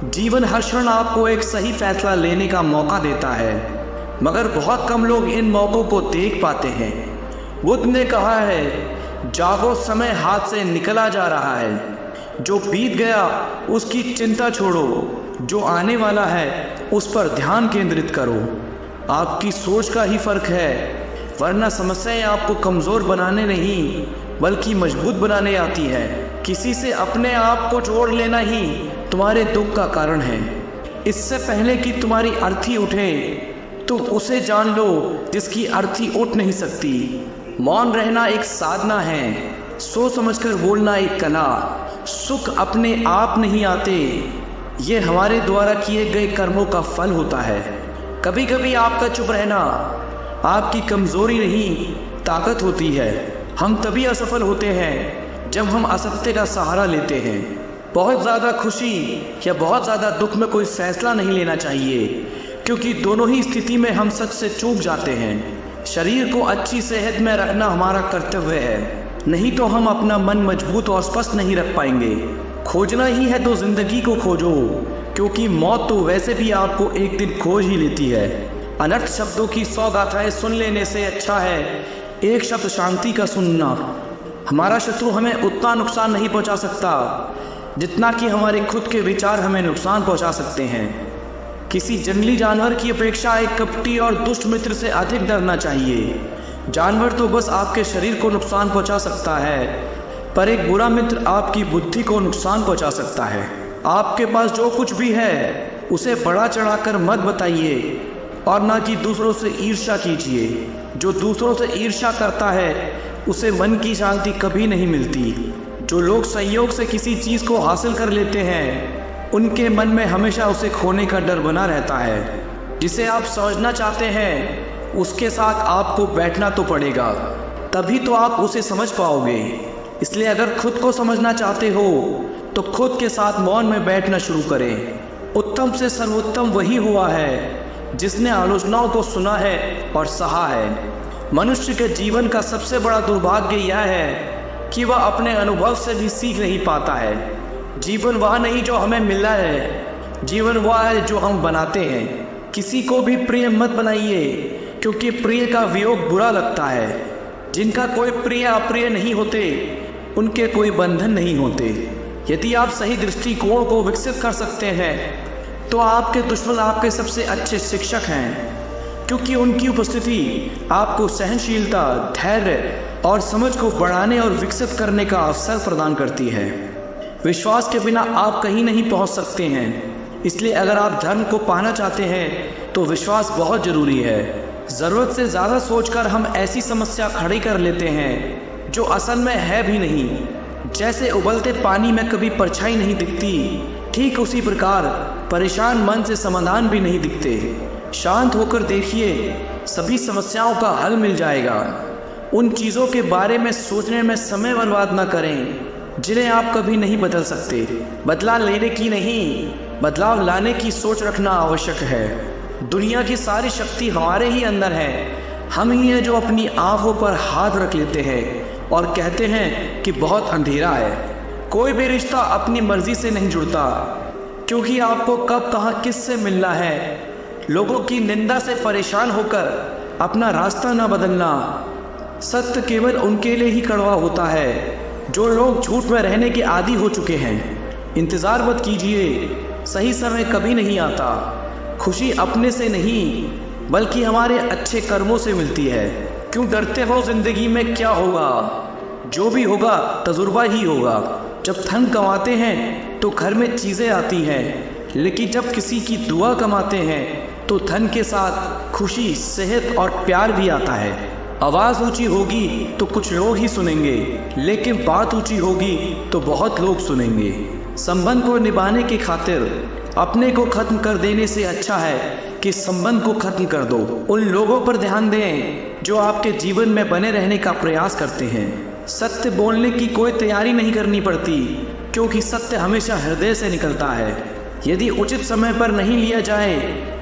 जीवन हर क्षण आपको एक सही फैसला लेने का मौका देता है, मगर बहुत कम लोग इन मौक़ों को देख पाते हैं। बुद्ध ने कहा है, जागो, समय हाथ से निकला जा रहा है। जो बीत गया उसकी चिंता छोड़ो, जो आने वाला है उस पर ध्यान केंद्रित करो। आपकी सोच का ही फर्क है, वरना समस्याएं आपको कमज़ोर बनाने नहीं बल्कि मजबूत बनाने आती है। किसी से अपने आप को जोड़ लेना ही तुम्हारे दुख का कारण है। इससे पहले कि तुम्हारी अर्थी उठे तुम उसे जान लो जिसकी अर्थी उठ नहीं सकती। मौन रहना एक साधना है, सोच समझकर बोलना एक कला। सुख अपने आप नहीं आते, ये हमारे द्वारा किए गए कर्मों का फल होता है। कभी कभी आपका चुप रहना आपकी कमज़ोरी नहीं, ताकत होती है। हम तभी असफल होते हैं जब हम असत्य का सहारा लेते हैं। बहुत ज़्यादा खुशी या बहुत ज़्यादा दुख में कोई फैसला नहीं लेना चाहिए, क्योंकि दोनों ही स्थिति में हम सच से चूक जाते हैं। शरीर को अच्छी सेहत में रखना हमारा कर्तव्य है, नहीं तो हम अपना मन मजबूत और स्पष्ट नहीं रख पाएंगे। खोजना ही है तो ज़िंदगी को खोजो, क्योंकि मौत तो वैसे भी आपको एक दिन खोज ही लेती है। अनर्थ शब्दों की 100 गाथाएं सुन लेने से अच्छा है एक शब्द शांति का सुनना। हमारा शत्रु हमें उतना नुकसान नहीं पहुंचा सकता जितना कि हमारे खुद के विचार हमें नुकसान पहुंचा सकते हैं। किसी जंगली जानवर की अपेक्षा एक कपटी और दुष्ट मित्र से अधिक डरना चाहिए। जानवर तो बस आपके शरीर को नुकसान पहुंचा सकता है, पर एक बुरा मित्र आपकी बुद्धि को नुकसान पहुंचा सकता है। आपके पास जो कुछ भी है उसे बढ़ा चढ़ाकर मत बताइए और ना कि दूसरों से ईर्ष्या कीजिए। जो दूसरों से ईर्ष्या करता है उसे मन की शांति कभी नहीं मिलती। जो लोग संयोग से किसी चीज़ को हासिल कर लेते हैं उनके मन में हमेशा उसे खोने का डर बना रहता है। जिसे आप समझना चाहते हैं उसके साथ आपको बैठना तो पड़ेगा, तभी तो आप उसे समझ पाओगे। इसलिए अगर खुद को समझना चाहते हो तो खुद के साथ मौन में बैठना शुरू करें। उत्तम से सर्वोत्तम वही हुआ है जिसने आलोचनाओं को सुना है और सहा है। मनुष्य के जीवन का सबसे बड़ा दुर्भाग्य यह है कि वह अपने अनुभव से भी सीख नहीं पाता है। जीवन वह नहीं जो हमें मिला है, जीवन वह है जो हम बनाते हैं। किसी को भी प्रिय मत बनाइए, क्योंकि प्रिय का वियोग बुरा लगता है। जिनका कोई प्रिय अप्रिय नहीं होते उनके कोई बंधन नहीं होते। यदि आप सही दृष्टिकोण को विकसित कर सकते हैं तो आपके दुश्मन आपके सबसे अच्छे शिक्षक हैं, क्योंकि उनकी उपस्थिति आपको सहनशीलता, धैर्य और समझ को बढ़ाने और विकसित करने का अवसर प्रदान करती है। विश्वास के बिना आप कहीं नहीं पहुंच सकते हैं, इसलिए अगर आप धर्म को पाना चाहते हैं तो विश्वास बहुत ज़रूरी है। ज़रूरत से ज़्यादा सोचकर हम ऐसी समस्या खड़ी कर लेते हैं जो असल में है भी नहीं। जैसे उबलते पानी में कभी परछाई नहीं दिखती, ठीक उसी प्रकार परेशान मन से समाधान भी नहीं दिखते। शांत होकर देखिए, सभी समस्याओं का हल मिल जाएगा। उन चीज़ों के बारे में सोचने में समय बर्बाद न करें जिन्हें आप कभी नहीं बदल सकते। बदलाव लेने की नहीं, बदलाव लाने की सोच रखना आवश्यक है। दुनिया की सारी शक्ति हमारे ही अंदर है। हम ही हैं जो अपनी आंखों पर हाथ रख लेते हैं और कहते हैं कि बहुत अंधेरा है। कोई भी रिश्ता अपनी मर्जी से नहीं जुड़ता, क्योंकि आपको कब कहाँ किससे मिलना है। लोगों की निंदा से परेशान होकर अपना रास्ता न बदलना। सत्य केवल उनके लिए ही कड़वा होता है जो लोग झूठ में रहने के आदी हो चुके हैं। इंतज़ार मत कीजिए, सही समय कभी नहीं आता। खुशी अपने से नहीं बल्कि हमारे अच्छे कर्मों से मिलती है। क्यों डरते हो जिंदगी में क्या होगा? जो भी होगा तजुर्बा ही होगा। जब धन कमाते हैं तो घर में चीज़ें आती हैं, लेकिन जब किसी की दुआ कमाते हैं तो धन के साथ खुशी, सेहत और प्यार भी आता है। आवाज़ ऊंची होगी तो कुछ लोग ही सुनेंगे, लेकिन बात ऊंची होगी तो बहुत लोग सुनेंगे। संबंध को निभाने की खातिर अपने को खत्म कर देने से अच्छा है कि संबंध को खत्म कर दो। उन लोगों पर ध्यान दें जो आपके जीवन में बने रहने का प्रयास करते हैं। सत्य बोलने की कोई तैयारी नहीं करनी पड़ती, क्योंकि सत्य हमेशा हृदय से निकलता है। यदि उचित समय पर नहीं लिया जाए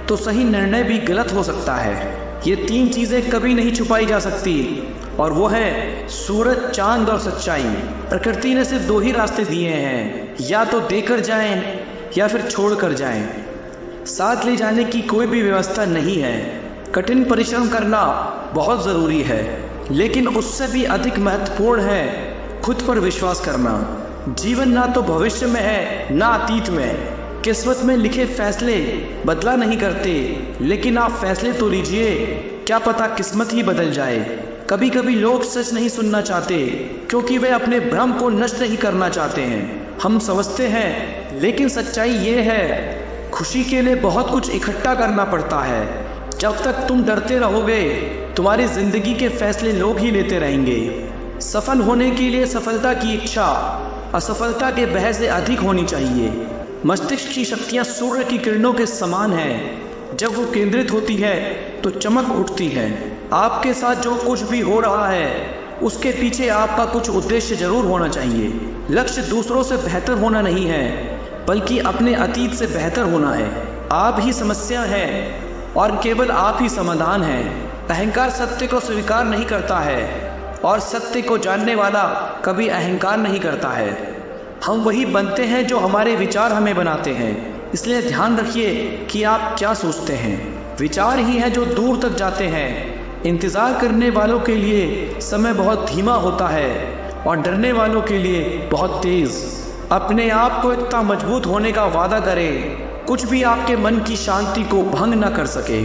तो सही निर्णय भी गलत हो सकता है। ये 3 चीज़ें कभी नहीं छुपाई जा सकती, और वो है सूरज, चांद और सच्चाई। प्रकृति ने सिर्फ 2 ही रास्ते दिए हैं, या तो देकर जाएं या फिर छोड़ कर जाएं। साथ ले जाने की कोई भी व्यवस्था नहीं है। कठिन परिश्रम करना बहुत ज़रूरी है, लेकिन उससे भी अधिक महत्वपूर्ण है खुद पर विश्वास करना। जीवन ना तो भविष्य में है ना अतीत में। किस्मत में लिखे फैसले बदला नहीं करते, लेकिन आप फैसले तो लीजिए, क्या पता किस्मत ही बदल जाए। कभी कभी लोग सच नहीं सुनना चाहते क्योंकि वे अपने भ्रम को नष्ट नहीं करना चाहते हैं। हम समझते हैं, लेकिन सच्चाई ये है, खुशी के लिए बहुत कुछ इकट्ठा करना पड़ता है। जब तक तुम डरते रहोगे तुम्हारी जिंदगी के फैसले लोग ही लेते रहेंगे। सफल होने के लिए सफलता की इच्छा असफलता के भय से अधिक होनी चाहिए। मस्तिष्क की शक्तियाँ सूर्य की किरणों के समान हैं। जब वो केंद्रित होती है तो चमक उठती है। आपके साथ जो कुछ भी हो रहा है उसके पीछे आपका कुछ उद्देश्य जरूर होना चाहिए। लक्ष्य दूसरों से बेहतर होना नहीं है, बल्कि अपने अतीत से बेहतर होना है। आप ही समस्या हैं और केवल आप ही समाधान हैं। अहंकार सत्य को स्वीकार नहीं करता है और सत्य को जानने वाला कभी अहंकार नहीं करता है। हम वही बनते हैं जो हमारे विचार हमें बनाते हैं। इसलिए ध्यान रखिए कि आप क्या सोचते हैं। विचार ही हैं जो दूर तक जाते हैं। इंतज़ार करने वालों के लिए समय बहुत धीमा होता है और डरने वालों के लिए बहुत तेज़। अपने आप को इतना मजबूत होने का वादा करें कुछ भी आपके मन की शांति को भंग न कर सके।